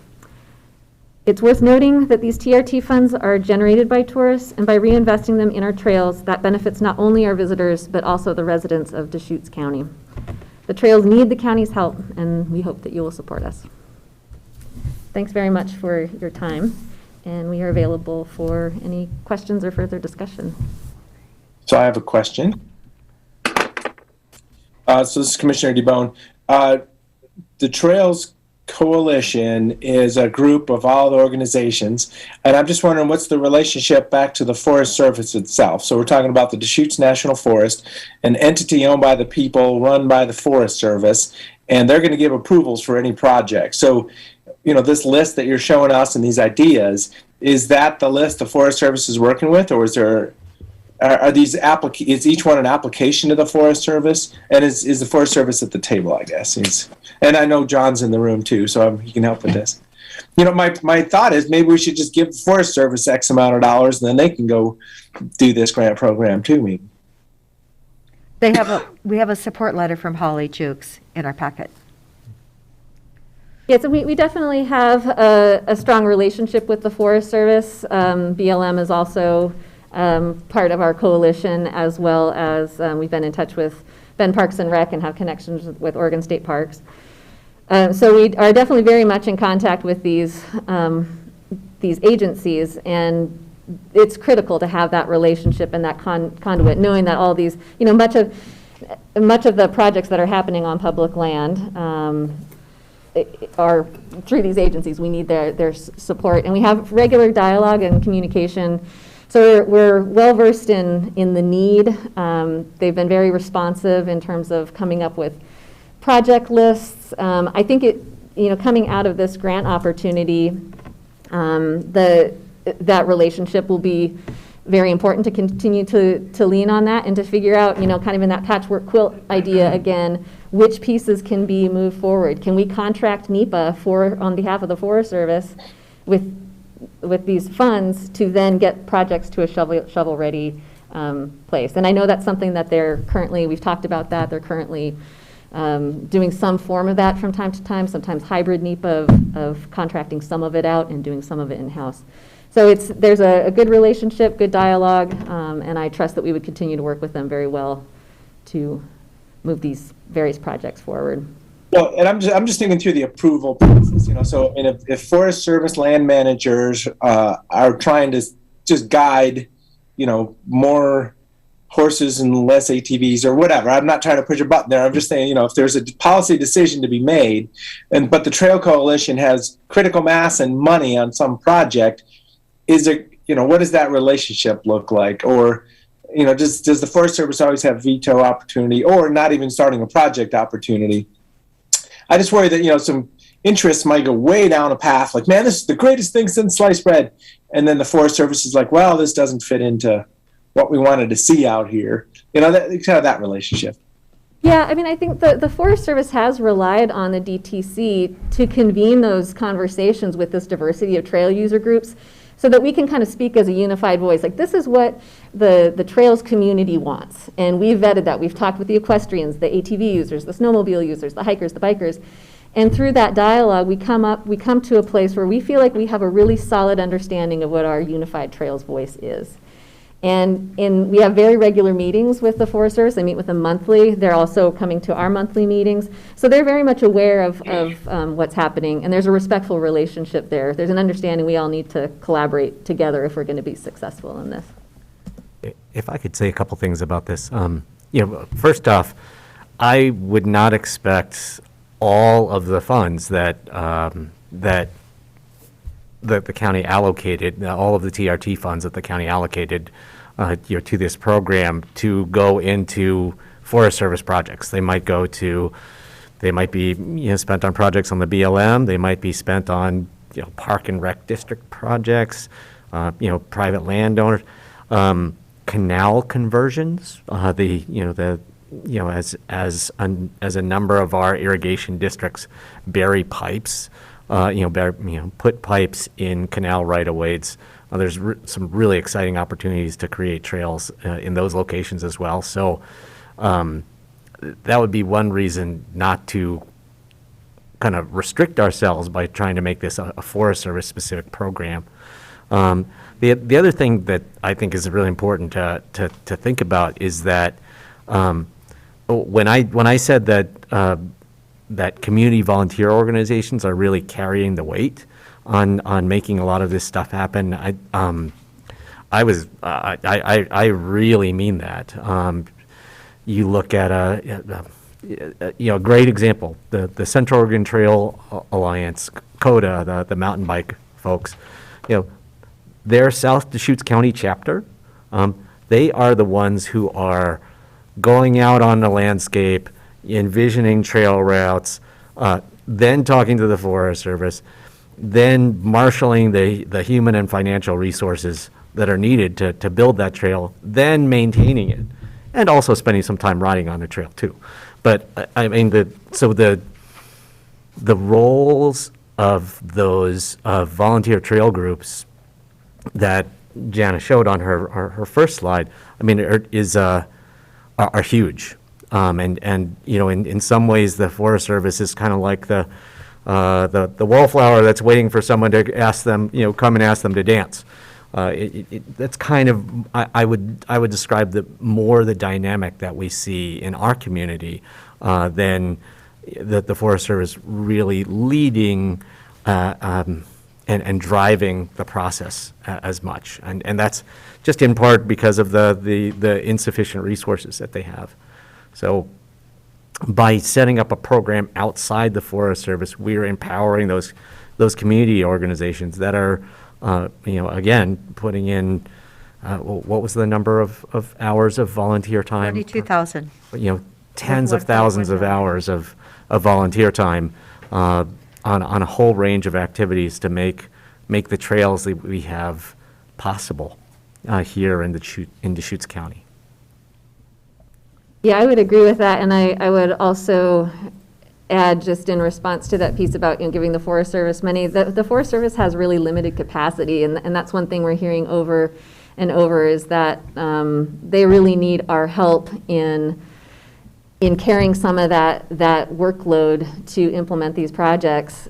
It's worth noting that these TRT funds are generated by tourists, and by reinvesting them in our trails, that benefits not only our visitors, but also the residents of Deschutes County. The trails need the county's help, and we hope that you will support us. Thanks very much for your time, and we are available for any questions or further discussion. So I have a question. So this is Commissioner DeBone. The Trails Coalition is a group of all the organizations, and I'm just wondering what's the relationship back to the Forest Service itself. So we're talking about the Deschutes National Forest, an entity owned by the people, run by the Forest Service, and they're going to give approvals for any project. So, this list that you're showing us and these ideas, is that the list the Forest Service is working with, or are these is each one an application to the Forest Service? And is the Forest Service at the table, I guess? And I know John's in the room too, so he can help with this. My thought is maybe we should just give the Forest Service X amount of dollars, and then they can go do this grant program too, maybe. We have a support letter from Holly Jukes in our packet. Yeah, so we definitely have a strong relationship with the Forest Service. BLM is also part of our coalition, as well as we've been in touch with Ben Parks and Rec and have connections with Oregon State Parks. So we are definitely very much in contact with these agencies, and it's critical to have that relationship and that conduit, knowing that all these, much of the projects that are happening on public land are through these agencies. We need their support, and we have regular dialogue and communication. So we're well versed in the need. They've been very responsive in terms of coming up with project lists. I think coming out of this grant opportunity, that relationship will be very important to continue to lean on that and to figure out, kind of in that patchwork quilt idea again, which pieces can be moved forward. Can we contract NEPA on behalf of the Forest Service with these funds to then get projects to a shovel-ready place? And I know that's something that we've talked about that, they're currently doing some form of that from time to time, sometimes hybrid NEPA of contracting some of it out and doing some of it in-house. So there's a good relationship, good dialogue, and I trust that we would continue to work with them very well to move these various projects forward. Well, and I'm just thinking through the approval process, So, if Forest Service land managers are trying to just guide, more horses and less ATVs or whatever, I'm not trying to push a button there. I'm just saying, if there's a policy decision to be made, but the Trail Coalition has critical mass and money on some project, is there, what does that relationship look like? Or, does the Forest Service always have veto opportunity, or not even starting a project opportunity? I just worry that, some interests might go way down a path like, man, this is the greatest thing since sliced bread. And then the Forest Service is like, well, this doesn't fit into what we wanted to see out here. That relationship. Yeah, I mean, I think the Forest Service has relied on the DTC to convene those conversations with this diversity of trail user groups so that we can kind of speak as a unified voice. Like, this is what the trails community wants. And we've vetted that. We've talked with the equestrians, the ATV users, the snowmobile users, the hikers, the bikers. And through that dialogue, we come to a place where we feel like we have a really solid understanding of what our unified trails voice is. And we have very regular meetings with the Forest Service. I meet with them monthly. They're also coming to our monthly meetings. So they're very much aware of what's happening, and there's a respectful relationship there. There's an understanding we all need to collaborate together if we're going to be successful in this. If I could say a couple things about this. First off, I would not expect all of the funds that the county allocated, all of the TRT funds that the county allocated to this program to go into Forest Service projects. They might be spent on projects on the BLM. They might be spent on park and rec district projects, private landowners, canal conversions. As a number of our irrigation districts bury pipes. Put pipes in canal right-of-ways. There's some really exciting opportunities to create trails in those locations as well. So that would be one reason not to kind of restrict ourselves by trying to make this a Forest Service specific program. The other thing that I think is really important to think about is that when I said that that community volunteer organizations are really carrying the weight on making a lot of this stuff happen, I really mean that. You look at a great example, the Central Oregon Trail Alliance, CODA, the mountain bike folks, their South Deschutes County chapter, they are the ones who are going out on the landscape, envisioning trail routes, then talking to the Forest Service, then marshaling the human and financial resources that are needed to build that trail, then maintaining it, and also spending some time riding on the trail too. But I mean, the roles of those volunteer trail groups that Jana showed on her first slide, I mean, are huge. And in some ways, the Forest Service is kind of like the wallflower that's waiting for someone to ask them, come and ask them to dance. That's kind of, I would describe the dynamic that we see in our community than the Forest Service really leading and driving the process as much. And that's just in part because of the insufficient resources that they have. So by setting up a program outside the Forest Service, we're empowering those community organizations that are, again, putting in, what was the number of hours of volunteer time? 22,000. Tens of thousands of hours of volunteer time on a whole range of activities to make the trails that we have possible here in Deschutes County. Yeah, I would agree with that, and I would also add, just in response to that piece about giving the Forest Service money, the Forest Service has really limited capacity, and that's one thing we're hearing over and over, is that they really need our help in carrying some of that workload to implement these projects,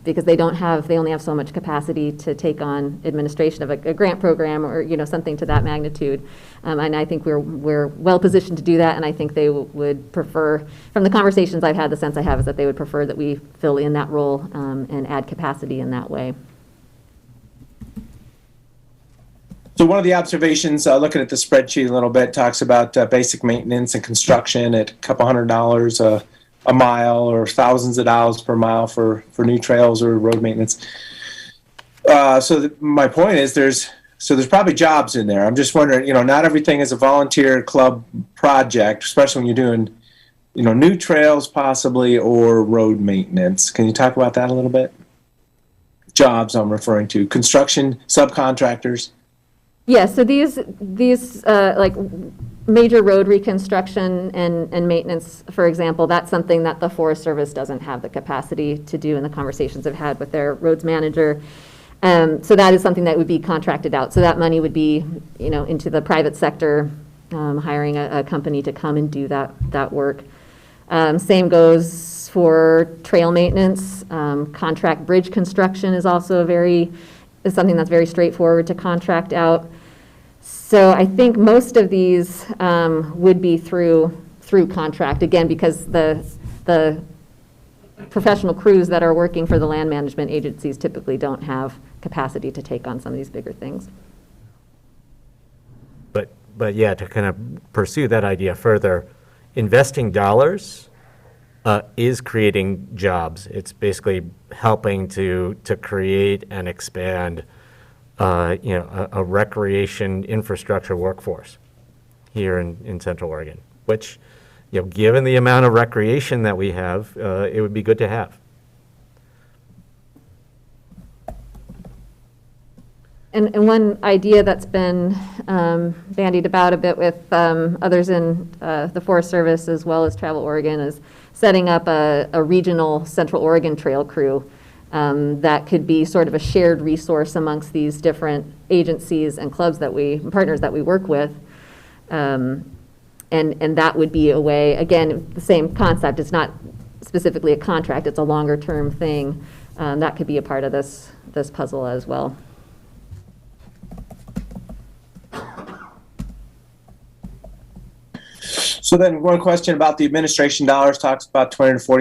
because they only have so much capacity to take on administration of a grant program or something to that magnitude. And I think we're well positioned to do that, and I think they would prefer, from the conversations I've had, the sense I have is that they would prefer that we fill in that role and add capacity in that way. So one of the observations, looking at the spreadsheet a little bit, talks about basic maintenance and construction at a couple $100 a mile, or thousands of dollars per mile for new trails or road maintenance. So my point is, there's So there's probably jobs in there. I'm just wondering, not everything is a volunteer club project, especially when you're doing, new trails possibly or road maintenance. Can you talk about that a little bit? Jobs I'm referring to, construction, subcontractors. Yeah, so these like major road reconstruction and maintenance, for example, that's something that the Forest Service doesn't have the capacity to do, in the conversations I've had with their roads manager. So that is something that would be contracted out. So that money would be, into the private sector, hiring a company to come and do that work. Same goes for trail maintenance. Contract bridge construction is also is something that's very straightforward to contract out. So I think most of these would be through contract, again, because the professional crews that are working for the land management agencies typically don't have capacity to take on some of these bigger things. But yeah, to kind of pursue that idea further, investing dollars is creating jobs. It's basically helping to create and expand, a recreation infrastructure workforce here in Central Oregon, which, given the amount of recreation that we have, it would be good to have. And one idea that's been bandied about a bit with others in the Forest Service as well as Travel Oregon is setting up a regional Central Oregon trail crew that could be sort of a shared resource amongst these different agencies and clubs partners that we work with. And that would be a way, again, the same concept. It's not specifically a contract, it's a longer term thing. That could be a part of this puzzle as well. So then one question about the administration dollars, talks about $20,000 to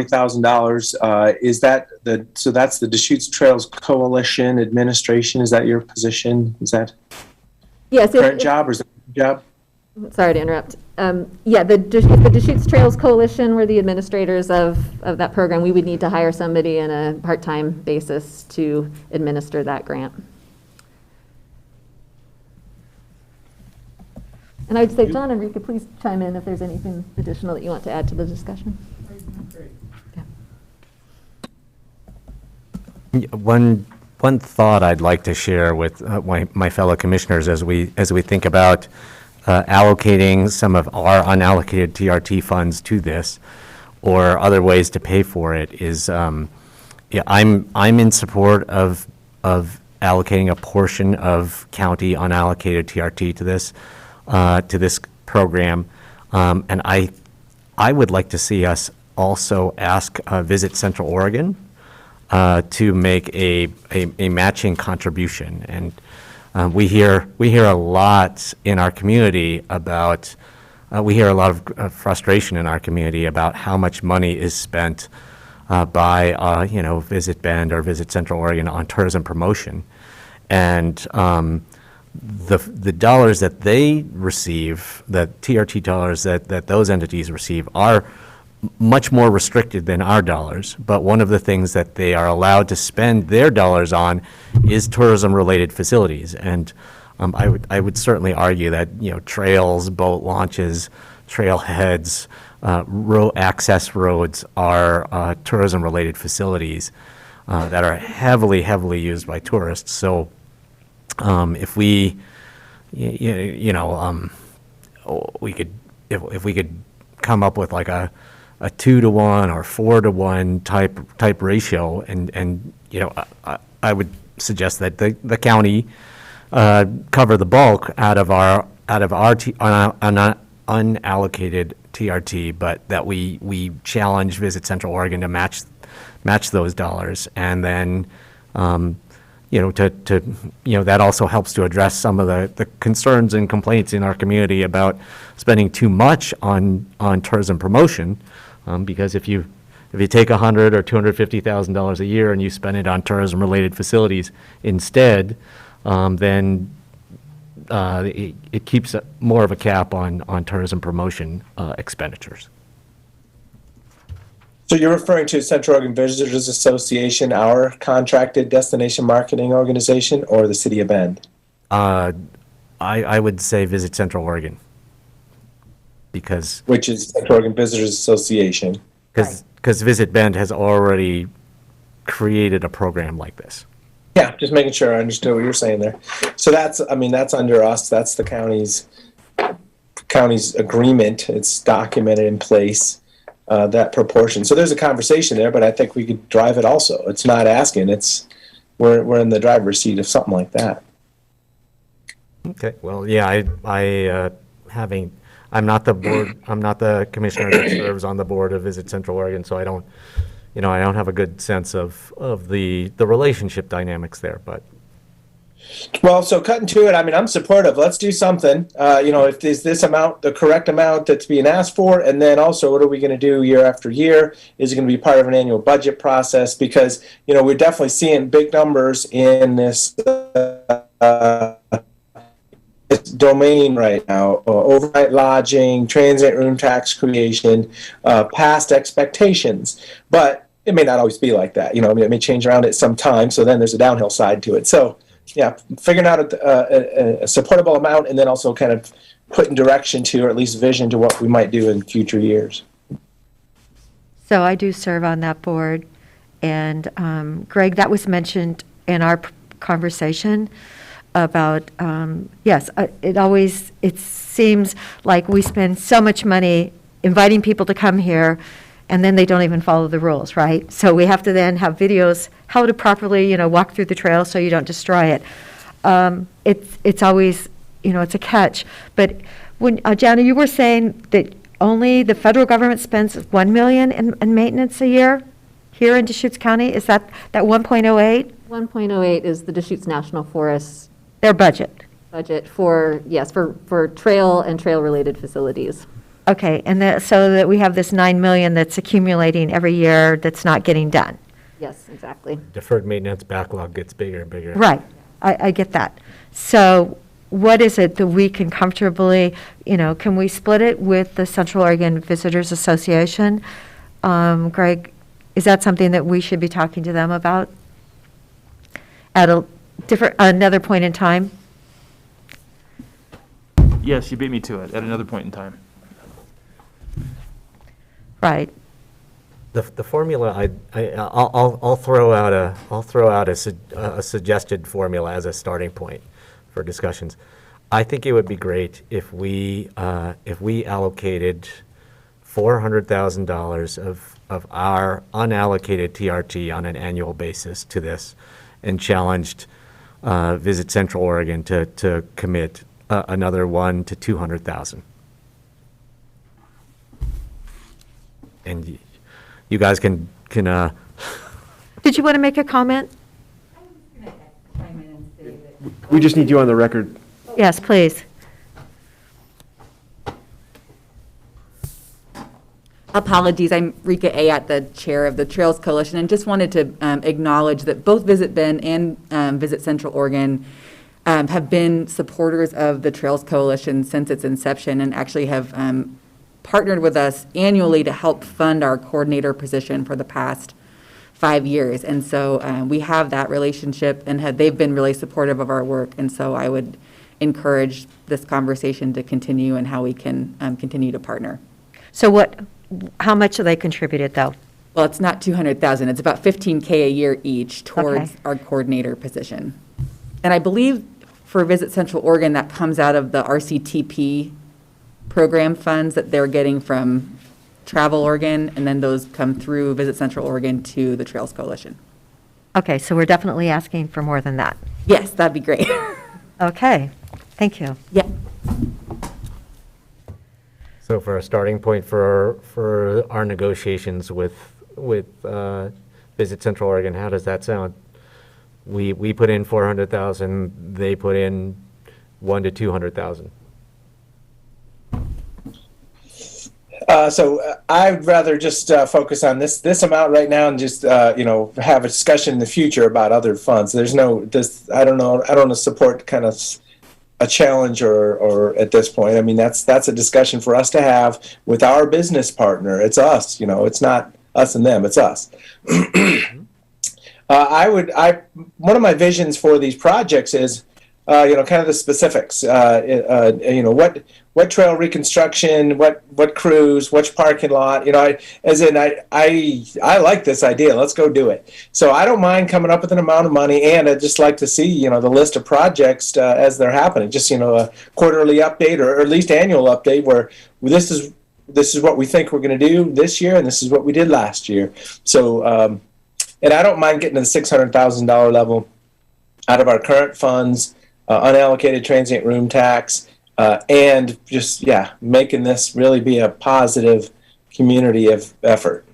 $40,000. Is that so that's the Deschutes Trails Coalition administration? Is that your position? Is that Yes. current job or is that a job? Sorry to interrupt. Yeah, the Deschutes Trails Coalition, we're the administrators of that program. We would need to hire somebody on a part-time basis to administer that grant. And I would say, John and Rika, please chime in if there's anything additional that you want to add to the discussion. Yeah. One thought I'd like to share with my fellow commissioners as we think about allocating some of our unallocated TRT funds to this, or other ways to pay for it, is I'm in support of allocating a portion of county unallocated TRT to this program, and I would like to see us also ask Visit Central Oregon to make a matching contribution. And we hear a lot in our community about, we hear a lot of frustration in our community about how much money is spent by, Visit Bend or Visit Central Oregon on tourism promotion. And the dollars that they receive, the TRT dollars that those entities receive, are much more restricted than our dollars. But one of the things that they are allowed to spend their dollars on is tourism-related facilities. And I would certainly argue that, trails, boat launches, trailheads, access roads are tourism-related facilities that are heavily, heavily used by tourists. So if we, we could come up with like a 2-to-1 or 4-to-1 type ratio, and I would suggest that the county cover the bulk out of our unallocated TRT, but that we challenge Visit Central Oregon to match those dollars, and then that also helps to address some of the concerns and complaints in our community about spending too much on tourism promotion, because if you take $100,000 or $250,000 a year and you spend it on tourism-related facilities instead, then it keeps more of a cap on tourism promotion expenditures. So you're referring to Central Oregon Visitors Association, our contracted destination marketing organization, or the City of Bend? I would say visit Central Oregon. Because Which is Central Oregon Visitors Association. Visit Bend has already created a program like this. Yeah, just making sure I understood what you're saying there. So that's under us. That's the county's agreement. It's documented in place, that proportion. So there's a conversation there, but I think we could drive it also. It's not asking. We're in the driver's seat of something like that. Okay, well, yeah, I'm not the commissioner that serves on the board of Visit Central Oregon, so I don't have a good sense of the relationship dynamics there, but. Well, so cutting to it, I'm supportive. Let's do something. If is this amount the correct amount that's being asked for, and then also what are we going to do year after year? Is it going to be part of an annual budget process? Because we're definitely seeing big numbers in this domain right now: overnight lodging, transient room tax creation, past expectations. But it may not always be like that. It may change around at some time. So then there's a downhill side to it. So. Yeah, figuring out a supportable amount, and then also kind of putting direction to, or at least vision to, what we might do in future years. So I do serve on that board, and Greg, that was mentioned in our conversation about, yes, it seems like we spend so much money inviting people to come here, and then they don't even follow the rules, right? So we have to then have videos how to properly, walk through the trail so you don't destroy it. It's always, it's a catch. But when, Jana, you were saying that only the federal government spends $1 million in maintenance a year here in Deschutes County? Is that 1.08? 1.08 is the Deschutes National Forest Their budget? budget for trail and trail-related facilities. Okay, and so that we have this 9 million that's accumulating every year that's not getting done. Yes, exactly. Deferred maintenance backlog gets bigger and bigger. Right, I get that. So what is it that we can comfortably, can we split it with the Central Oregon Visitors Association? Greg, is that something that we should be talking to them about at another point in time? Yes, you beat me to it at another point in time. Right. The formula, I'll throw out a suggested formula as a starting point for discussions. I think it would be great if we allocated $400,000 of our unallocated TRT on an annual basis to this, and challenged Visit Central Oregon to commit another $100,000 to $200,000. And you guys can. Did you want to make a comment? We just need you on the record. Yes, please. Apologies, I'm Rika Ayat, the chair of the Trails Coalition, and just wanted to acknowledge that both Visit Bend and Visit Central Oregon have been supporters of the Trails Coalition since its inception, and actually have partnered with us annually to help fund our coordinator position for the past 5 years. And so we have that relationship, and they've been really supportive of our work. And so I would encourage this conversation to continue, and how we can continue to partner. So how much have they contributed, though? Well, it's not 200,000. It's about 15K a year each towards Okay. our coordinator position. And I believe for Visit Central Oregon, that comes out of the RCTP program funds that they're getting from Travel Oregon, and then those come through Visit Central Oregon to the Trails Coalition. Okay, so we're definitely asking for more than that. Yes, that'd be great. Okay, thank you. Yeah. So for a starting point for our negotiations with Visit Central Oregon, how does that sound? We put in 400,000, they put in 100,000 to 200,000. So I'd rather just focus on this amount right now, and just have a discussion in the future about other funds. I don't support kind of a challenge or at this point. I mean, that's a discussion for us to have with our business partner. It's us, it's not us and them, it's us. One of my visions for these projects is kind of the specifics. What trail reconstruction, what crews, which parking lot. I like this idea. Let's go do it. So I don't mind coming up with an amount of money, and I'd just like to see the list of projects as they're happening. Just a quarterly update or at least annual update where this is what we think we're going to do this year, and this is what we did last year. So and I don't mind getting to the $600,000 level out of our current funds. Unallocated transient room tax, and just, making this really be a positive community effort.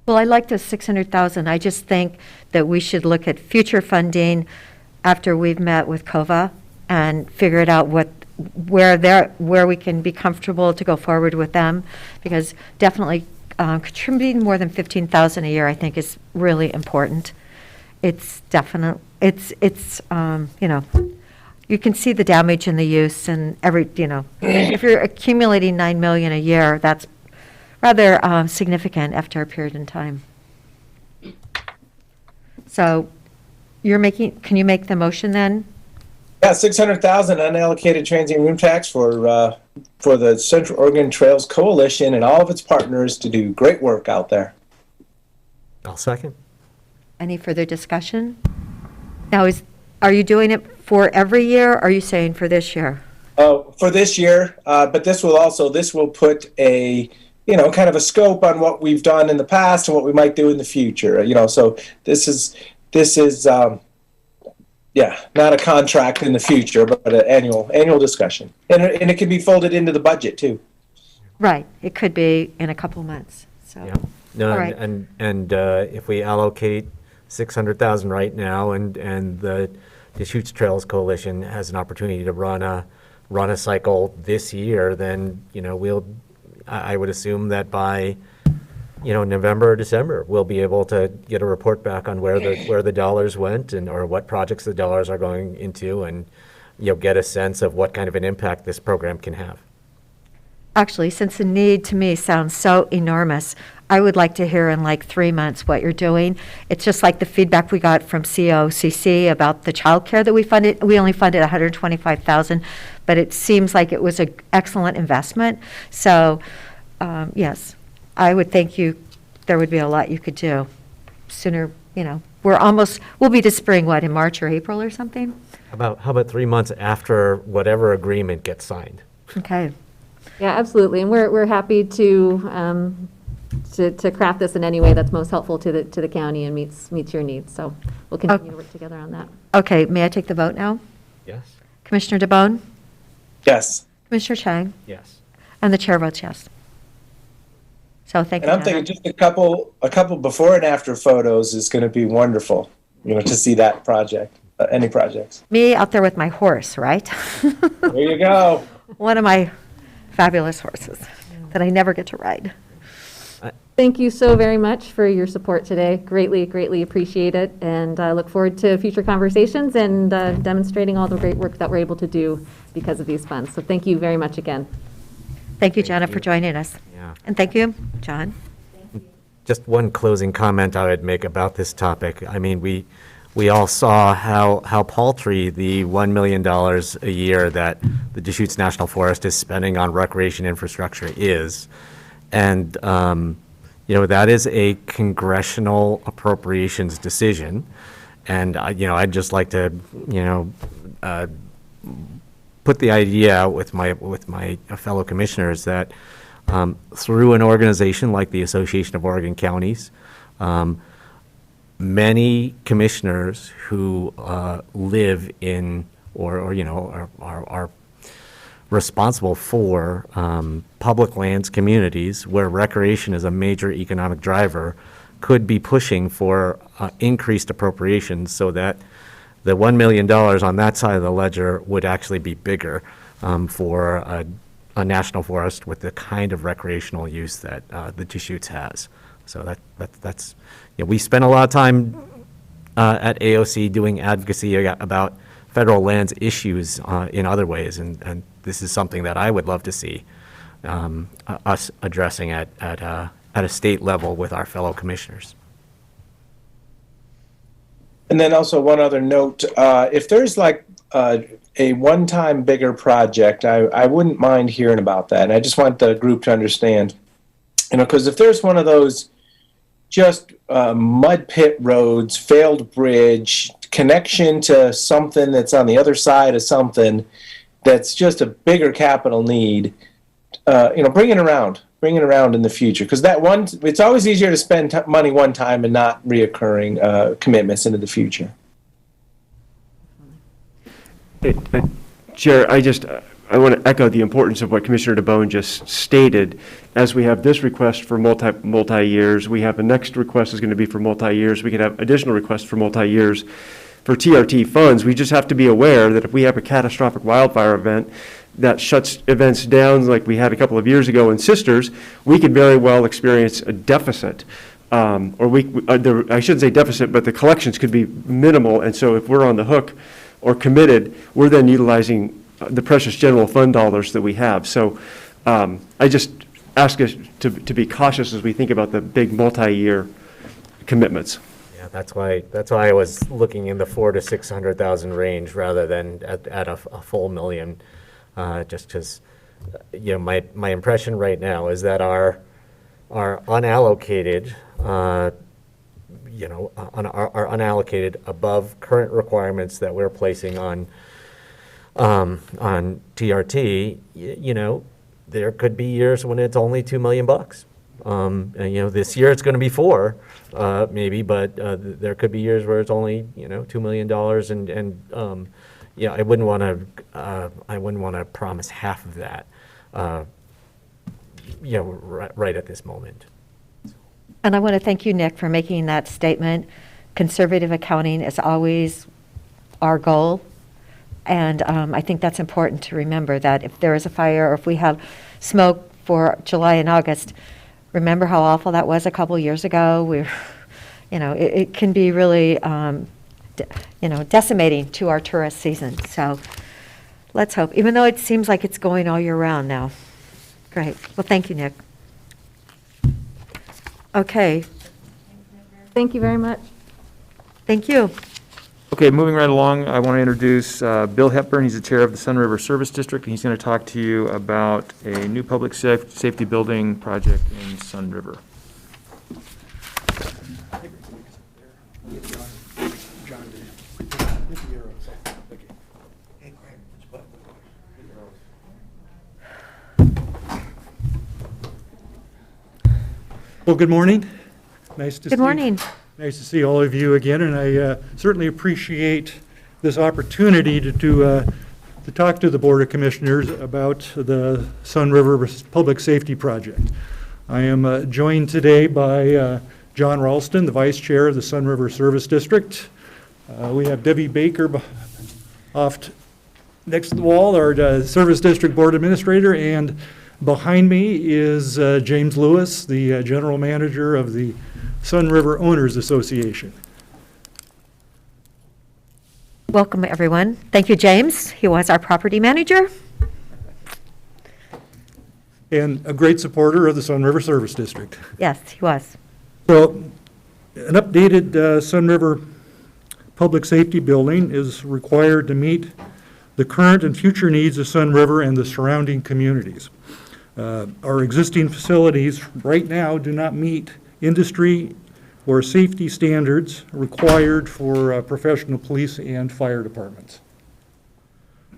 Well, I like the 600,000. I just think that we should look at future funding after we've met with COVA and figure it out where we can be comfortable to go forward with them, because definitely contributing more than 15,000 a year, I think, is really important. It's definitely, you can see the damage in the use and if you're accumulating 9 million a year, that's rather significant after a period in time. So can you make the motion then? Yeah, 600,000 unallocated transient room tax for the Central Oregon Trails Coalition and all of its partners to do great work out there. I'll second. Any further discussion? Now, are you doing it for every year, or are you saying for this year? For this year, but this will put a, kind of a scope on what we've done in the past and what we might do in the future. So this is not a contract in the future, but an annual discussion, and it can be folded into the budget too. Right, it could be in a couple months. So, Yeah. No, all right. and if we allocate 600,000 right now, and the Deschutes Trails Coalition has an opportunity to run a cycle this year, then I would assume that by November or December we'll be able to get a report back on where the dollars went or what projects the dollars are going into, and get a sense of what kind of an impact this program can have. Actually, since the need to me sounds so enormous, I would like to hear in like 3 months what you're doing. It's just like the feedback we got from COCC about the childcare that we funded. We only funded 125,000, but it seems like it was an excellent investment. So, yes, I would think there would be a lot you could do sooner. We'll be to spring, in March or April or something? How about 3 months after whatever agreement gets signed? Okay. Yeah, absolutely, and we're happy to craft this in any way that's most helpful to the county and meets your needs. So we'll continue to work together on that. Okay, may I take the vote now? Yes. Commissioner DeBonne? Yes. Commissioner Chang? Yes. And the chair votes yes. So thank you, And I'm Hannah. thinking just a couple before and after photos is going to be wonderful, to see that project, any projects. Me out there with my horse, right? There you go. One of my fabulous horses that I never get to ride. Thank you so very much for your support today. Greatly, greatly appreciate it, and I look forward to future conversations and demonstrating all the great work that we're able to do because of these funds. So thank you very much again. Thank you, Jenna, for joining us. Yeah. And thank you, John. Just one closing comment I would make about this topic. I mean, we all saw how paltry the $1 million a year that the Deschutes National Forest is spending on recreation infrastructure is. And, that is a congressional appropriations decision. And, I'd just like to, put the idea out with my fellow commissioners that through an organization like the Association of Oregon Counties, many commissioners who live in or are responsible for public lands communities where recreation is a major economic driver could be pushing for increased appropriations so that the $1 million on that side of the ledger would actually be bigger for a national forest with the kind of recreational use that the Deschutes has. So that's we spend a lot of time at AOC doing advocacy about federal lands issues in other ways, and this is something that I would love to see us addressing at a state level with our fellow commissioners. And then also one other note, if there's like a one-time bigger project, I wouldn't mind hearing about that. And I just want the group to understand, because if there's one of those just mud pit roads, failed bridge, connection to something that's on the other side of something that's just a bigger capital need, bring it around in the future. Because it's always easier to spend money one time and not reoccurring commitments into the future. Chair, I want to echo the importance of what Commissioner DeBonne just stated. As we have this request for multi-years, we have the next request is going to be for multi-years. We could have additional requests for multi-years for TRT funds. We just have to be aware that if we have a catastrophic wildfire event that shuts events down like we had a couple of years ago in Sisters, we could very well experience a deficit. I shouldn't say deficit, but the collections could be minimal. And so if we're on the hook or committed, we're then utilizing the precious general fund dollars that we have. So I just ask us to be cautious as we think about the big multi-year commitments. Yeah, that's why I was looking in the 400,000 to 600,000 range rather than at a full million, just because, my impression right now is that our unallocated, our unallocated above current requirements that we're placing on TRT, there could be years when it's only $2 million. This year it's going to be $4 million, maybe, but there could be years where it's only $2 million, and I wouldn't want to promise half of that, right at this moment. And I want to thank you, Nick, for making that statement. Conservative accounting is always our goal. And I think that's important to remember, that if there is a fire or if we have smoke for July and August, remember how awful that was a couple years ago? It can be really, decimating to our tourist season. So let's hope, even though it seems like it's going all year round now. Great. Well, thank you, Nick. Okay. Thank you very much. Thank you. Okay, moving right along, I want to introduce Bill Hepburn. He's the chair of the Sun River Service District, and he's going to talk to you about a new public safety building project in Sun River. Well, good morning. Nice to see. Good morning. Nice to see all of you again, and I certainly appreciate this opportunity to talk to the Board of Commissioners about the Sun River Public Safety Project. I am joined today by John Ralston, the Vice Chair of the Sun River Service District. We have Debbie Baker off next to the wall, our Service District Board Administrator, and behind me is James Lewis, the General Manager of the Sun River Owners Association. Welcome, everyone. Thank you, James. He was our property manager. And a great supporter of the Sun River Service District. Yes, he was. So, an updated Sun River Public Safety Building is required to meet the current and future needs of Sun River and the surrounding communities. Our existing facilities right now do not meet industry or safety standards required for professional police and fire departments.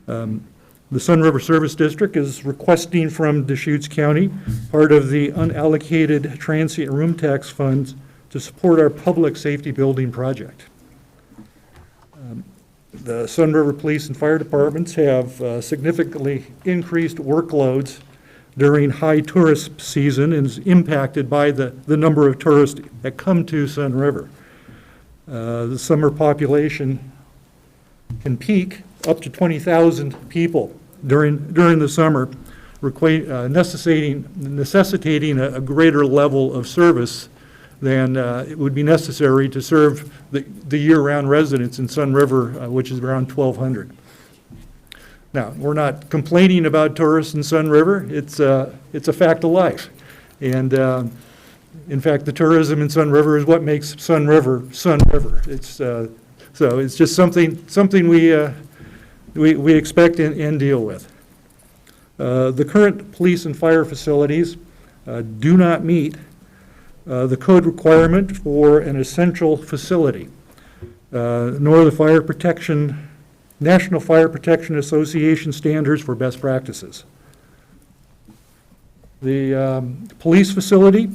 The Sun River Service District is requesting from Deschutes County part of the unallocated transient room tax funds to support our public safety building project. The Sun River Police and Fire Departments have significantly increased workloads during high tourist season and is impacted by the number of tourists that come to Sun River. The summer population can peak up to 20,000 people during the summer, necessitating a greater level of service than it would be necessary to serve the year-round residents in Sun River, which is around 1,200. Now, we're not complaining about tourists in Sun River. It's a fact of life. And in fact, the tourism in Sun River is what makes Sun River Sun River. It's So it's just something we expect and deal with. The current police and fire facilities do not meet the code requirement for an essential facility, nor the National Fire Protection Association standards for best practices. The police facility,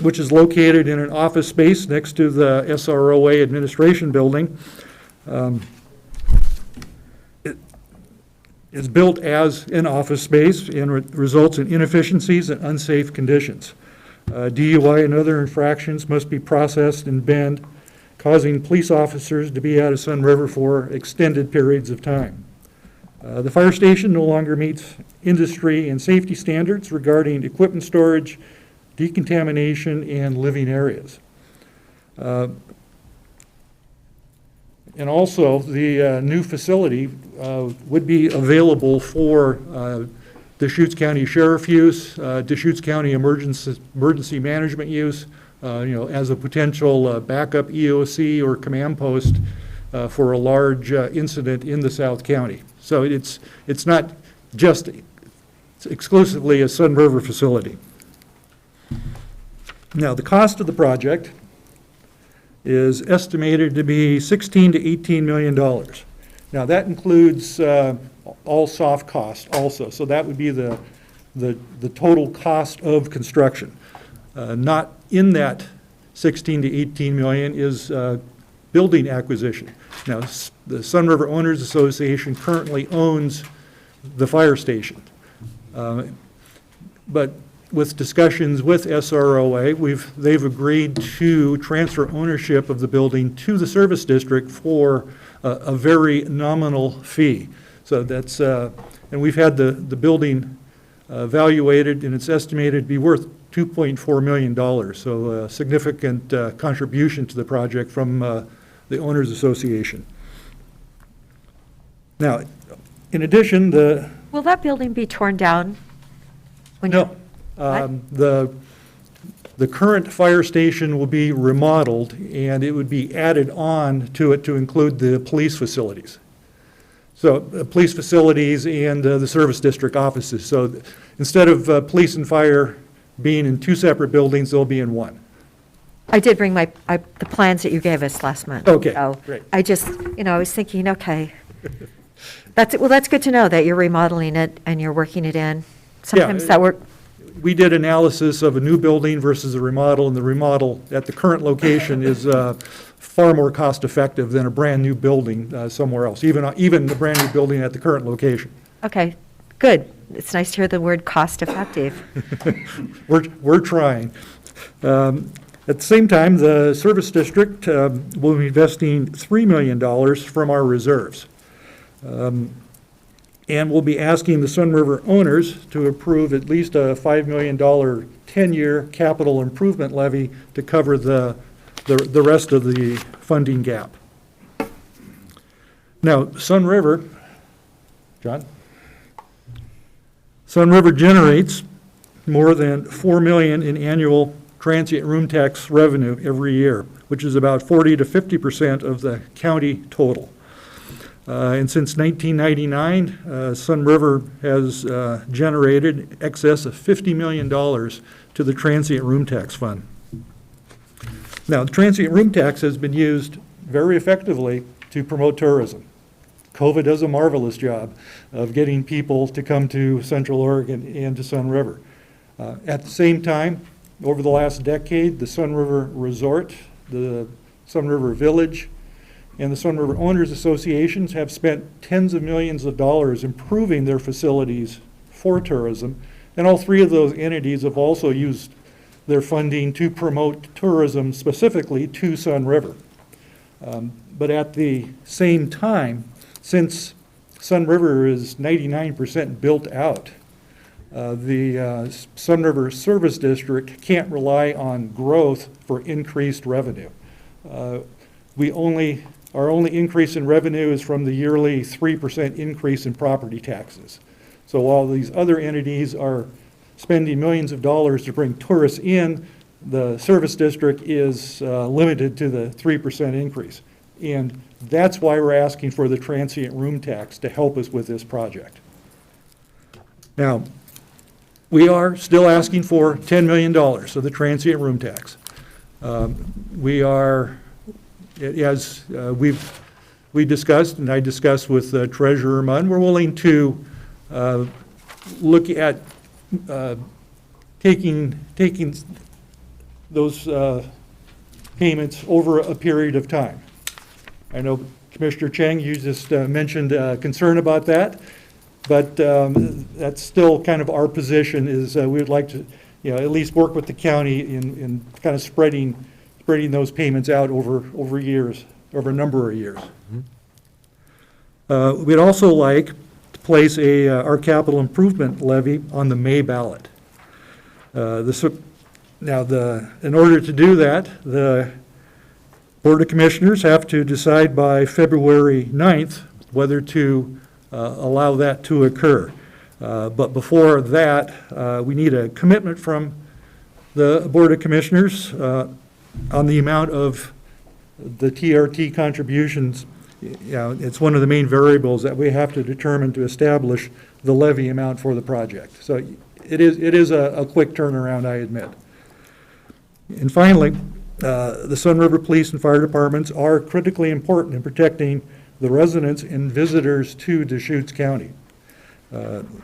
which is located in an office space next to the SROA administration building, it is built as an office space and results in inefficiencies and unsafe conditions. DUI and other infractions must be processed in Bend, causing police officers to be out of Sun River for extended periods of time. The fire station no longer meets industry and safety standards regarding equipment storage, decontamination, and living areas. And also, the new facility would be available for Deschutes County Sheriff use, Deschutes County Emergency Management use, as a potential backup EOC or command post for a large incident in the South County. So it's not just exclusively a Sun River facility. Now, the cost of the project is estimated to be $16 to $18 million. Now, that includes all soft costs also, so that would be the total cost of construction. Not in that 16 to 18 million is building acquisition. Now, the Sun River Owners Association currently owns the fire station. But with discussions with SROA, they've agreed to transfer ownership of the building to the service district for a very nominal fee. So that's, and we've had the building evaluated, and it's estimated to be worth $2.4 million, so a significant contribution to the project from the Owners Association. Now, in addition, Will that building be torn down? No. The current fire station will be remodeled, and it would be added on to it to include the police facilities. So police facilities and the service district offices. So instead of police and fire being in two separate buildings, they'll be in one. I did bring the plans that you gave us last month. Okay, So great. I just, I was thinking, okay, that's good to know that you're remodeling it and you're working it in. Sometimes that work. We did analysis of a new building versus a remodel, and the remodel at the current location is far more cost-effective than a brand-new building somewhere else, even the brand-new building at the current location. Okay, good. It's nice to hear the word cost-effective. We're trying. At the same time, the service district will be investing $3 million from our reserves. And we'll be asking the Sun River owners to approve at least a $5 million 10-year capital improvement levy to cover the rest of the funding gap. Now, Sun River, John? Sun River generates more than $4 million in annual transient room tax revenue every year, which is about 40 to 50% of the county total. And since 1999, Sun River has generated excess of $50 million to the transient room tax fund. Now, the transient room tax has been used very effectively to promote tourism. COVID does a marvelous job of getting people to come to Central Oregon and to Sun River. At the same time, over the last decade, the Sun River Resort, the Sun River Village, and the Sun River Owners Associations have spent tens of millions of dollars improving their facilities for tourism, and all three of those entities have also used their funding to promote tourism specifically to Sun River. But at the same time, since Sun River is 99% built out, the Sun River Service District can't rely on growth for increased revenue. Our only increase in revenue is from the yearly 3% increase in property taxes. So while these other entities are spending millions of dollars to bring tourists in, the service district is limited to the 3% increase. And that's why we're asking for the transient room tax to help us with this project. Now, we are still asking for $10 million of the transient room tax. We are, as we discussed, and I discussed with Treasurer Munn, we're willing to look at taking those payments over a period of time. I know Commissioner Chang, you just mentioned concern about that, but that's still kind of our position is we would like to, at least work with the county in kind of spreading those payments out over years, over a number of years. We'd also like to place our capital improvement levy on the May ballot. In order to do that, the Board of Commissioners have to decide by February 9th whether to allow that to occur. But before that, we need a commitment from the Board of Commissioners on the amount of the TRT contributions. It's one of the main variables that we have to determine to establish the levy amount for the project. So it is a quick turnaround, I admit. And finally, the Sun River Police and Fire Departments are critically important in protecting the residents and visitors to Deschutes County.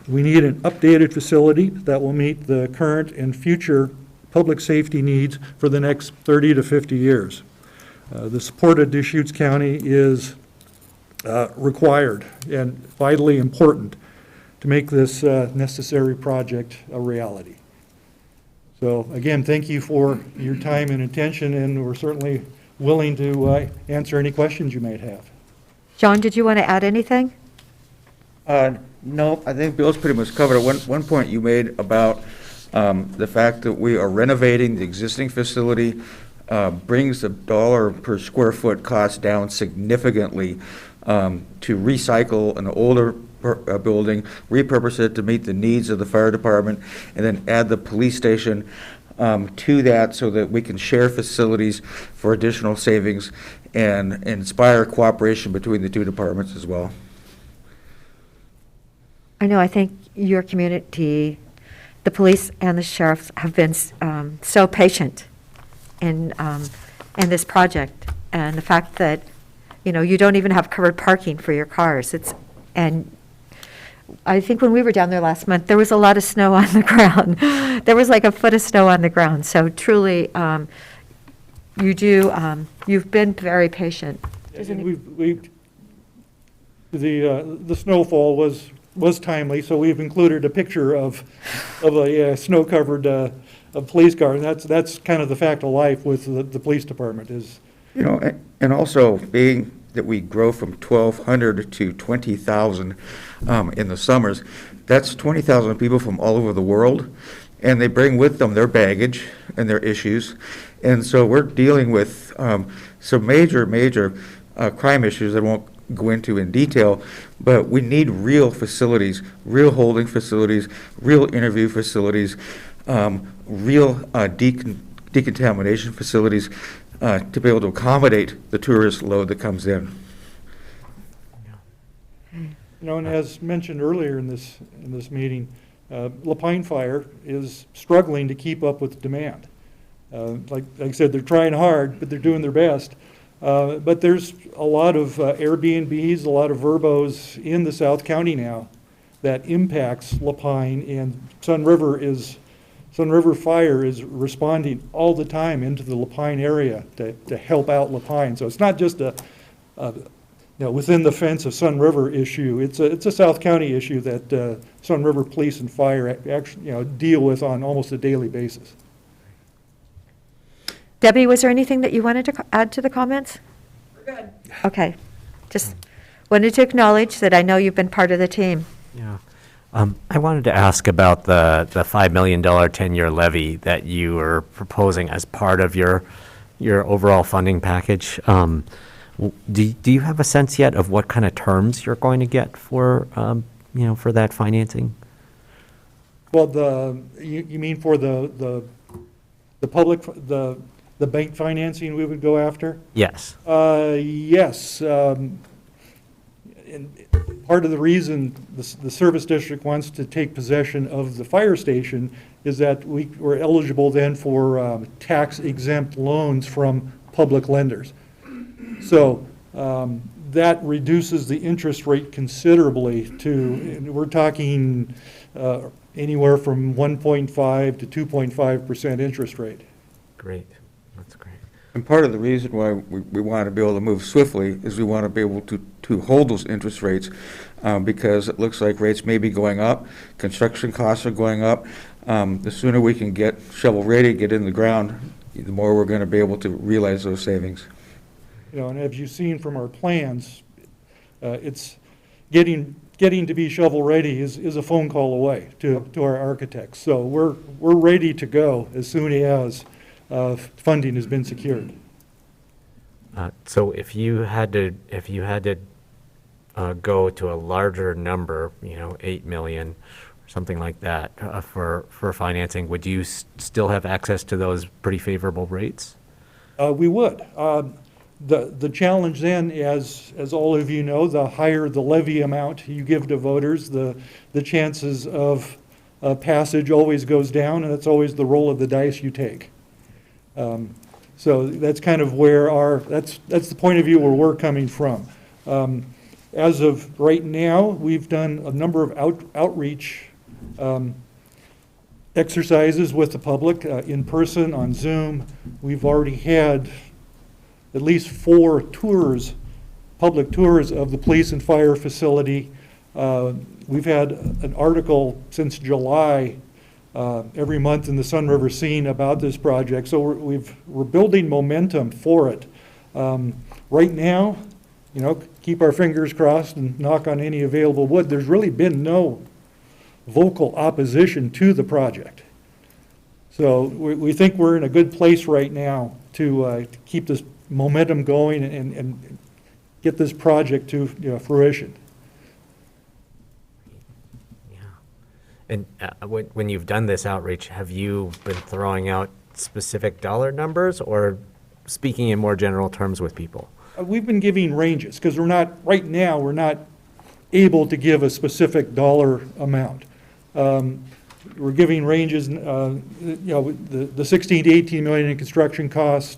We need an updated facility that will meet the current and future public safety needs for the next 30 to 50 years. The support of Deschutes County is required and vitally important to make this necessary project a reality. So again, thank you for your time and attention, and we're certainly willing to answer any questions you might have. John, did you want to add anything? No, I think Bill's pretty much covered it. One point you made about the fact that we are renovating the existing facility brings the dollar per square foot cost down significantly. To recycle an older building, repurpose it to meet the needs of the fire department, and then add the police station to that so that we can share facilities for additional savings and inspire cooperation between the two departments as well. I know, I think your community, the police and the sheriffs have been so patient in this project, and the fact that you don't even have covered parking for your cars. And I think when we were down there last month, there was a lot of snow on the ground. There was like a foot of snow on the ground. So truly, you've been very patient. And the snowfall was timely, so we've included a picture of a snow-covered police car, and that's kind of the fact of life with the police department is. And also being that we grow from 1,200 to 20,000 in the summers, that's 20,000 people from all over the world, and they bring with them their baggage and their issues. And so we're dealing with some major crime issues that I won't go into in detail, but we need real facilities, real holding facilities, real interview facilities, real decontamination facilities, to be able to accommodate the tourist load that comes in. And as mentioned earlier in this meeting, Lapine Fire is struggling to keep up with demand. Like I said, they're trying hard, but they're doing their best. But there's a lot of Airbnbs, a lot of verbos in the South County now that impacts Lapine, and Sun River Fire is responding all the time into the Lapine area to help out Lapine. So it's not just a within the fence of Sun River issue. It's a South County issue that Sun River Police and Fire actually deal with on almost a daily basis. Debbie, was there anything that you wanted to add to the comments? We're good. Okay. Just wanted to acknowledge that I know you've been part of the team. Yeah. I wanted to ask about the $5 million 10-year levy that you are proposing as part of your overall funding package. Do you have a sense yet of what kind of terms you're going to get for for that financing? Well, you mean for the public, the bank financing we would go after? Yes. Yes. And part of the reason the service district wants to take possession of the fire station is that we're eligible then for tax exempt loans from public lenders. So that reduces the interest rate considerably we're talking anywhere from 1.5 to 2.5% interest rate. Great. That's great. And part of the reason why we want to be able to move swiftly is we want to be able to hold those interest rates because it looks like rates may be going up, construction costs are going up. The sooner we can get shovel-ready, get in the ground, the more we're going to be able to realize those savings. And as you've seen from our plans, it's getting to be shovel-ready is a phone call away to our architects. So we're ready to go as soon as funding has been secured. So if you had to go to a larger number, 8 million, or something like that, for financing, would you still have access to those pretty favorable rates? We would. The challenge then, as all of you know, the higher the levy amount you give to voters, the chances of passage always goes down, and that's always the roll of the dice you take. So that's kind of where that's the point of view where we're coming from. As of right now, we've done a number of outreach exercises with the public in person, on Zoom. We've already had at least 4 tours, public tours of the police and fire facility. We've had an article since July every month in the Sun River Scene about this project, so we're building momentum for it. Right now, keep our fingers crossed and knock on any available wood. There's really been no vocal opposition to the project. So we think we're in a good place right now to keep this momentum going and get this project to fruition. Yeah. And when you've done this outreach, have you been throwing out specific dollar numbers or speaking in more general terms with people? We've been giving ranges because right now we're not able to give a specific dollar amount. We're giving ranges, the 16 to 18 million in construction costs.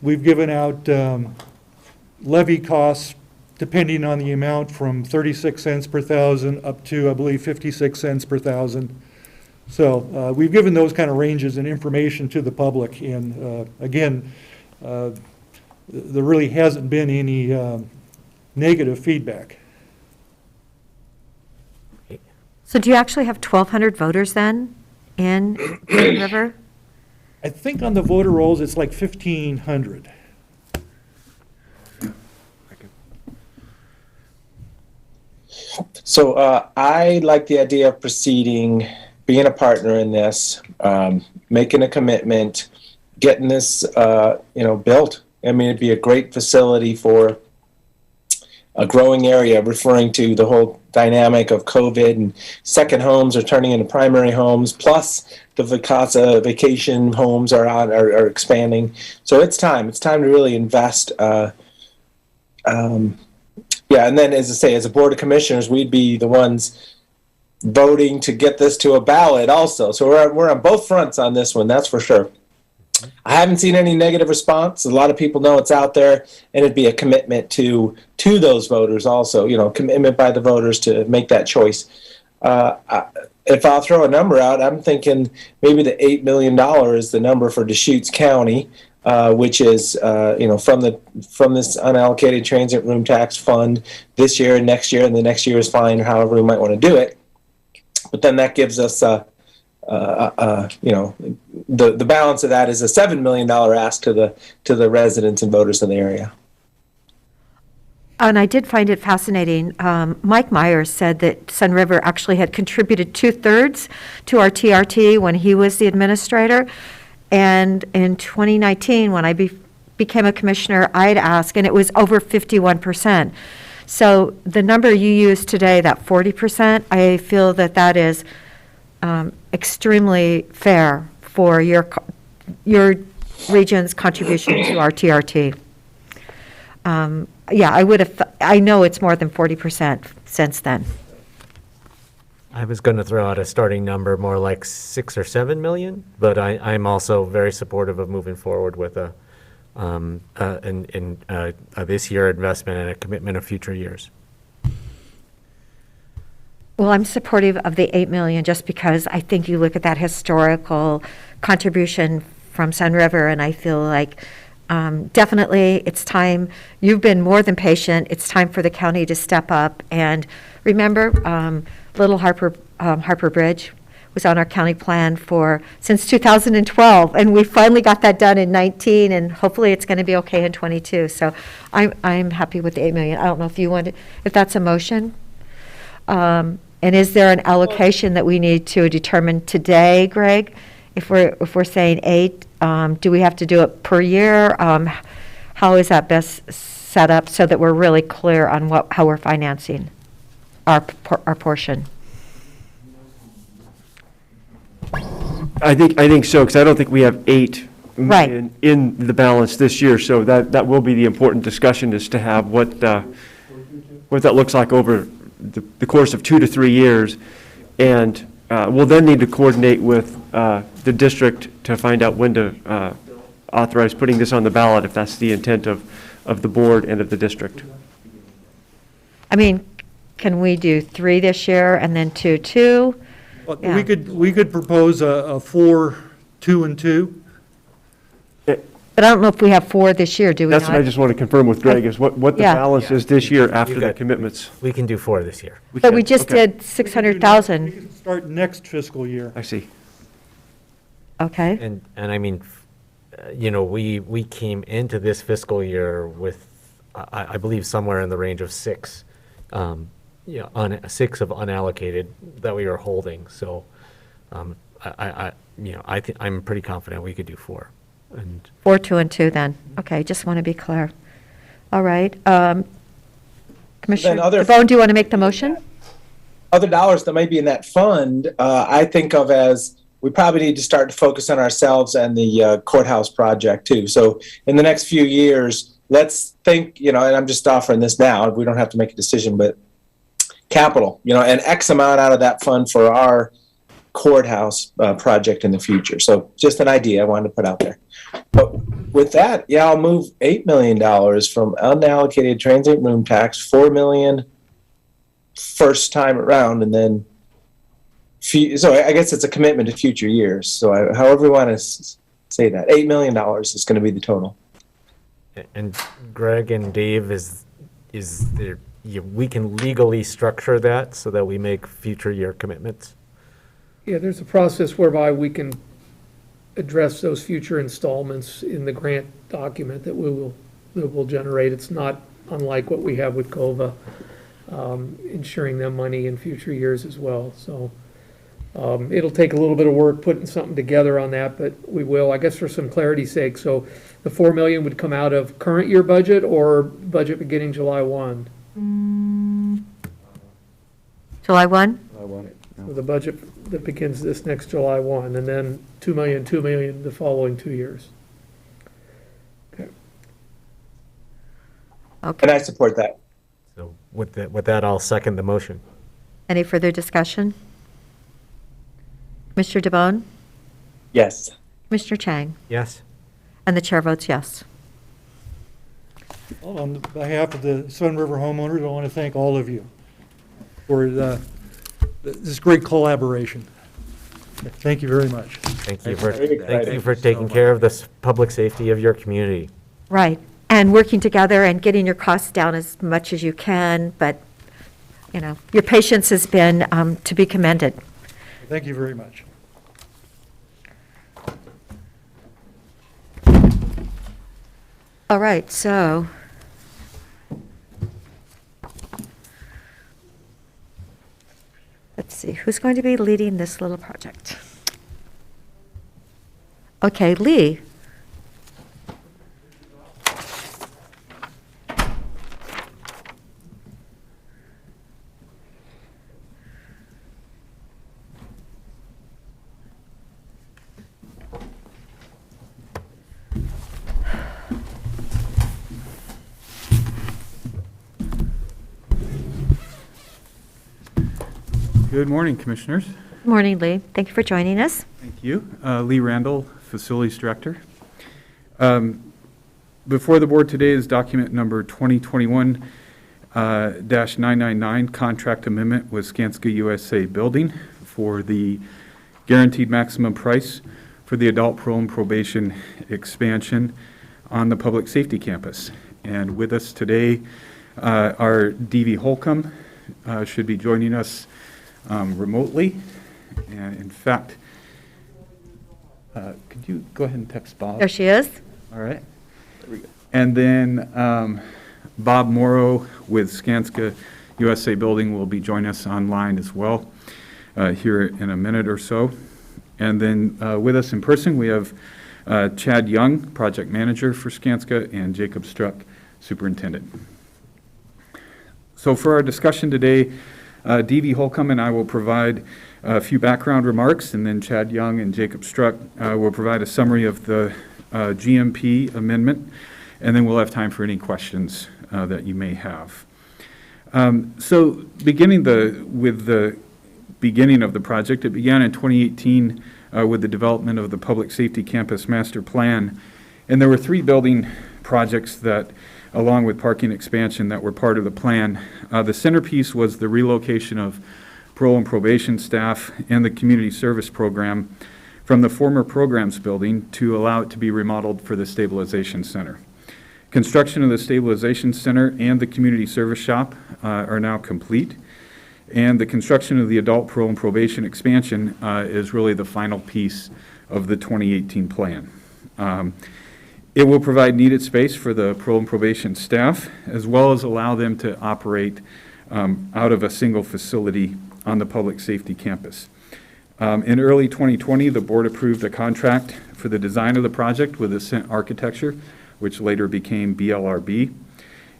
We've given out levy costs depending on the amount from 36 cents per thousand up to, I believe, 56 cents per thousand. So we've given those kind of ranges and information to the public. And again, there really hasn't been any negative feedback. So do you actually have 1,200 voters then in Green River? I think on the voter rolls, it's like 1,500. So I like the idea of proceeding, being a partner in this, making a commitment, getting this, built. I mean, it'd be a great facility for a growing area, referring to the whole dynamic of COVID, and second homes are turning into primary homes, plus the Vacasa vacation homes are expanding. So it's time to really invest. And then, as I say, as a board of commissioners, we'd be the ones voting to get this to a ballot also. So we're on both fronts on this one, that's for sure. I haven't seen any negative response. A lot of people know it's out there, and it'd be a commitment to those voters also, commitment by the voters to make that choice. If I'll throw a number out, I'm thinking maybe the $8 million is the number for Deschutes County, which is, from this unallocated transient room tax fund this year and next year, and the next year is fine, or however we might want to do it. But then that gives us, the balance of that is a $7 million ask to the residents and voters in the area. And I did find it fascinating. Mike Myers said that Sun River actually had contributed 2/3 to our TRT when he was the administrator. And in 2019, when I became a commissioner, I'd ask, and it was over 51%. So the number you used today, that 40%, I feel that is extremely fair for your region's contribution to our TRT. Yeah, I know it's more than 40% since then. I was going to throw out a starting number more like 6 or 7 million, but I'm also very supportive of moving forward with this year investment and a commitment of future years. Well, I'm supportive of the 8 million just because I think you look at that historical contribution from Sun River, and I feel like definitely it's time. You've been more than patient. It's time for the county to step up. And remember, Little Harper Bridge was on our county plan since 2012, and we finally got that done in 19, and hopefully it's going to be okay in 22. So I'm happy with the 8 million. I don't know if that's a motion. And is there an allocation that we need to determine today, Greg? If we're saying 8, do we have to do it per year? How is that best set up so that we're really clear on how we're financing our portion? I think so, because I don't think we have 8 Right. million in the balance this year, so that will be the important discussion, is to have what that looks like over the course of 2 to 3 years. And we'll then need to coordinate with the district to find out when to authorize putting this on the ballot, if that's the intent of the board and of the district. I mean, can we do 3 this year and then 2? But Yeah. we could propose a 4, 2, and 2. But I don't know if we have 4 this year, do we not? That's what I just want to confirm with Greg, is what the Yeah. balance is this year after We've the got- commitments. We can do 4 this year. But we can, just okay. did 600,000, We can start next fiscal year. I see. okay? And I mean, we came into this fiscal year with, I believe, somewhere in the range of 6, 6 of unallocated that we were holding. So, I'm pretty confident we could do 4. And 4, 2, and 2 then. Okay, just want to be clear. All right. Commissioner other- DeBonne, do you want to make the motion? Other dollars that might be in that fund, I think of as, we probably need to start to focus on ourselves and the courthouse project too. So in the next few years, let's think, and I'm just offering this now, we don't have to make a decision, but capital, and X amount out of that fund for our courthouse project in the future. So just an idea I wanted to put out there. But with that, I'll move $8 million from unallocated transient room tax, $4 million first time around, and then so I guess it's a commitment to future years. So however we want to say that, $8 million is going to be the total. And Greg and Dave, is there, we can legally structure that so that we make future year commitments? Yeah, there's a process whereby we can address those future installments in the grant document that we'll generate. It's not unlike what we have with COVA, ensuring them money in future years as well. So it'll take a little bit of work putting something together on that, but we will, I guess for some clarity's sake. So the 4 million would come out of current year budget or budget beginning July 1? July 1? I want it. So the budget that begins this next July 1, and then 2 million the following 2 years. Okay. And I support that. So with that, I'll second the motion. Any further discussion? Mr. DeBonne? Yes. Mr. Chang? Yes? And the chair votes yes. Well, on behalf of the Sun River homeowners, I want to thank all of you for this great collaboration. Thank you very much. Thank you exciting. for taking care of this public safety of your community. Right. And working together and getting your costs down as much as you can, but, your patience has been to be commended. Thank you very much. All right, so let's see, who's going to be leading this little project? Okay, Lee. Good morning, Commissioners. Good morning, Lee. Thank you for joining us. Thank you. Lee Randall, Facilities Director. Before the board today is document number 2021-999, contract amendment with Skanska USA Building for the guaranteed maximum price for the adult parole and probation expansion on the public safety campus. And with us today, our D.V. Holcomb should be joining us remotely. And in fact, could you go ahead and text Bob? There she is. All right. There we go. And then Bob Morrow with Skanska USA Building will be joining us online as well here in a minute or so. And then with us in person, we have Chad Young, Project Manager for Skanska, and Jacob Struck, Superintendent. So for our discussion today, D.V. Holcomb and I will provide a few background remarks, and then Chad Young and Jacob Struck will provide a summary of the GMP amendment, and then we'll have time for any questions that you may have. So beginning with the beginning of the project, it began in 2018 with the development of the Public Safety Campus Master Plan, and there were 3 building projects that, along with parking expansion, that were part of the plan. The centerpiece was the relocation of parole and probation staff and the community service program from the former programs building to allow it to be remodeled for the stabilization center. Construction of the stabilization center and the community service shop are now complete, and the construction of the adult parole and probation expansion is really the final piece of the 2018 plan. It will provide needed space for the parole and probation staff, as well as allow them to operate out of a single facility on the public safety campus. In early 2020, the board approved a contract for the design of the project with Ascent Architecture, which later became BLRB.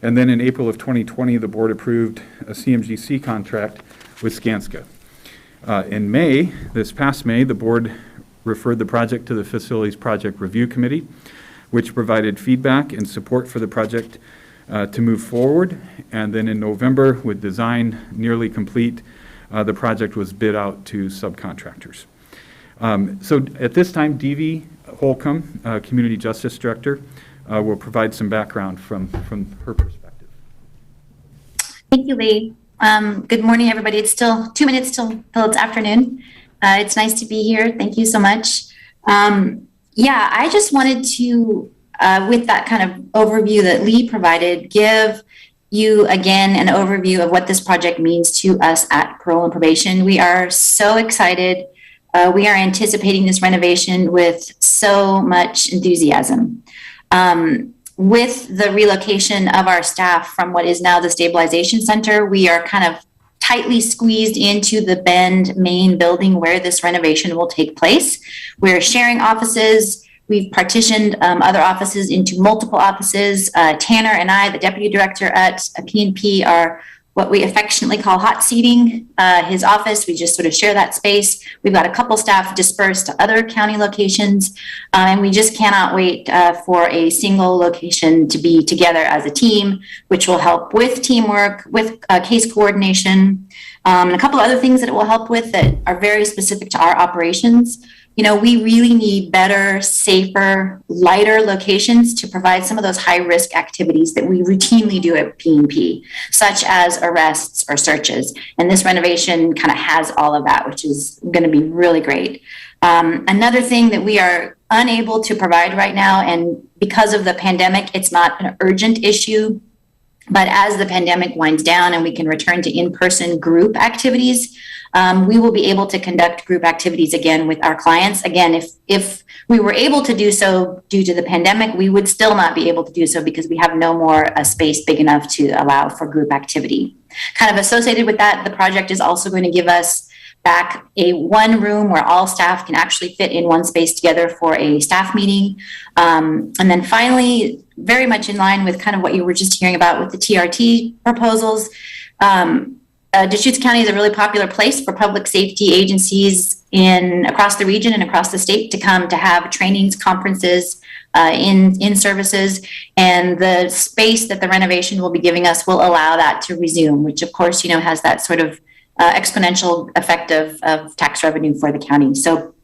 And then in April of 2020, the board approved a CMGC contract with Skanska. In May, this past May, the board referred the project to the Facilities Project Review Committee, which provided feedback and support for the project to move forward. And then in November, with design nearly complete, the project was bid out to subcontractors. So at this time, D.V. Holcomb, Community Justice Director, will provide some background from her perspective. Thank you, Lee. Good morning, everybody. It's still 2 minutes till it's afternoon. It's nice to be here. Thank you so much. Yeah, I just wanted to, with that kind of overview that Lee provided, give you again an overview of what this project means to us at Parole and Probation. We are so excited. We are anticipating this renovation with so much enthusiasm. With the relocation of our staff from what is now the Stabilization Center, we are kind of tightly squeezed into the Bend main building where this renovation will take place. We're sharing offices. We've partitioned other offices into multiple offices. Tanner and I, the deputy director at PNP, are what we affectionately call hot seating his office. We just sort of share that space. We've got a couple staff dispersed to other county locations, and we just cannot wait for a single location to be together as a team, which will help with teamwork, with case coordination, and a couple other things that it will help with that are very specific to our operations. You know, we really need better, safer, lighter locations to provide some of those high-risk activities that we routinely do at PNP, such as arrests or searches. And this renovation kind of has all of that, which is going to be really great. Another thing that we are unable to provide right now, and because of the pandemic, it's not an urgent issue, but as the pandemic winds down and we can return to in-person group activities, we will be able to conduct group activities again with our clients. Again, if we were able to do so due to the pandemic, we would still not be able to do so because we have no more space big enough to allow for group activity. Kind of associated with that, the project is also going to give us back one room where all staff can actually fit in one space together for a staff meeting. And then finally, very much in line with kind of what you were just hearing about with the TRT proposals, Deschutes County is a really popular place for public safety agencies across the region and across the state to come to have trainings, conferences, in services, and the space that the renovation will be giving us will allow that to resume, which of course, has that sort of exponential effect of tax revenue for the county. So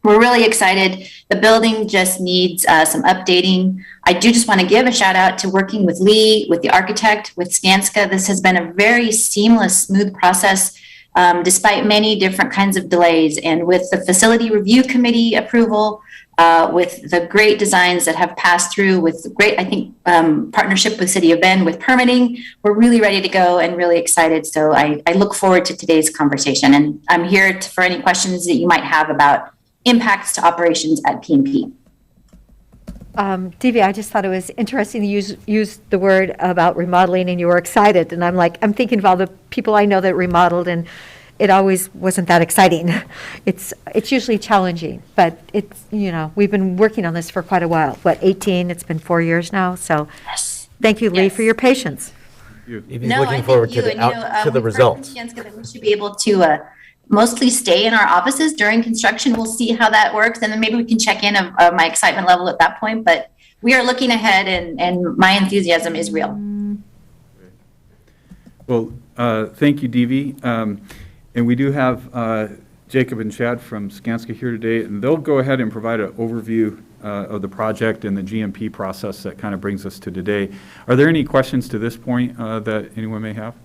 we're really excited. The building just needs some updating. I do just want to give a shout out to working with Lee, with the architect, with Skanska. This has been a very seamless, smooth process, despite many different kinds of delays. And with the facility review committee approval, with the great designs that have passed through, with the great, I think, partnership with City of Bend with permitting, we're really ready to go and really excited. So I look forward to today's conversation. And I'm here for any questions that you might have about impacts to operations at PNP. Devi, I just thought it was interesting to use the word about remodeling, and you were excited. And I'm thinking of all the people I know that remodeled, and it always wasn't that exciting. It's usually challenging, but it's, we've been working on this for quite a while. It's been 4 years now. So thank you, Lee, for your patience. Evie's looking forward to the results. We should be able to mostly stay in our offices during construction. We'll see how that works, and then maybe we can check in of my excitement level at that point. But we are looking ahead, and my enthusiasm is real. Well, thank you, Devi. And we do have Jacob and Chad from Skanska here today, and they'll go ahead and provide an overview of the project and the GMP process that kind of brings us to today. Are there any questions to this point that anyone may have?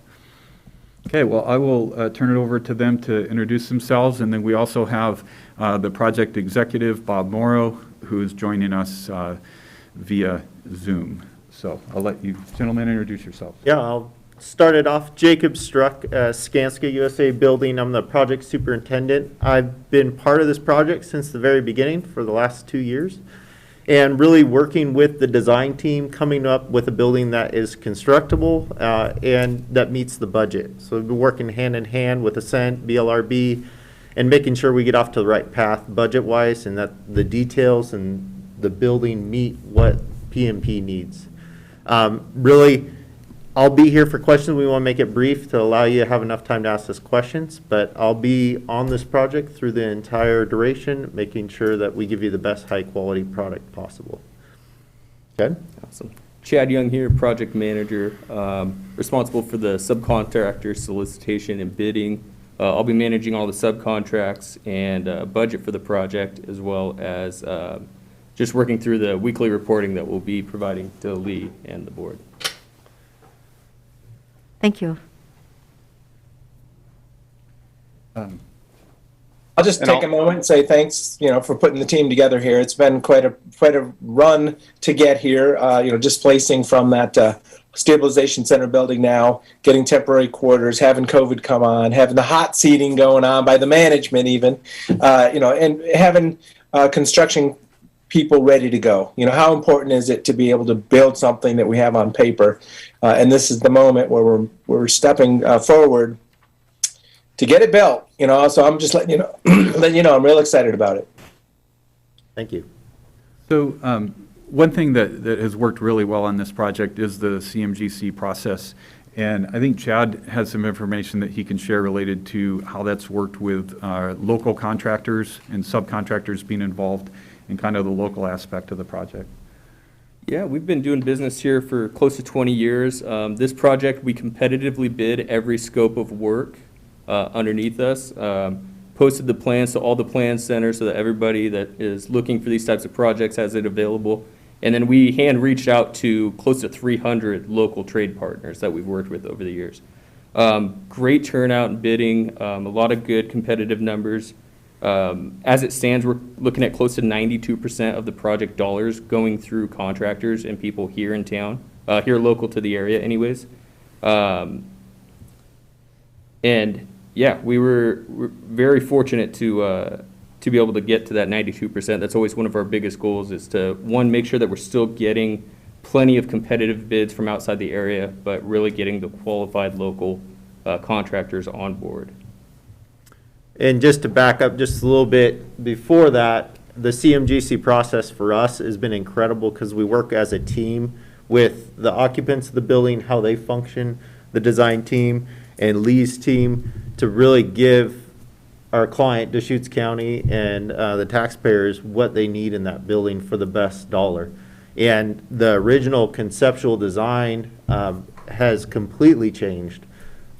Okay, well, I will turn it over to them to introduce themselves, and then we also have the project executive, Bob Morrow, who is joining us via Zoom. So I'll let you gentlemen introduce yourselves. Yeah, I'll start it off. Jacob Struck, Skanska USA Building. I'm the project superintendent. I've been part of this project since the very beginning for the last 2 years, and really working with the design team, coming up with a building that is constructible and that meets the budget. So we've been working hand in hand with Ascent, BLRB, and making sure we get off to the right path budget-wise, and that the details and the building meet what PMP needs. Really, I'll be here for questions. We want to make it brief to allow you to have enough time to ask us questions, but I'll be on this project through the entire duration, making sure that we give you the best high-quality product possible. Okay? Awesome. Chad Young here, project manager, responsible for the subcontractor solicitation and bidding. I'll be managing all the subcontracts and budget for the project, as well as just working through the weekly reporting that we'll be providing to Lee and the board. Thank you. I'll just take a moment and say thanks, for putting the team together here. It's been quite a run to get here. Displacing from that stabilization center building now, getting temporary quarters, having COVID come on, having the hot seating going on by the management even, and having construction people ready to go. How important is it to be able to build something that we have on paper? And this is the moment where we're stepping forward to get it built. So I'm just letting you know, I'm real excited about it. Thank you. So one thing that has worked really well on this project is the CMGC process. And I think Chad has some information that he can share related to how that's worked with local contractors and subcontractors being involved in kind of the local aspect of the project. Yeah, we've been doing business here for close to 20 years. This project, we competitively bid every scope of work underneath us, posted the plans to all the plan centers so that everybody that is looking for these types of projects has it available. And then we hand reached out to close to 300 local trade partners that we've worked with over the years. Great turnout in bidding, a lot of good competitive numbers. As it stands, we're looking at close to 92% of the project dollars going through contractors and people here in town, here local to the area anyways. And yeah, we're very fortunate to be able to get to that 92%. That's always one of our biggest goals, is to, one, make sure that we're still getting plenty of competitive bids from outside the area, but really getting the qualified local contractors on board. And just to back up just a little bit, before that, the CMGC process for us has been incredible because we work as a team with the occupants of the building, how they function, the design team, and Lee's team to really give our client, Deschutes County, and the taxpayers what they need in that building for the best dollar. And the original conceptual design has completely changed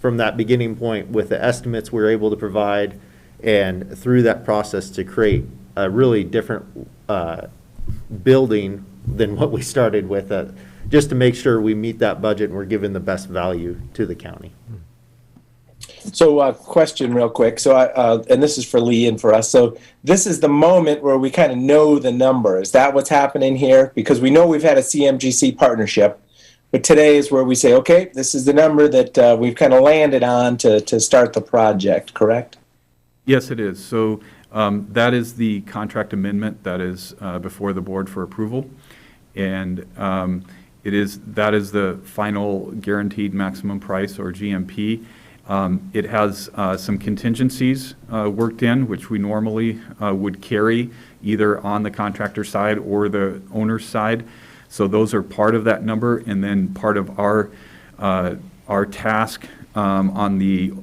from that beginning point with the estimates we were able to provide, and through that process to create a really different building than what we started with, just to make sure we meet that budget and we're giving the best value to the county. So, question real quick. So, and this is for Lee and for us. So, this is the moment where we kind of know the number. Is that what's happening here? Because we know we've had a CMGC partnership, but today is where we say, okay, this is the number that we've kind of landed on to start the project, correct? Yes, it is. So that is the contract amendment that is before the board for approval. And that is the final guaranteed maximum price, or GMP. It has some contingencies worked in, which we normally would carry either on the contractor side or the owner's side. So those are part of that number, and then part of our task on the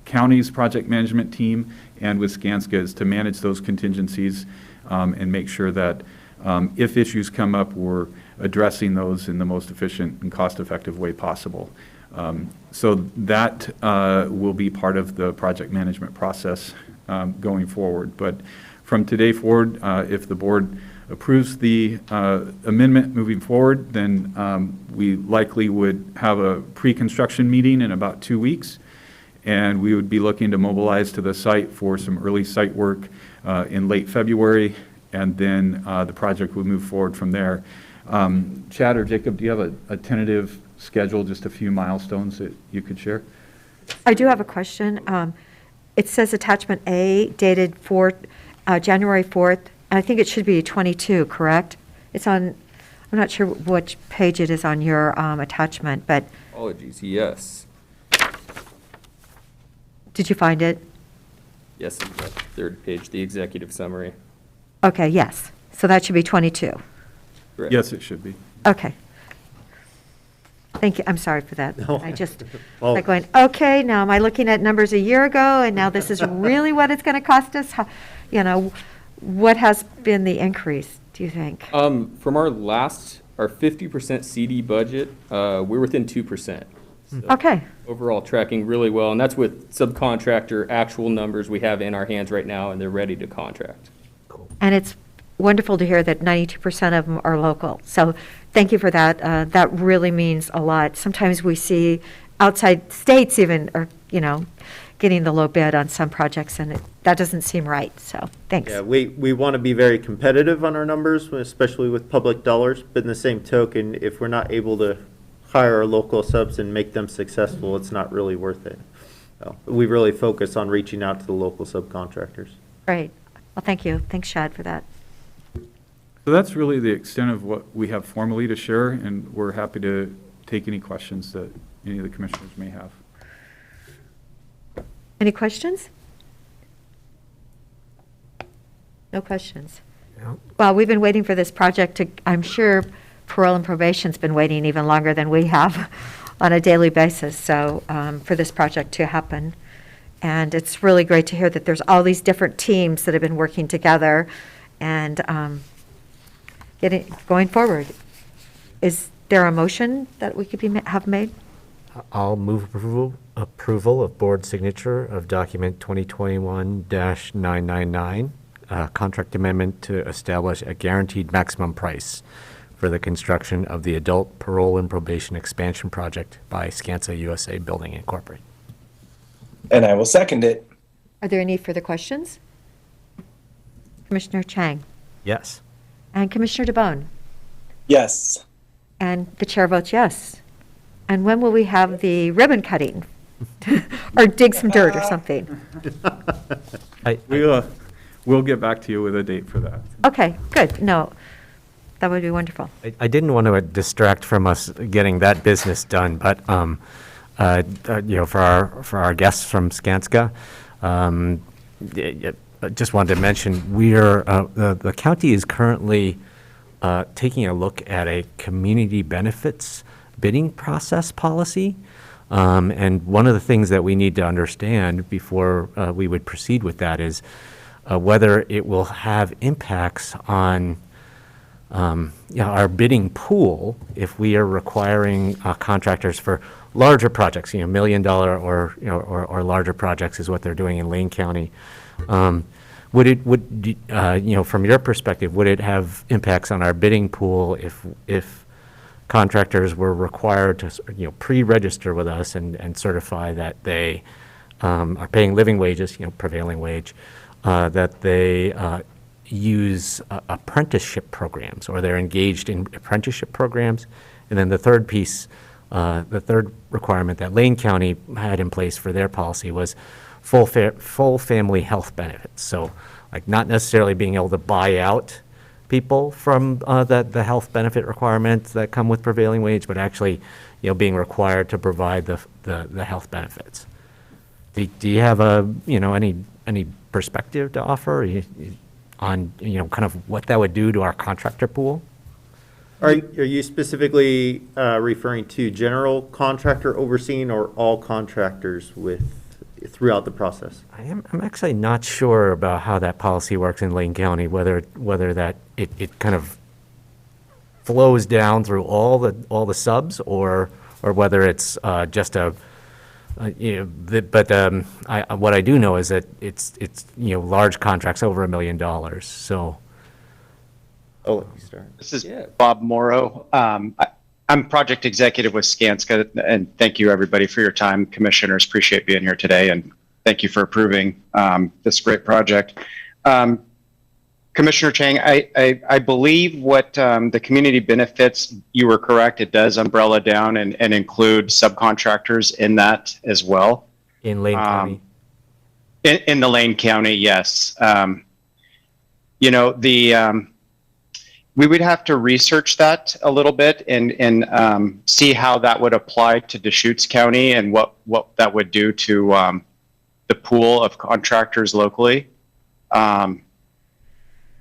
county's project management team and with Skanska is to manage those contingencies and make sure that if issues come up, we're addressing those in the most efficient and cost-effective way possible. So that will be part of the project management process going forward. But from today forward, if the board approves the amendment moving forward, then we likely would have a pre-construction meeting in about 2 weeks, and we would be looking to mobilize to the site for some early site work in late February, and then the project would move forward from there. Chad or Jacob, do you have a tentative schedule, just a few milestones that you could share? I do have a question. It says attachment A dated January 4th. I think it should be 22, correct? It's on, I'm not sure which page it is on your attachment, but. Apologies, yes. Did you find it? Yes, it's the third page, the executive summary. Okay, yes. So that should be 22. Correct. Yes, it should be. Okay. Thank you. I'm sorry for that. No. I just, Well- like going, okay, now am I looking at numbers a year ago, and now this is really what it's going to cost us? What has been the increase, do you think? From our 50% CD budget, we're within 2%. So Okay. overall tracking really well, and that's with subcontractor actual numbers we have in our hands right now, and they're ready to contract. And it's wonderful to hear that 92% of them are local. So thank you for that. That really means a lot. Sometimes we see outside states even, or, getting the low bid on some projects, and that doesn't seem right. So thanks. Yeah, we want to be very competitive on our numbers, especially with public dollars, but in the same token, if we're not able to hire our local subs and make them successful, it's not really worth it. So we really focus on reaching out to the local subcontractors. Great. Well, thank you. Thanks, Shad, for that. So that's really the extent of what we have formally to share, and we're happy to take any questions that any of the commissioners may have. Any questions? No questions. No. Well, we've been waiting for this project to, I'm sure parole and probation's been waiting even longer than we have on a daily basis, so for this project to happen. And it's really great to hear that there's all these different teams that have been working together and going forward. Is there a motion that we could have made? I'll move approval of board signature of document 2021-999, contract amendment to establish a guaranteed maximum price for the construction of the adult parole and probation expansion project by Skanska USA Building Incorporated. And I will second it. Are there any further questions? Commissioner Chang Yes. and Commissioner DeBonne, Yes. and the chair votes yes. And when will we have the ribbon cutting? Or dig some dirt or something? We'll get back to you with a date for that. Okay, good. No, that would be wonderful. I didn't want to distract from us getting that business done, but for our guests from Skanska, I just wanted to mention the county is currently taking a look at a community benefits bidding process policy, and one of the things that we need to understand before we would proceed with that is whether it will have impacts on our bidding pool, if we are requiring contractors for larger projects, $1 million or larger projects is what they're doing in Lane County. From your perspective, would it have impacts on our bidding pool if contractors were required to, pre-register with us and certify that they are paying living wages, prevailing wage, that they use apprenticeship programs, or they're engaged in apprenticeship programs? And then the third piece, the third requirement that Lane County had in place for their policy was full family health benefits. So, like, not necessarily being able to buy out people from the health benefit requirements that come with prevailing wage, but actually, being required to provide the health benefits. Do you have any perspective to offer on kind of what that would do to our contractor pool? Are you specifically referring to general contractor overseeing or all contractors throughout the process? I'm actually not sure about how that policy works in Lane County, whether that it kind of flows down through all the subs, or whether it's just a what I do know is that it's large contracts over $1 million. So. Oh, you start. This is Bob Morrow. I'm project executive with Skanska, and thank you everybody for your time. Commissioners, appreciate being here today, and thank you for approving this great project. Commissioner Chang, I believe what the community benefits, you were correct, it does umbrella down and include subcontractors in that as well. In Lane County? In the Lane County, yes. We would have to research that a little bit and see how that would apply to Deschutes County and what that would do to the pool of contractors locally.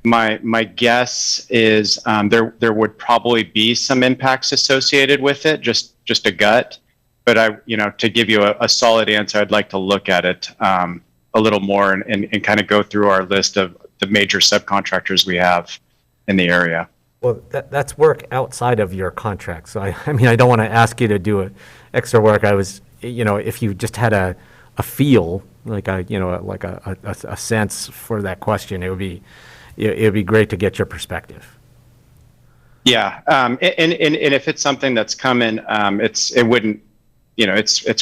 My guess is there would probably be some impacts associated with it, just a gut. But to give you a solid answer, I'd like to look at it a little more and kind of go through our list of the major subcontractors we have in the area. Well, that's work outside of your contract. So I don't want to ask you to do extra work. I was, if you just had a feel, like a sense for that question, it would be great to get your perspective. Yeah, and if it's something that's coming, it's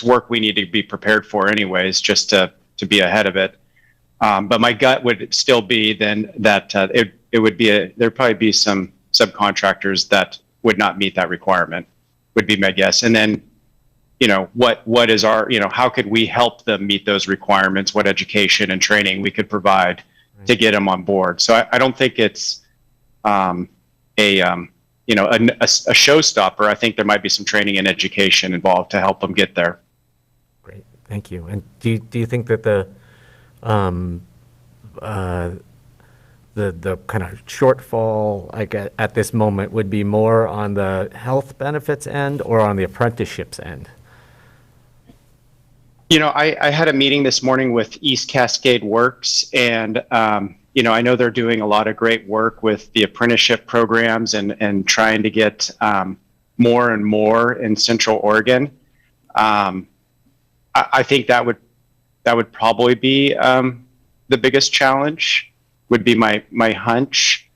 work we need to be prepared for anyways, just to be ahead of it. But my gut would still be then that it would be there'd probably be some subcontractors that would not meet that requirement, would be my guess. And then, what is our, how could we help them meet those requirements? What education and training we could provide to get them on board? So I don't think it's a showstopper. I think there might be some training and education involved to help them get there. Great, thank you. And do you think that the kind of shortfall, like at this moment, would be more on the health benefits end or on the apprenticeships end? I had a meeting this morning with East Cascade Works, and I know they're doing a lot of great work with the apprenticeship programs and trying to get more and more in Central Oregon. I think that would probably be the biggest challenge. Would be my hunch.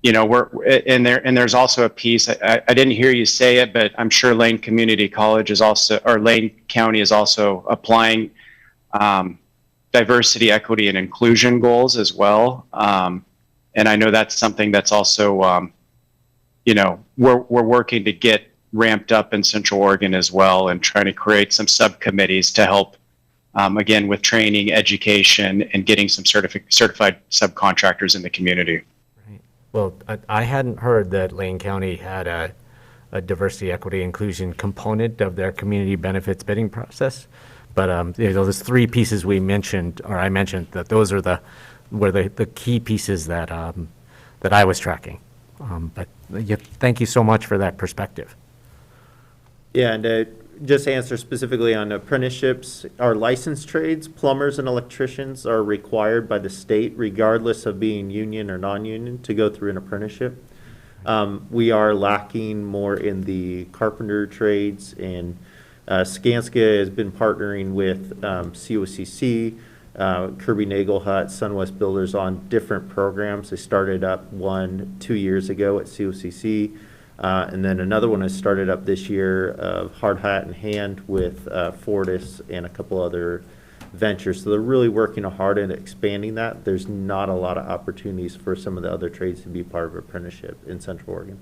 There's also a piece, I didn't hear you say it, but I'm sure Lane Community College is also, or Lane County is also applying diversity, equity, and inclusion goals as well. And I know that's something that's also, we're working to get ramped up in Central Oregon as well, and trying to create some subcommittees to help, again, with training, education, and getting some certified subcontractors in the community. Right. Well, I hadn't heard that Lane County had a diversity, equity, inclusion component of their community benefits bidding process. But those three pieces we mentioned, or I mentioned, that those are the key pieces that I was tracking. But thank you so much for that perspective. Yeah, and just to answer specifically on apprenticeships, our licensed trades, plumbers and electricians are required by the state, regardless of being union or non-union, to go through an apprenticeship. We are lacking more in the carpenter trades, and Skanska has been partnering with COCC, Kirby Nagelhut, Sunwest Builders on different programs. They started up one 2 years ago at COCC. And then another one has started up this year of Hard Hat in Hand with Fortis and a couple other ventures. So they're really working hard at expanding that. There's not a lot of opportunities for some of the other trades to be part of apprenticeship in Central Oregon.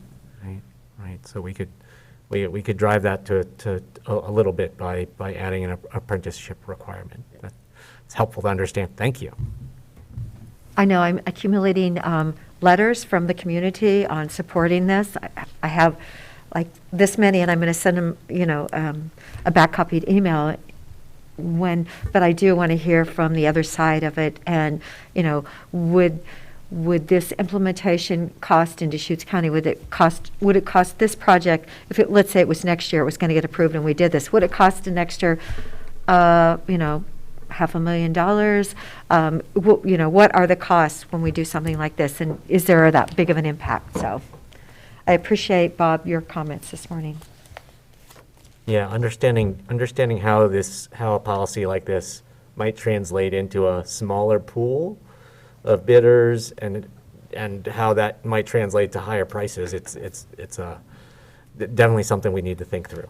Right. So we could drive that to a little bit by adding an apprenticeship requirement. That's helpful to understand. Thank you. I know I'm accumulating letters from the community on supporting this. I have like this many, and I'm going to send them, a back copied email but I do want to hear from the other side of it. And, would this implementation cost in Deschutes County, would it cost this project, let's say it was next year, it was going to get approved and we did this, would it cost the next year, $500,000? What are the costs when we do something like this, and is there that big of an impact? So I appreciate, Bob, your comments this morning. Yeah, understanding how a policy like this might translate into a smaller pool of bidders and how that might translate to higher prices. It's definitely something we need to think through.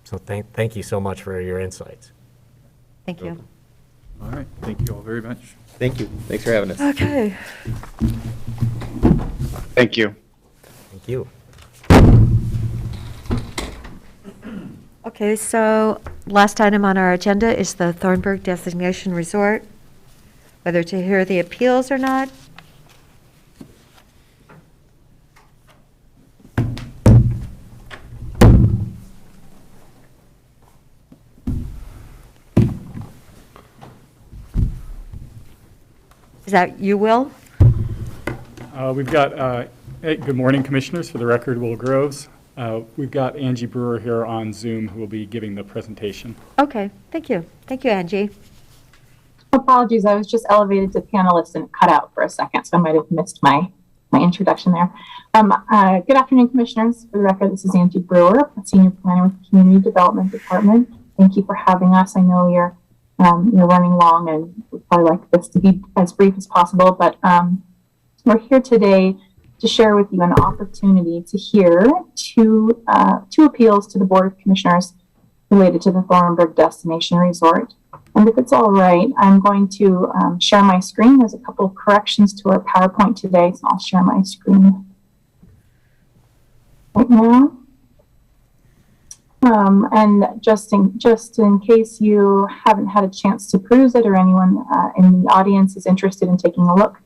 So thank you so much for your insights. Thank you. All right, thank you all very much. Thank you. Thanks for having us. Okay. Thank you. Thank you. Okay, so last item on our agenda is the Thornburg Designation Resort, whether to hear the appeals or not. Is that you, Will? We've got, good morning, Commissioners. For the record, Will Groves. We've got Angie Brewer here on Zoom who will be giving the presentation. Okay, thank you. Thank you, Angie. Apologies, I was just elevated to panelist and cut out for a second, so I might have missed my introduction there. Good afternoon, Commissioners. For the record, this is Angie Brewer, a Senior Planner with the Community Development Department. Thank you for having us. I know you're running long and would probably like this to be as brief as possible, but we're here today to share with you an opportunity to hear two appeals to the Board of Commissioners related to the Thornburg Destination Resort. And if it's all right, I'm going to share my screen. There's a couple of corrections to our PowerPoint today, so I'll share my screen right now. And just in case you haven't had a chance to peruse it or anyone in the audience is interested in taking a look,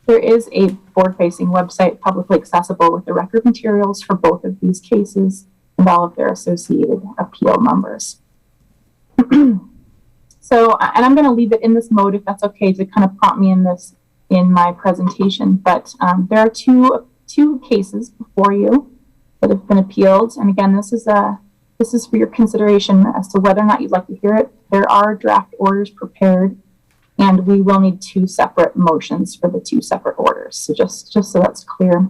there is a board-facing website publicly accessible with the record materials for both of these cases and all of their associated appeal numbers. So, and I'm going to leave it in this mode if that's okay to kind of prompt me in my presentation. But there are two cases before you that have been appealed, and again, this is for your consideration as to whether or not you'd like to hear it. There are draft orders prepared, and we will need two separate motions for the two separate orders. So just so that's clear.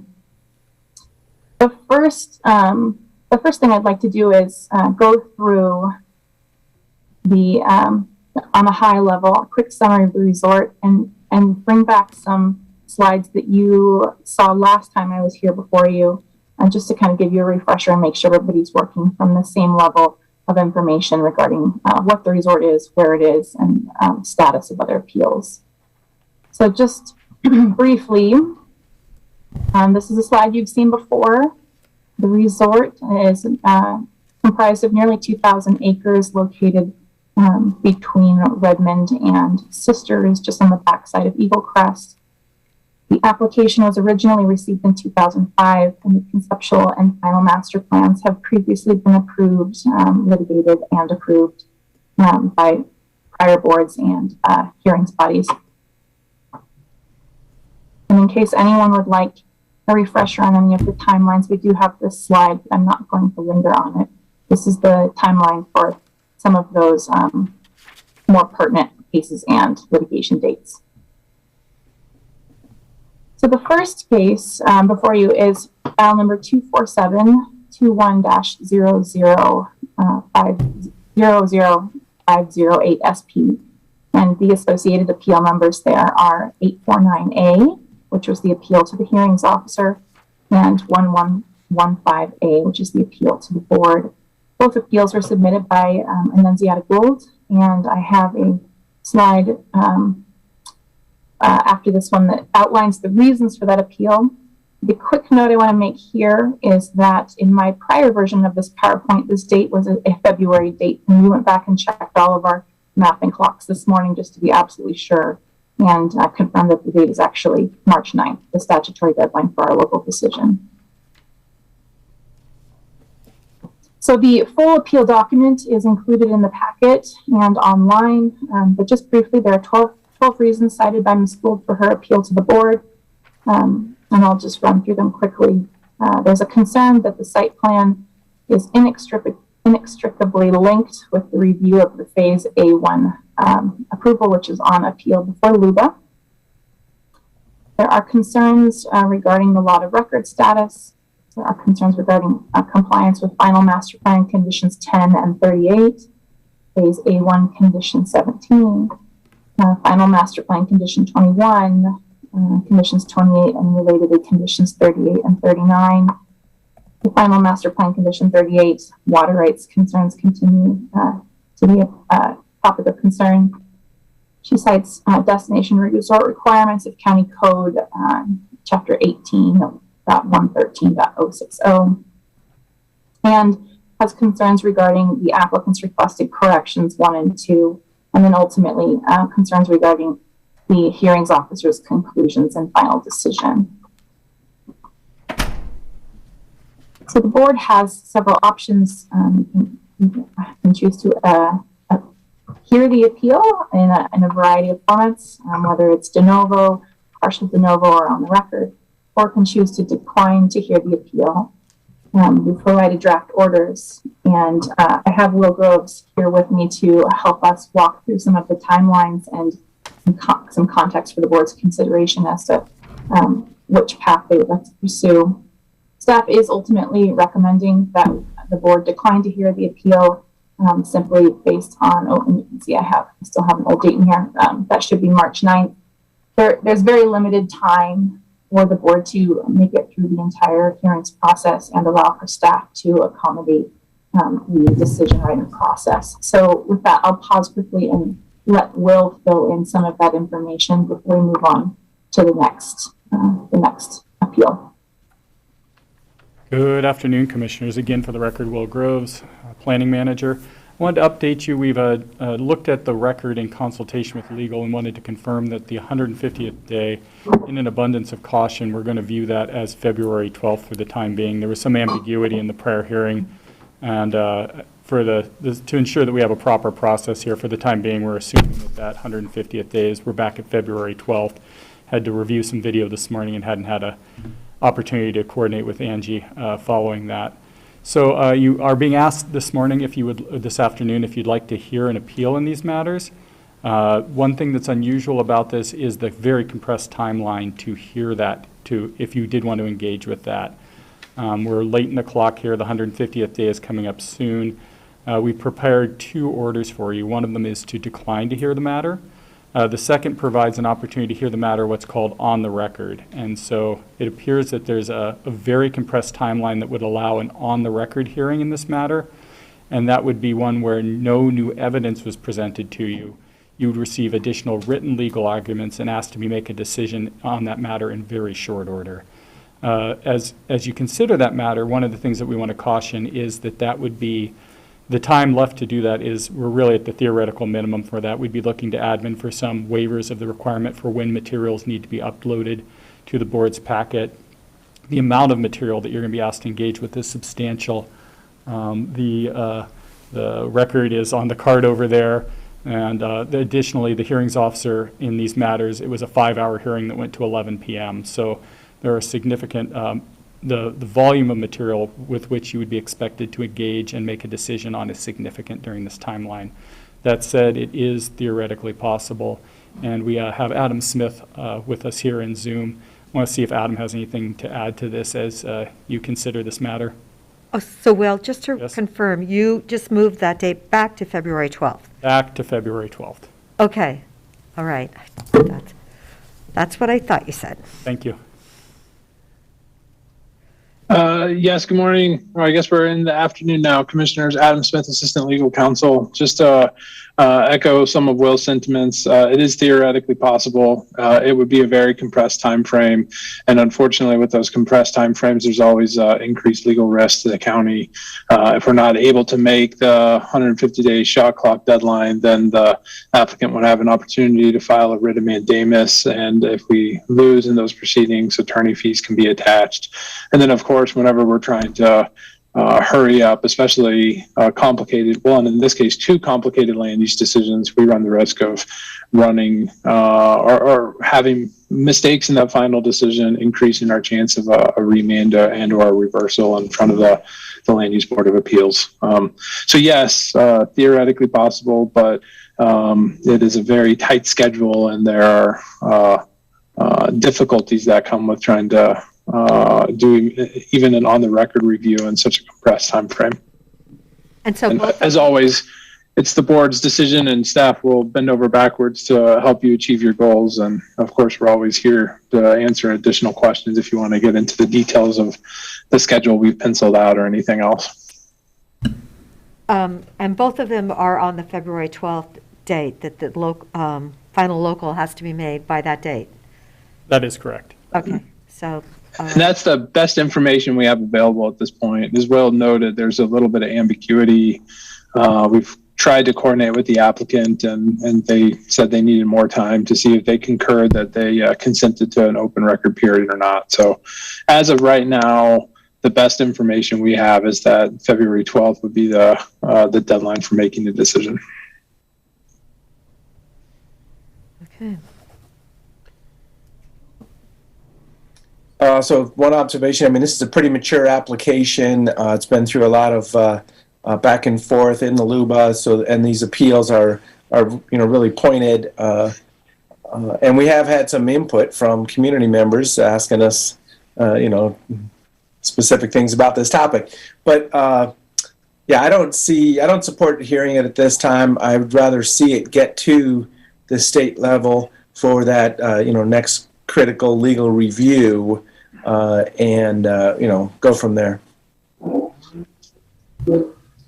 The first thing I'd like to do is go through on a high level, a quick summary of the resort and bring back some slides that you saw last time I was here before you, just to kind of give you a refresher and make sure everybody's working from the same level of information regarding what the resort is, where it is, and status of other appeals. So just briefly, this is a slide you've seen before. The resort is comprised of nearly 2,000 acres located between Redmond and Sisters, just on the backside of Eagle Crest. The application was originally received in 2005, and the conceptual and final master plans have previously been approved, litigated, and approved by prior boards and hearings bodies. And in case anyone would like a refresher on any of the timelines, we do have this slide, but I'm not going to linger on it. this is the timeline for some of those more pertinent cases and litigation dates. So the first case before you is file number 247-21-00500508 SP. And the associated appeal numbers there are 849A, which was the appeal to the hearings officer, and 1115A, which is the appeal to the board. Both appeals were submitted by Annunziata Gould, and I have a slide after this one that outlines the reasons for that appeal. The quick note I want to make here is that in my prior version of this PowerPoint, this date was a February date, and we went back and checked all of our mapping clocks this morning just to be absolutely sure, and confirmed that the date is actually March 9th, the statutory deadline for our local decision. So the full appeal document is included in the packet and online, but just briefly, there are 12 reasons cited by Ms. Gould for her appeal to the board, and I'll just run through them quickly. There's a concern that the site plan is inextricably linked with the review of the Phase A1 approval, which is on appeal before LUBA. There are concerns regarding the lot of record status. There are concerns regarding compliance with final master plan conditions 10 and 38, Phase A1 condition 17, final master plan condition 21, conditions 28 and relatedly conditions 38 and 39. The final master plan condition 38, water rights concerns continue to be a topic of concern. She cites destination resort requirements of County Code Chapter 18.113.060, and has concerns regarding the applicant's requested corrections 1 and 2, and then ultimately concerns regarding the hearings officer's conclusions and final decision. So the board has several options. You can choose to hear the appeal in a variety of formats, whether it's de novo, partial de novo, or on the record, or can choose to decline to hear the appeal. We provided draft orders, and I have Will Groves here with me to help us walk through some of the timelines and some context for the board's consideration as to which path they would like to pursue. Staff is ultimately recommending that the board decline to hear the appeal simply based on, and you can see I still have an old date in here, that should be March 9th. There's very limited time for the board to make it through the entire hearings process and allow for staff to accommodate the decision writing process. So with that, I'll pause quickly and let Will fill in some of that information before we move on to the next appeal. Good afternoon, Commissioners. Again, for the record, Will Groves, Planning Manager. I wanted to update you. We've looked at the record in consultation with legal and wanted to confirm that the 150th day, in an abundance of caution, we're going to view that as February 12th for the time being. There was some ambiguity in the prior hearing, and to ensure that we have a proper process here, for the time being, we're assuming that 150th day is, we're back at February 12th. Had to review some video this morning and hadn't had a opportunity to coordinate with Angie following that. So you are being asked this morning, this afternoon, if you'd like to hear an appeal in these matters. One thing that's unusual about this is the very compressed timeline to hear that, if you did want to engage with that. We're late in the clock here. The 150th day is coming up soon. We prepared 2 orders for you. One of them is to decline to hear the matter. The second provides an opportunity to hear the matter, what's called on the record. And so it appears that there's a very compressed timeline that would allow an on the record hearing in this matter. And that would be one where no new evidence was presented to you. You would receive additional written legal arguments and asked to make a decision on that matter in very short order. As you consider that matter, one of the things that we want to caution is that would be the time left to do that is we're really at the theoretical minimum for that. We'd be looking to admin for some waivers of the requirement for when materials need to be uploaded to the board's packet. The amount of material that you're going to be asked to engage with is substantial. The record is on the card over there. And additionally, the hearings officer in these matters, it was a 5-hour hearing that went to 11 p.m. So there are significant the volume of material with which you would be expected to engage and make a decision on is significant during this timeline. That said, it is theoretically possible, and we have Adam Smith with us here in Zoom. I want to see if Adam has anything to add to this as you consider this matter. Oh, so Will, just to confirm, you just moved that date back to February 12th? Back to February 12th. Okay, all right. That's what I thought you said. Thank you. Yes, good morning. Or I guess we're in the afternoon now. Commissioners, Adam Smith, Assistant Legal Counsel. Just to echo some of Will's sentiments, it is theoretically possible. It would be a very compressed time frame. And unfortunately, with those compressed time frames, there's always increased legal risk to the county. If we're not able to make the 150-day shot clock deadline, then the applicant would have an opportunity to file a writ of mandamus. And if we lose in those proceedings, attorney fees can be attached. And then, of course, whenever we're trying to hurry up, especially complicated, well, and in this case, two complicated land use decisions, we run the risk of running or having mistakes in that final decision, increasing our chance of a remand and or a reversal in front of the Land Use Board of Appeals. So yes, theoretically possible, but it is a very tight schedule, and there are difficulties that come with trying to doing even an on-the-record review in such a compressed time frame. And so, as always, it's the board's decision, and staff will bend over backwards to help you achieve your goals. And of course, we're always here to answer additional questions if you want to get into the details of the schedule we've penciled out or anything else. And both of them are on the February 12th date, that the final local has to be made by that date. That is correct. Okay, so. And that's the best information we have available at this point. As Will noted, there's a little bit of ambiguity. We've tried to coordinate with the applicant, and they said they needed more time to see if they concurred that they consented to an open record period or not. So as of right now, the best information we have is that February 12th would be the deadline for making the decision. Okay. So one observation, I mean, this is a pretty mature application. It's been through a lot of back and forth in the LUBA. So, and these appeals are really pointed. And we have had some input from community members asking us, specific things about this topic. But yeah, I don't support hearing it at this time. I would rather see it get to the state level for that, next critical legal review, and go from there. And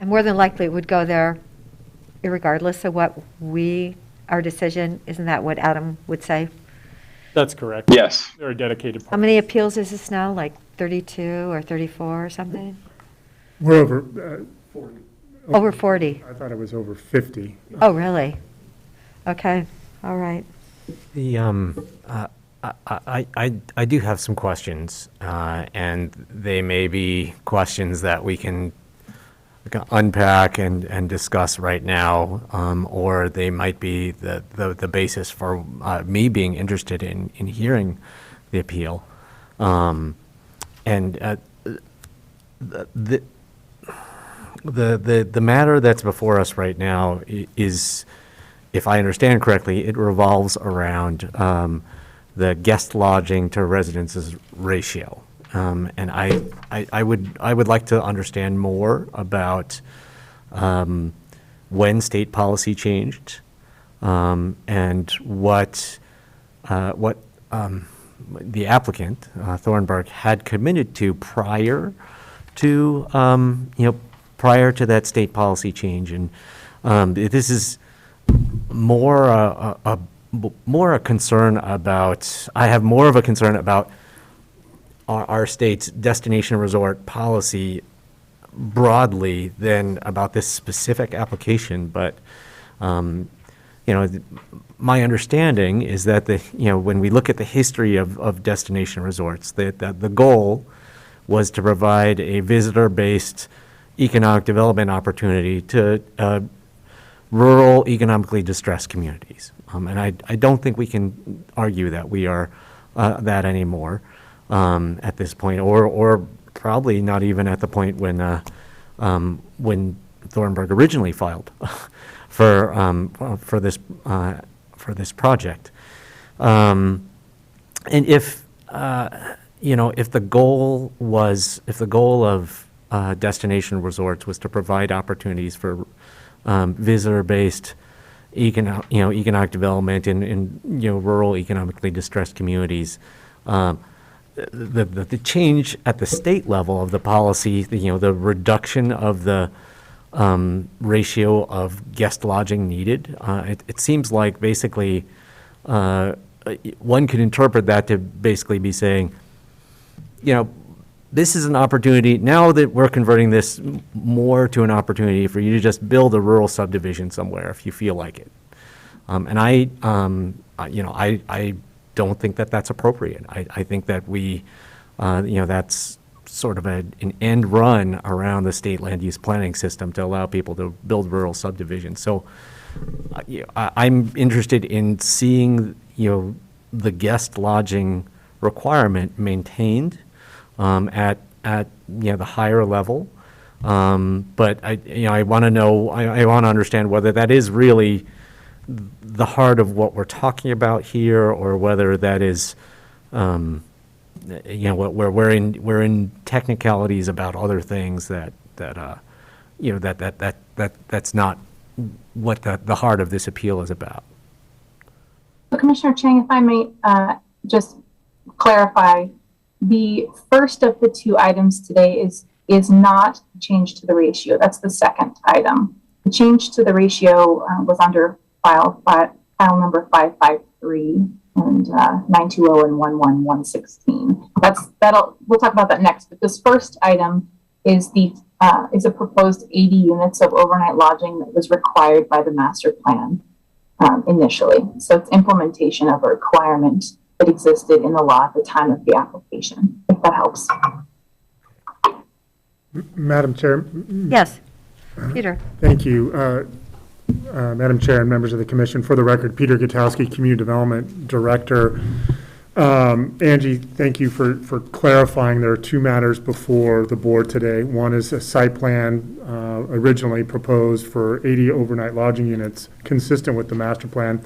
more than likely, it would go there irregardless of what our decision. Isn't that what Adam would say? That's correct. Yes. They're a dedicated How partner. many appeals is this now, like 32 or 34 or something? We're over. 40. Over 40. I thought it was over 50. Oh, really? Okay, all right. I do have some questions, and they may be questions that we can unpack and discuss right now, or they might be the basis for me being interested in hearing the appeal. And the matter that's before us right now is, if I understand correctly, it revolves around the guest lodging to residences ratio. And I would like to understand more about when state policy changed, and what the applicant, Thornburg, had committed to prior to that state policy change. And this is more a concern about, I have more of a concern about our state's destination resort policy broadly than about this specific application. But, my understanding is that when we look at the history of destination resorts, that the goal was to provide a visitor-based economic development opportunity to rural, economically distressed communities. And I don't think we can argue that we are that anymore. at this point, or probably not even at the point when Thornburg originally filed for this project. And if if the goal of destination resorts was to provide opportunities for visitor-based economic development in rural, economically distressed communities, the change at the state level of the policy, the reduction of the ratio of guest lodging needed, it seems like basically one could interpret that to basically be saying, this is an opportunity, now that we're converting this more to an opportunity for you to just build a rural subdivision somewhere if you feel like it. And I don't think that that's appropriate. I think that that's sort of an end run around the state land use planning system to allow people to build rural subdivisions. So I'm interested in seeing, the guest lodging requirement maintained at the higher level. But I want to know, I want to understand whether that is really the heart of what we're talking about here, or whether that is, where we're in technicalities about other things that's not what the heart of this appeal is about. So Commissioner Chang, if I may just clarify, the first of the two items today is not change to the ratio. That's the second item. The change to the ratio was under file number 553 and 920 and 11116. We'll talk about that next. But this first item is a proposed 80 units of overnight lodging that was required by the master plan initially. So it's implementation of a requirement that existed in the law at the time of the application, if that helps. Madam Chair. Yes, Peter. Thank you. Madam Chair and members of the commission, for the record, Peter Gutowski, Community Development Director. Angie, thank you for clarifying. There are two matters before the board today. One is a site plan originally proposed for 80 overnight lodging units consistent with the master plan.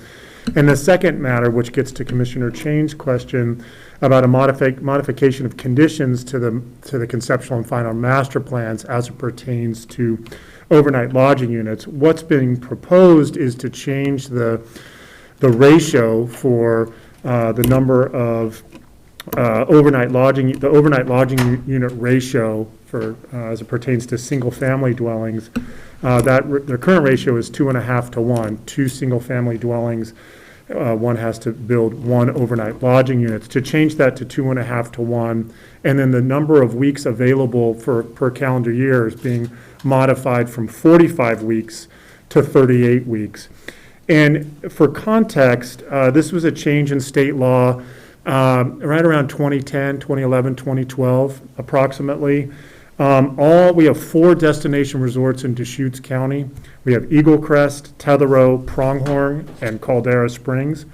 And the second matter, which gets to Commissioner Chain's question about a modification of conditions to the conceptual and final master plans as it pertains to overnight lodging units. What's being proposed is to change the ratio for the number of overnight lodging unit ratio for as it pertains to single-family dwellings. The current ratio is 2.5 to 1. Two single-family dwellings, one has to build one overnight lodging units. To change that to 2.5 to 1, and then the number of weeks available per calendar year is being modified from 45 weeks to 38 weeks. And for context, this was a change in state law right around 2010, 2011, 2012, approximately. We have 4 destination resorts in Deschutes County. We have Eagle Crest, Tetherow, Pronghorn, and Caldera Springs.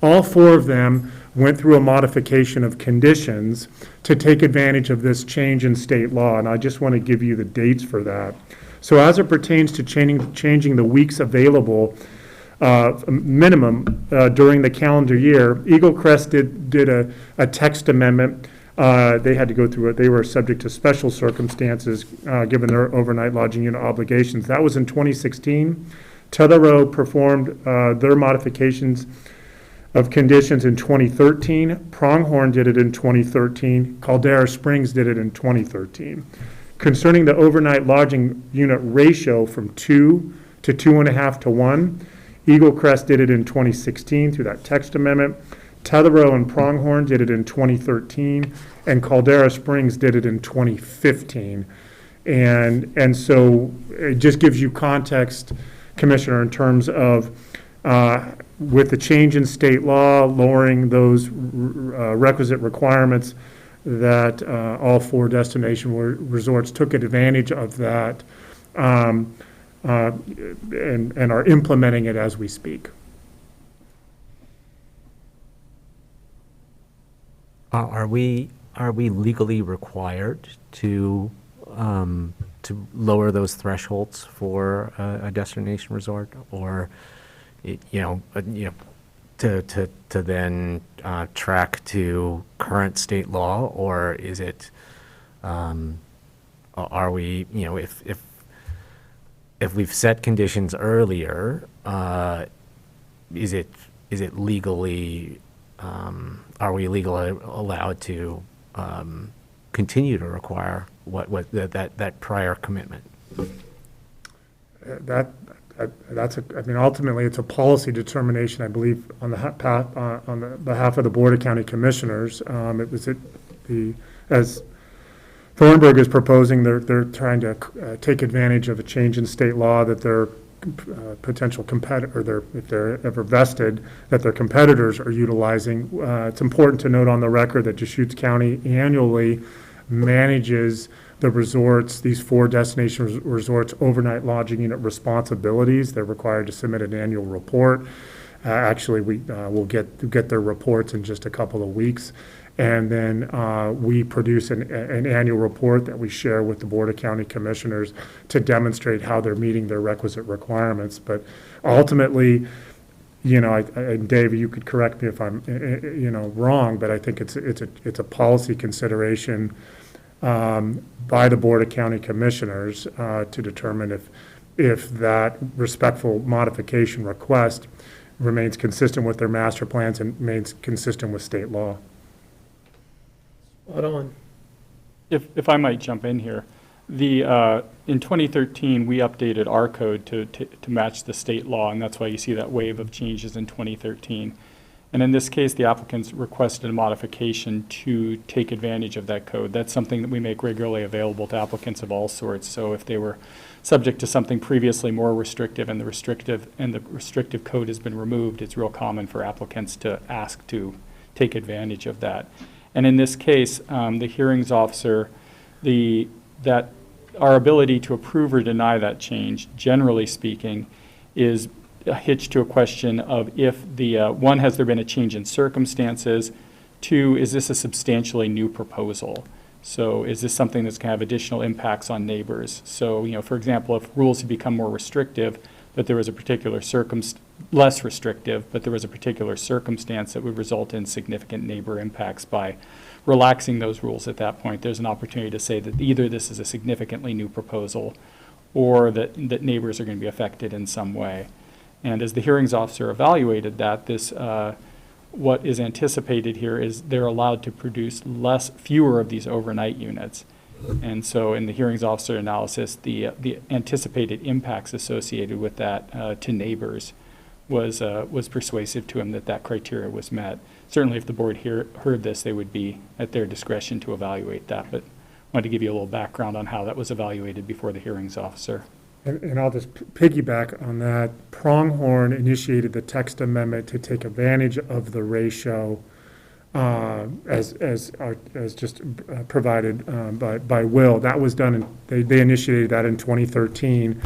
All 4 of them went through a modification of conditions to take advantage of this change in state law, and I just want to give you the dates for that. So as it pertains to changing the weeks available, minimum during the calendar year, Eagle Crest did a text amendment. They had to go through it. They were subject to special circumstances given their overnight lodging unit obligations. That was in 2016. Tetherow performed their modifications of conditions in 2013. Pronghorn did it in 2013. Caldera Springs did it in 2013. Concerning the overnight lodging unit ratio from 2 to 2.5 to 1, Eagle Crest did it in 2016 through that text amendment. Tetherow and Pronghorn did it in 2013, and Caldera Springs did it in 2015. And so it just gives you context, Commissioner, in terms of with the change in state law, lowering those requisite requirements, that all 4 destination resorts took advantage of that and are implementing it as we speak. Are we are we legally required to lower those thresholds for a destination resort, or to then track to current state law, or is it are we, if we've set conditions earlier, is it legally, are we legally allowed to continue to require that prior commitment? Ultimately, it's a policy determination, I believe, on the behalf of the Board of County Commissioners. As Thornburg is proposing, they're trying to take advantage of a change in state law that their potential competitor, if they're ever vested, that their competitors are utilizing. It's important to note on the record that Deschutes County annually manages the resorts, these 4 destination resorts, overnight lodging unit responsibilities. They're required to submit an annual report. Actually, we'll get their reports in just a couple of weeks. And then we produce an annual report that we share with the Board of County Commissioners to demonstrate how they're meeting their requisite requirements. But ultimately, and Dave, you could correct me if I'm, wrong, but I think it's a policy consideration by the Board of County Commissioners to determine if that respectful modification request remains consistent with their master plans and remains consistent with state law. Spot on. If I might jump in here, in 2013 we updated our code to match the state law, and that's why you see that wave of changes in 2013. And in this case, the applicants requested a modification to take advantage of that code. That's something that we make regularly available to applicants of all sorts. So if they were subject to something previously more restrictive and the restrictive code has been removed, it's real common for applicants to ask to take advantage of that. And in this case, the hearings officer, that our ability to approve or deny that change, generally speaking, is hitched to a question of if one, has there been a change in circumstances? 2, is this a substantially new proposal? So is this something that's going to have additional impacts on neighbors? So, for example, if rules have become more restrictive, but there was a particular less restrictive, but there was a particular circumstance that would result in significant neighbor impacts by relaxing those rules at that point, there's an opportunity to say that either this is a significantly new proposal or that neighbors are going to be affected in some way. And as the hearings officer evaluated that, what is anticipated here is they're allowed to produce fewer of these overnight units. And so in the hearings officer analysis, the anticipated impacts associated with that to neighbors was persuasive to him that criteria was met. Certainly if the board heard this, they would be at their discretion to evaluate that. But I wanted to give you a little background on how that was evaluated before the hearings officer. And I'll just piggyback on that. Pronghorn initiated the text amendment to take advantage of the ratio as just provided by Will. That was done, they initiated that in 2013.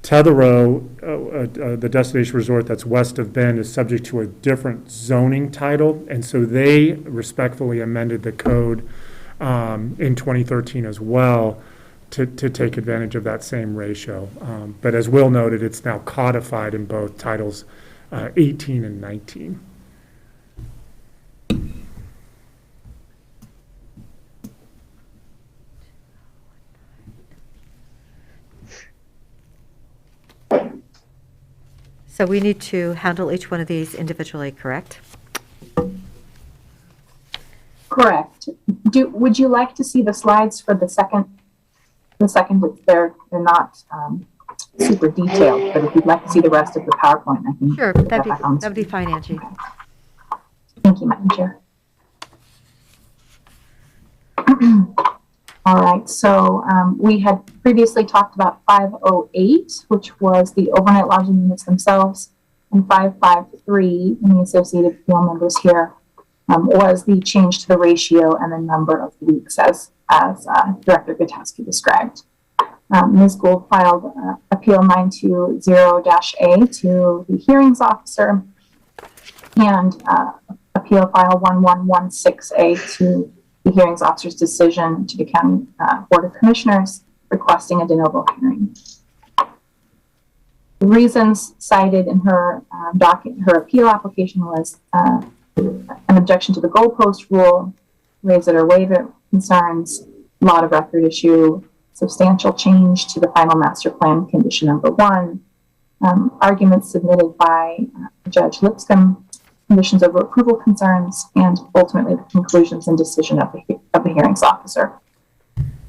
Tetherow, the destination resort that's west of Bend, is subject to a different zoning title, and so they respectfully amended the code in 2013 as well to take advantage of that same ratio. But as Will noted, it's now codified in both titles 18 and 19. So we need to handle each one of these individually, correct? Correct. Would you like to see the slides for the second? They're not super detailed, but if you'd like to see the rest of the PowerPoint, I can. Sure, that'd be fine, Angie. Okay. Thank you, Madam Chair. All right, so we had previously talked about 508, which was the overnight lodging units themselves, and 553, and the associated field members here, was the change to the ratio and the number of weeks as Director Gutowski described. Ms. Gould filed Appeal 920-A to the hearings officer and Appeal File 1116A to the hearings officer's decision to the County Board of Commissioners requesting a de novo hearing. The reasons cited in her her appeal application was an objection to the goalpost rule, raise it or waive it concerns, lot of record issue, substantial change to the final master plan condition number 1, arguments submitted by Judge Lipscomb, conditions over approval concerns, and ultimately the conclusions and decision of the hearings officer.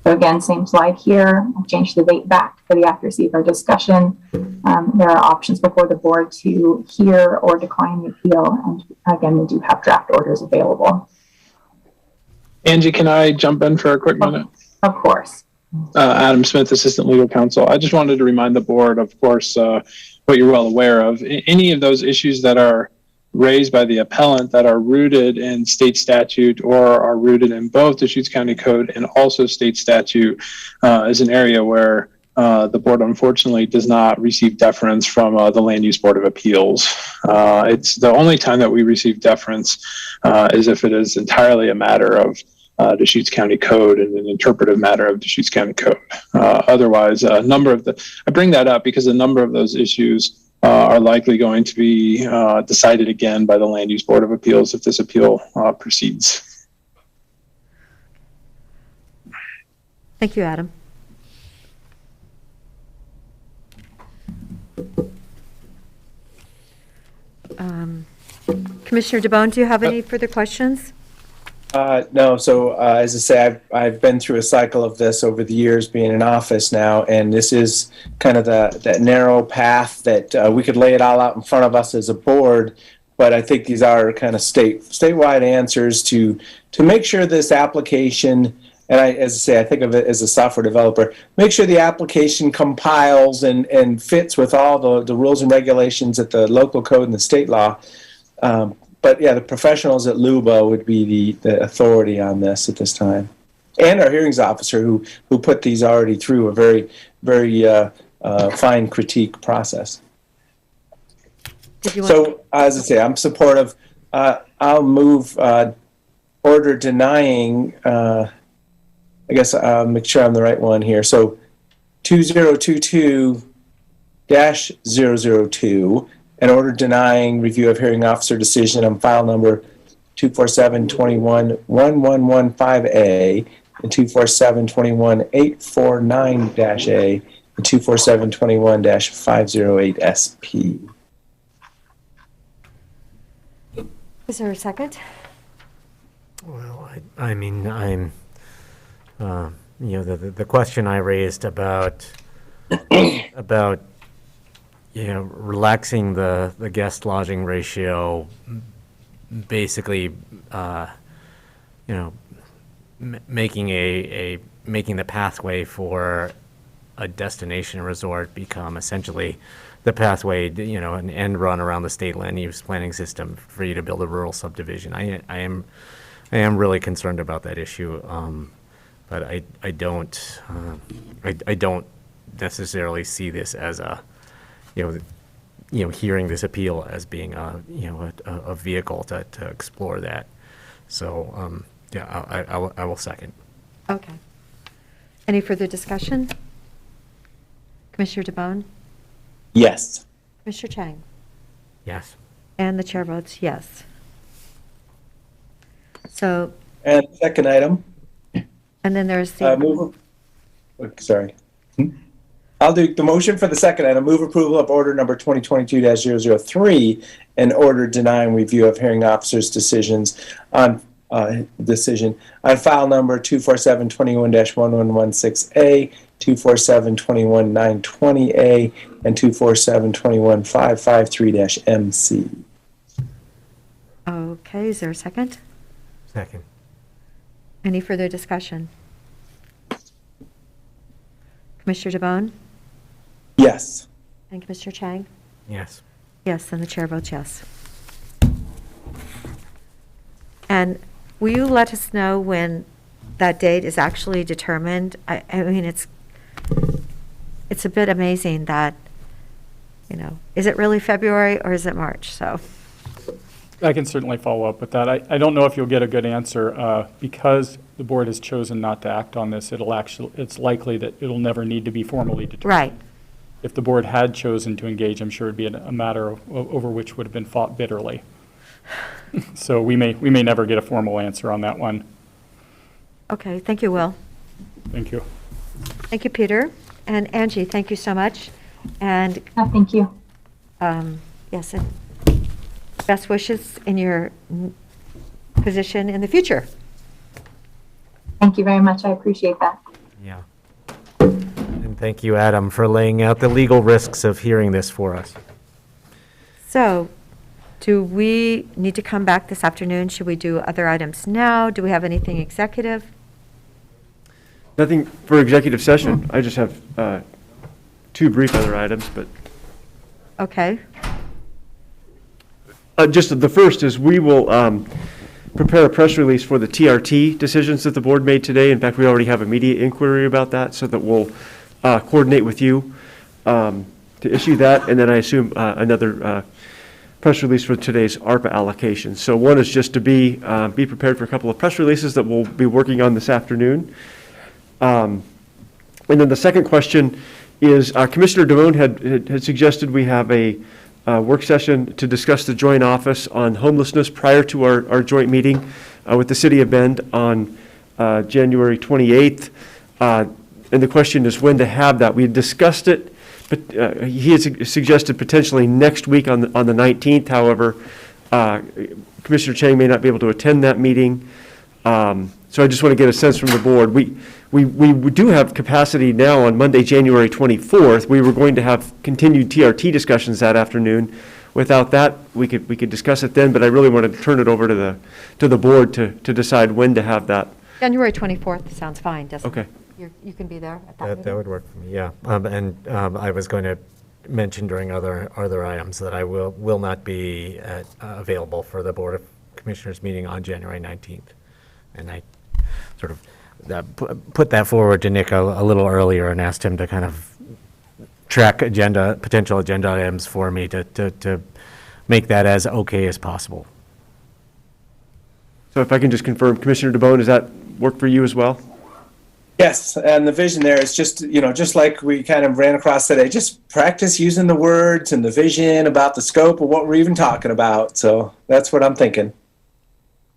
So again, same slide here. I've changed the date back for the accuracy of our discussion. There are options before the board to hear or decline the appeal. And again, we do have draft orders available. Angie, can I jump in for a quick minute? Of course. Adam Smith, Assistant Legal Counsel. I just wanted to remind the board, of course, what you're well aware of. Any of those issues that are raised by the appellant that are rooted in state statute or are rooted in both Deschutes County Code and also state statute is an area where the board unfortunately does not receive deference from the Land Use Board of Appeals. It's the only time that we receive deference is if it is entirely a matter of Deschutes County Code and an interpretive matter of Deschutes County Code. Otherwise, a number of I bring that up because a number of those issues are likely going to be decided again by the Land Use Board of Appeals if this appeal proceeds. Thank you, Adam. Commissioner DeBonne, do you have any further questions? No, so as I say, I've been through a cycle of this over the years being in office now, and this is kind of that narrow path that we could lay it all out in front of us as a board, but I think these are kind of statewide answers to make sure this application, and as I say, I think of it as a software developer, make sure the application compiles and fits with all the rules and regulations at the local code and the state law. But yeah, the professionals at LUBA would be the authority on this at this time. And our hearings officer who put these already through a very, very fine critique process. So as I say, I'm supportive. I'll move order denying, I guess I'll make sure I'm the right one here. So 2022-002. An order denying review of hearing officer decision on file number 247-21-1115A and 247-21-849-A and 247-21-508SP. Is there a second? Well, I mean, I'm, the question I raised about relaxing the guest lodging ratio, basically, making making the pathway for a destination resort become essentially the pathway, an end run around the state land use planning system for you to build a rural subdivision. I am really concerned about that issue, but I don't necessarily see this as a hearing this appeal as being a vehicle to explore that. So, I will second. Okay. Any further discussion? Commissioner DeBonne? Yes. Commissioner Chang? Yes. And the chair votes yes. So. And second item. And then there's the. Sorry. I'll do the motion for the second item. Move approval of order number 2022-003, an order denying review of hearing officers' decision on file number 247-21-1116A, 247-21-920A, and 247-21-553-MC. Okay, is there a second? Second. Any further discussion? Commissioner DeBonne? Yes. And Commissioner Chang? Yes. Yes, and the chair votes yes. And will you let us know when that date is actually determined? I mean, it's a bit amazing that, is it really February or is it March? So I can certainly follow up with that. I don't know if you'll get a good answer. Because the board has chosen not to act on this, it's likely that it'll never need to be formally determined. Right. If the board had chosen to engage, I'm sure it'd be a matter over which would have been fought bitterly. So we may never get a formal answer on that one. Okay, thank you, Will. Thank you. Thank you, Peter. And Angie, thank you so much. And thank you. Yes, and best wishes in your position in the future. Thank you very much. I appreciate that. Yeah. And thank you, Adam, for laying out the legal risks of hearing this for us. So, do we need to come back this afternoon? Should we do other items now? Do we have anything executive? Nothing for executive session. I just have 2 brief other items, but. Okay. Just the first is we will prepare a press release for the TRT decisions that the board made today. In fact, we already have immediate inquiry about that, so that we'll coordinate with you to issue that. And then I assume another press release for today's ARPA allocation. So one is just to be prepared for a couple of press releases that we'll be working on this afternoon. And then the second question is Commissioner DeVone had suggested we have a work session to discuss the joint office on homelessness prior to our joint meeting with the City of Bend on January 28th. And the question is when to have that. We had discussed it, but he had suggested potentially next week on the 19th. However, Commissioner Chang may not be able to attend that meeting. So I just want to get a sense from the board. We do have capacity now on Monday, January 24th. We were going to have continued TRT discussions that afternoon. Without that, we could discuss it then, but I really want to turn it over to the board to decide when to have that. January 24th sounds fine, doesn't it? Okay. You can be there at that meeting? That would work for me, yeah. And I was going to mention during other items that I will not be available for the Board of Commissioners meeting on January 19th. And I sort of put that forward to Nick a little earlier and asked him to kind of track potential agenda items for me to make that as okay as possible. So if I can just confirm, Commissioner DeBone, does that work for you as well? Yes, and the vision there is just, just like we kind of ran across today, just practice using the words and the vision about the scope of what we're even talking about. So that's what I'm thinking.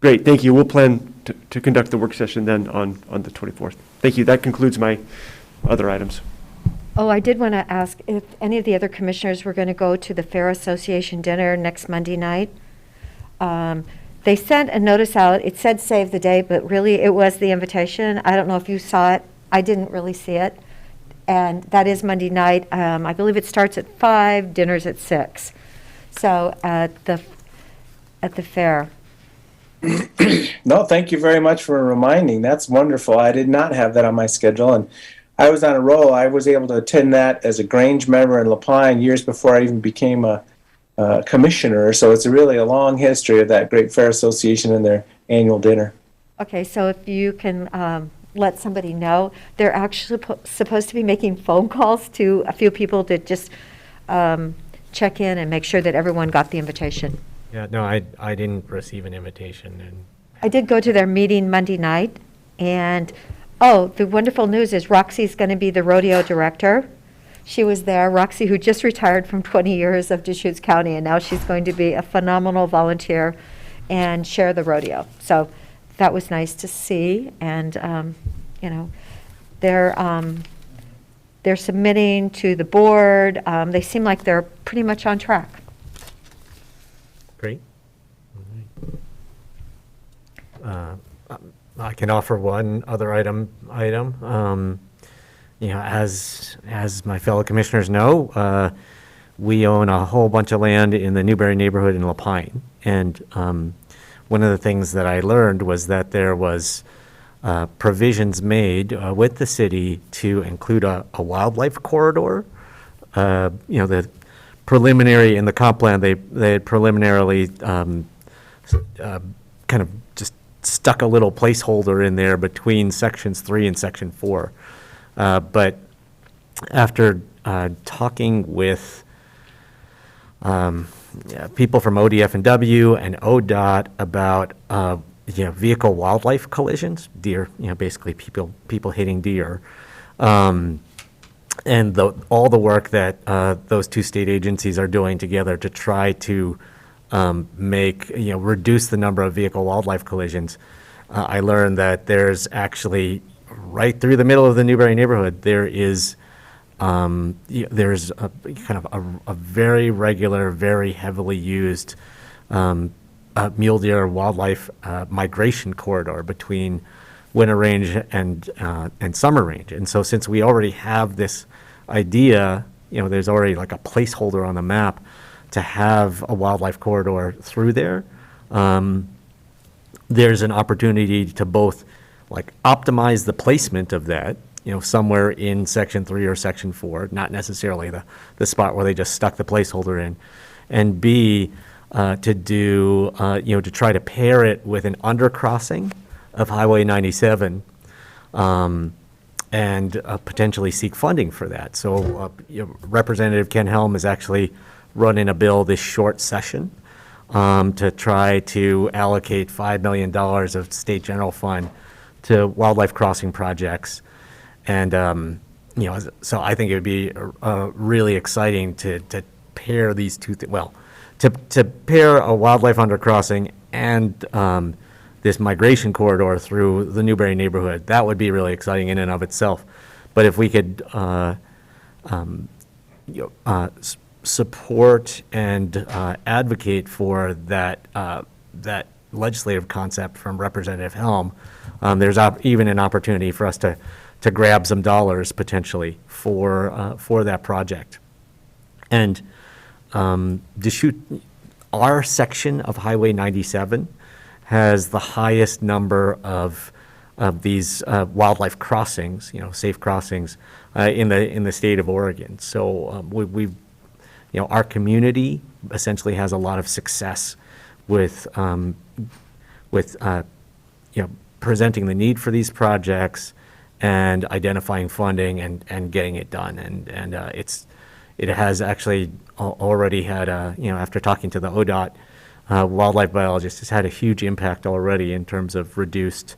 Great, thank you. We'll plan to conduct the work session then on the 24th. Thank you. That concludes my other items. Oh, I did want to ask if any of the other commissioners were going to go to the Fair Association dinner next Monday night. They sent a notice out. It said save the day, but really it was the invitation. I don't know if you saw it. I didn't really see it. And that is Monday night. I believe it starts at 5, dinner's at 6. So at the fair. No, thank you very much for reminding. That's wonderful. I did not have that on my schedule, and I was on a roll. I was able to attend that as a Grange member in La Pine years before I even became a commissioner. So it's really a long history of that great Fair Association and their annual dinner. Okay, so if you can let somebody know, they're actually supposed to be making phone calls to a few people to just check in and make sure that everyone got the invitation. Yeah, no, I didn't receive an invitation. And I did go to their meeting Monday night, and the wonderful news is Roxy's going to be the rodeo director. She was there, Roxy, who just retired from 20 years of Deschutes County, and now she's going to be a phenomenal volunteer and share the rodeo. So that was nice to see, and they're submitting to the board. They seem like they're pretty much on track. great. I can offer one other item. As my fellow commissioners know, we own a whole bunch of land in the Newberry neighborhood in La Pine. And one of the things that I learned was that there was provisions made with the city to include a wildlife corridor. The preliminary, in the comp plan, they had preliminarily kind of just stuck a little placeholder in there between sections 3 and section 4. But after talking with people from ODF&W and ODOT about vehicle wildlife collisions, deer, basically people hitting deer. And all the work that those two state agencies are doing together to try to reduce the number of vehicle wildlife collisions. I learned that there's actually, right through the middle of the Newberry neighborhood, there's a kind of a very regular, very heavily used mule deer wildlife migration corridor between winter range and summer range. And so since we already have this idea, there's already like a placeholder on the map to have a wildlife corridor through there, there's an opportunity to both like optimize the placement of that, somewhere in Section 3 or Section 4, not necessarily the spot where they just stuck the placeholder in, and B, to try to pair it with an undercrossing of Highway 97, and potentially seek funding for that. So Representative Ken Helm is actually running a bill this short session to try to allocate $5 million of state general fund to wildlife crossing projects. And, so I think it would be really exciting to pair these two things. Well, to pair a wildlife undercrossing and this migration corridor through the Newberry neighborhood, that would be really exciting in and of itself. But if we could support and advocate for that legislative concept from Representative Helm, there's even an opportunity for us to grab some dollars potentially for that project. And Deschutes, our section of Highway 97 has the highest number of these wildlife crossings, safe crossings in the state of Oregon. So we've our community essentially has a lot of success with presenting the need for these projects and identifying funding and getting it done. And it has actually already had after talking to the ODOT wildlife biologist, has had a huge impact already in terms of reduced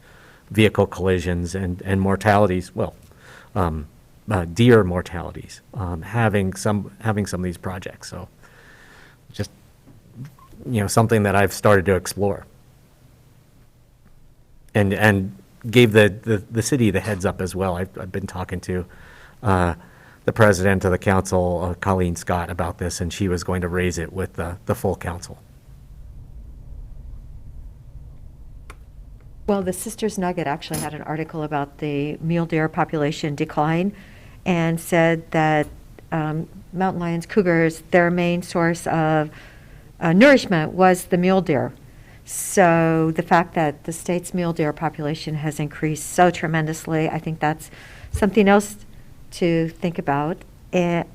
vehicle collisions and mortalities. Well, deer mortalities, having some of these projects. So just, something that I've started to explore. And gave the city the heads up as well. I've been talking to the president of the council, Colleen Scott, about this, and she was going to raise it with the full council. Well, the Sisters Nugget actually had an article about the mule deer population decline and said that mountain lions, cougars, their main source of nourishment was the mule deer. So the fact that the state's mule deer population has increased so tremendously, I think that's something else to think about. And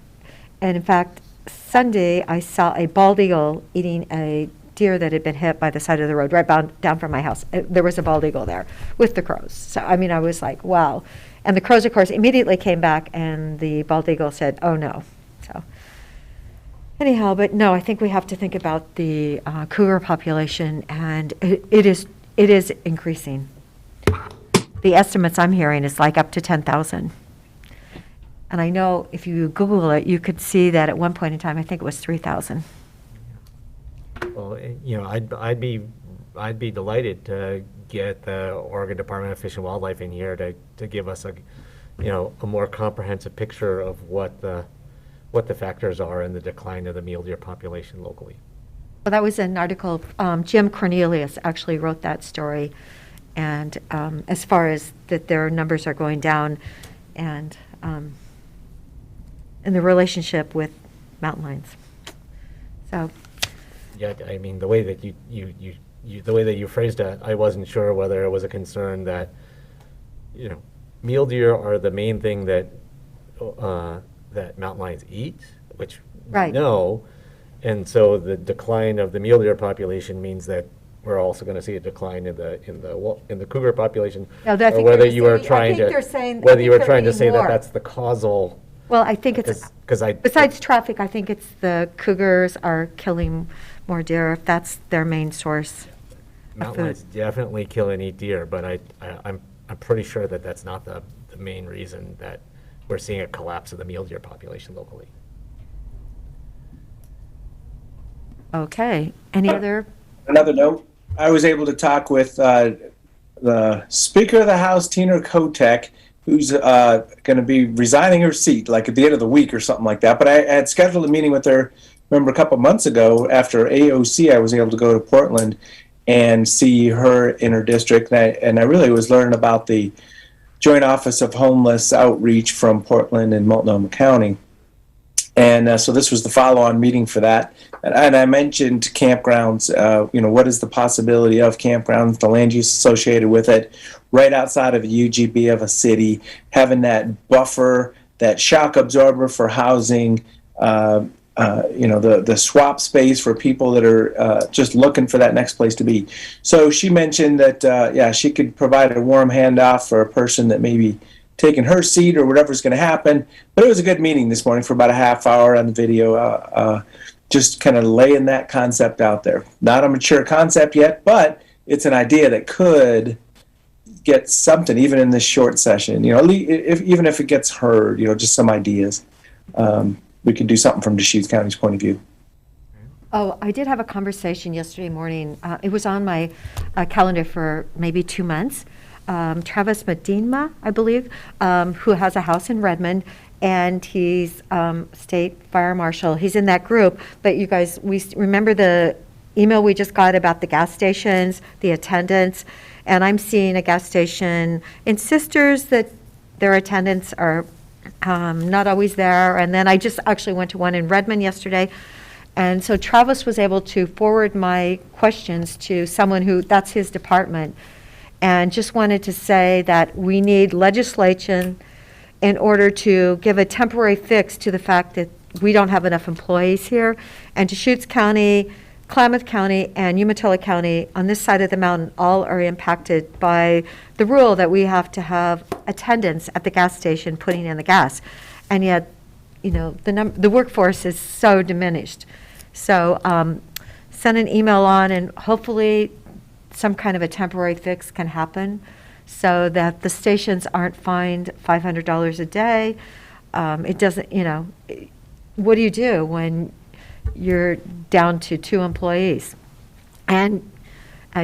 in fact, Sunday I saw a bald eagle eating a deer that had been hit by the side of the road right down from my house. There was a bald eagle there with the crows. So, I mean, I was like, wow. And the crows, of course, immediately came back, and the bald eagle said, oh, no. So anyhow, but no, I think we have to think about the cougar population, and it is increasing. The estimates I'm hearing is like up to 10,000. And I know if you Google it, you could see that at one point in time, I think it was 3,000. Well, I'd be delighted to get the Oregon Department of Fish and Wildlife in here to give us a more comprehensive picture of what the factors are in the decline of the mule deer population locally. Well, that was an article, Jim Cornelius actually wrote that story, and as far as that their numbers are going down, and in the relationship with mountain lions. So. Yeah, I mean, the way that you phrased it, I wasn't sure whether it was a concern that, mule deer are the main thing that mountain lions eat, which right. we know, and so the decline of the mule deer population means that we're also going to see a decline in the cougar population. No, or whether you were trying to say that that's the causal Well, I think it's, Because besides traffic, I think it's the cougars are killing more deer. That's their main source of mountain food. lions definitely kill and eat deer, but I'm pretty sure that that's not the main reason that we're seeing a collapse of the mule deer population locally. Okay, any other? Another note, I was able to talk with the Speaker of the House, Tina Kotek, who's going to be resigning her seat, like at the end of the week or something like that. But I had scheduled a meeting with her, remember, a couple months ago. After AOC, I was able to go to Portland and see her in her district. And I really was learning about the Joint Office of Homeless Outreach from Portland and Multnomah County. And so this was the follow-on meeting for that. And I mentioned campgrounds, what is the possibility of campgrounds, the land use associated with it, right outside of a UGB of a city, having that buffer, that shock absorber for housing, the swap space for people that are just looking for that next place to be. So she mentioned that, she could provide a warm handoff for a person that maybe taking her seat or whatever's going to happen. But it was a good meeting this morning for about a half hour on the video, just kind of laying that concept out there. Not a mature concept yet, but it's an idea that could get something, even in this short session. Even if it gets heard, just some ideas. We could do something from Deschutes County's point of view. Oh, I did have a conversation yesterday morning. It was on my calendar for maybe 2 months. Travis Medina, I believe, who has a house in Redmond, and he's state fire marshal. He's in that group. But you guys, we remember the email we just got about the gas stations, the attendants, and I'm seeing a gas station in Sisters that their attendants are not always there. And then I just actually went to one in Redmond yesterday. And so Travis was able to forward my questions to someone who, that's his department. And just wanted to say that we need legislation in order to give a temporary fix to the fact that we don't have enough employees here. And Deschutes County, Klamath County, and Umatilla County on this side of the mountain all are impacted by the rule that we have to have attendants at the gas station putting in the gas. And yet, the workforce is so diminished. So send an email on, and hopefully some kind of a temporary fix can happen so that the stations aren't fined $500 a day. It doesn't, what do you do when you're down to 2 employees? And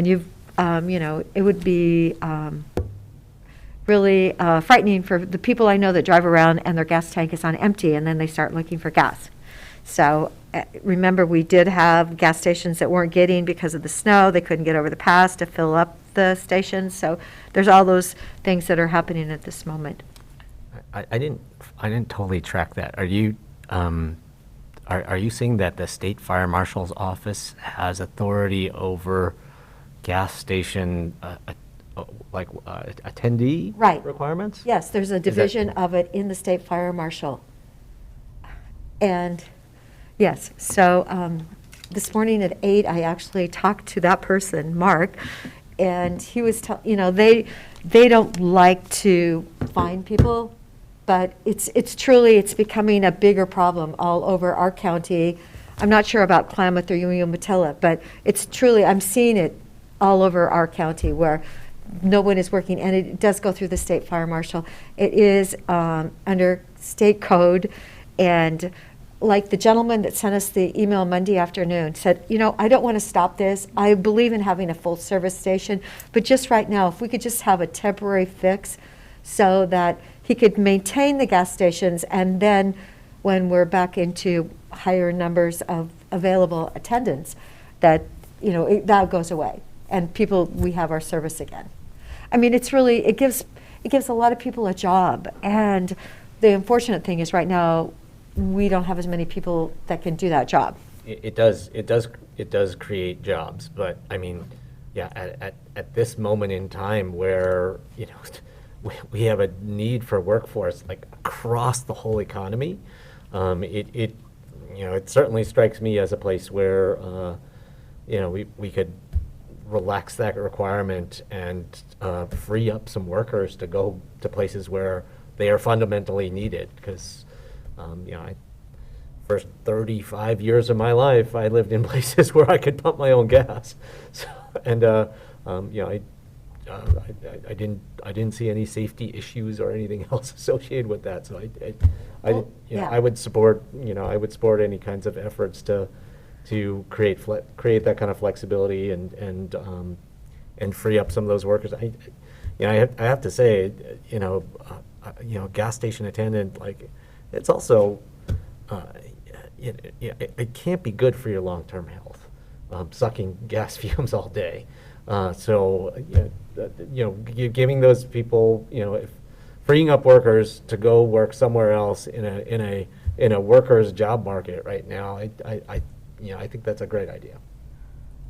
you've, it would be really frightening for the people I know that drive around and their gas tank is on empty, and then they start looking for gas. So remember, we did have gas stations that weren't getting because of the snow. They couldn't get over the pass to fill up the stations. So there's all those things that are happening at this moment. I didn't totally track that. Are you saying that the state fire marshal's office has authority over gas station attendee requirements? Yes, there's a division of it in the state fire marshal. And yes, so this morning at 8, I actually talked to that person, Mark, and he was they don't like to find people, but it's truly becoming a bigger problem all over our county. I'm not sure about Klamath or Umatilla, but it's truly, I'm seeing it all over our county where no one is working, and it does go through the state fire marshal. It is under state code, and like the gentleman that sent us the email Monday afternoon said, I don't want to stop this. I believe in having a full service station, but just right now, if we could just have a temporary fix so that he could maintain the gas stations, and then when we're back into higher numbers of available attendants, that, that goes away and we have our service again. I mean, it's really, it gives a lot of people a job. And the unfortunate thing is right now, we don't have as many people that can do that job. It does create jobs, but I mean, at this moment in time where we have a need for workforce like across the whole economy, it certainly strikes me as a place where we could relax that requirement and free up some workers to go to places where they are fundamentally needed, because First 35 years of my life, I lived in places where I could pump my own gas. So, and, I didn't see any safety issues or anything else associated with that. So I would support, I would support any kinds of efforts to create that kind of flexibility and free up some of those workers. I have to say, gas station attendant, like, it's also, it can't be good for your long-term health, sucking gas fumes all day. Giving those people, freeing up workers to go work somewhere else in a workers' job market right now, I think that's a great idea.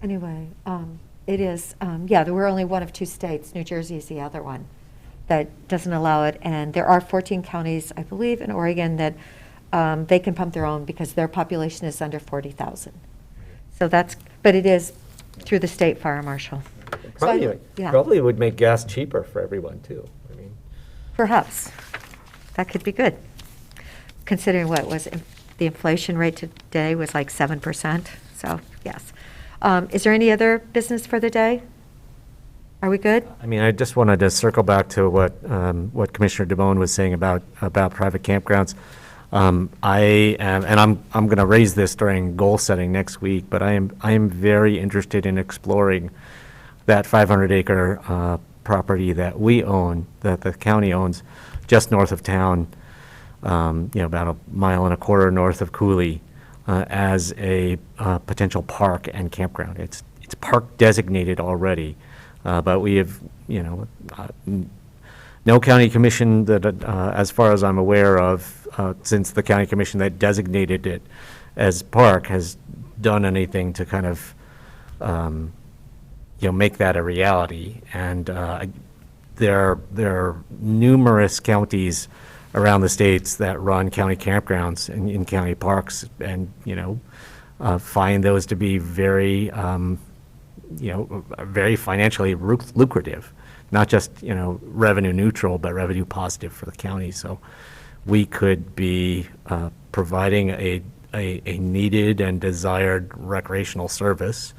Anyway, it is, we're only one of 2 states, New Jersey is the other one, that doesn't allow it. And there are 14 counties, I believe, in Oregon that they can pump their own because their population is under 40,000. So but it is through the state fire marshal. Probably would make gas cheaper for everyone too. I mean, perhaps that could be good, considering what was the inflation rate today was like 7%. So yes. Is there any other business for the day? Are we good? I mean, I just wanted to circle back to what Commissioner DeBone was saying about private campgrounds. I'm going to raise this during goal setting next week, but I am very interested in exploring that 500-acre property that we own, that the county owns, just north of town, about 1.25 miles north of Cooley, as a potential park and campground. It's park designated already, but we have, no county commission that, as far as I'm aware of, since the county commission that designated it as park has done anything to kind of, make that a reality. And there are numerous counties around the states that run county campgrounds and in county parks, and find those to be very, very financially lucrative, not just revenue neutral, but revenue positive for the county. So we could be providing a needed and desired recreational service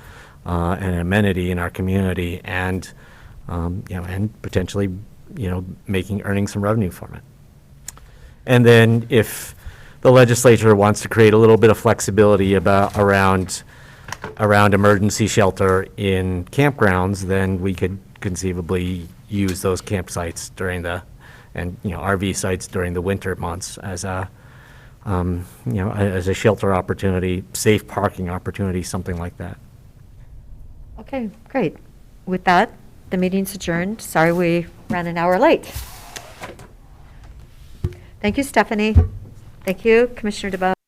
and an amenity in our community, and and potentially earning some revenue from it. And then if the legislature wants to create a little bit of flexibility around emergency shelter in campgrounds, then we could conceivably use those campsites during RV sites during the winter months as a shelter opportunity, safe parking opportunity, something like that. Okay, great. With that, the meeting's adjourned. Sorry we ran an hour late. Thank you, Stephanie. Thank you, Commissioner DeBose.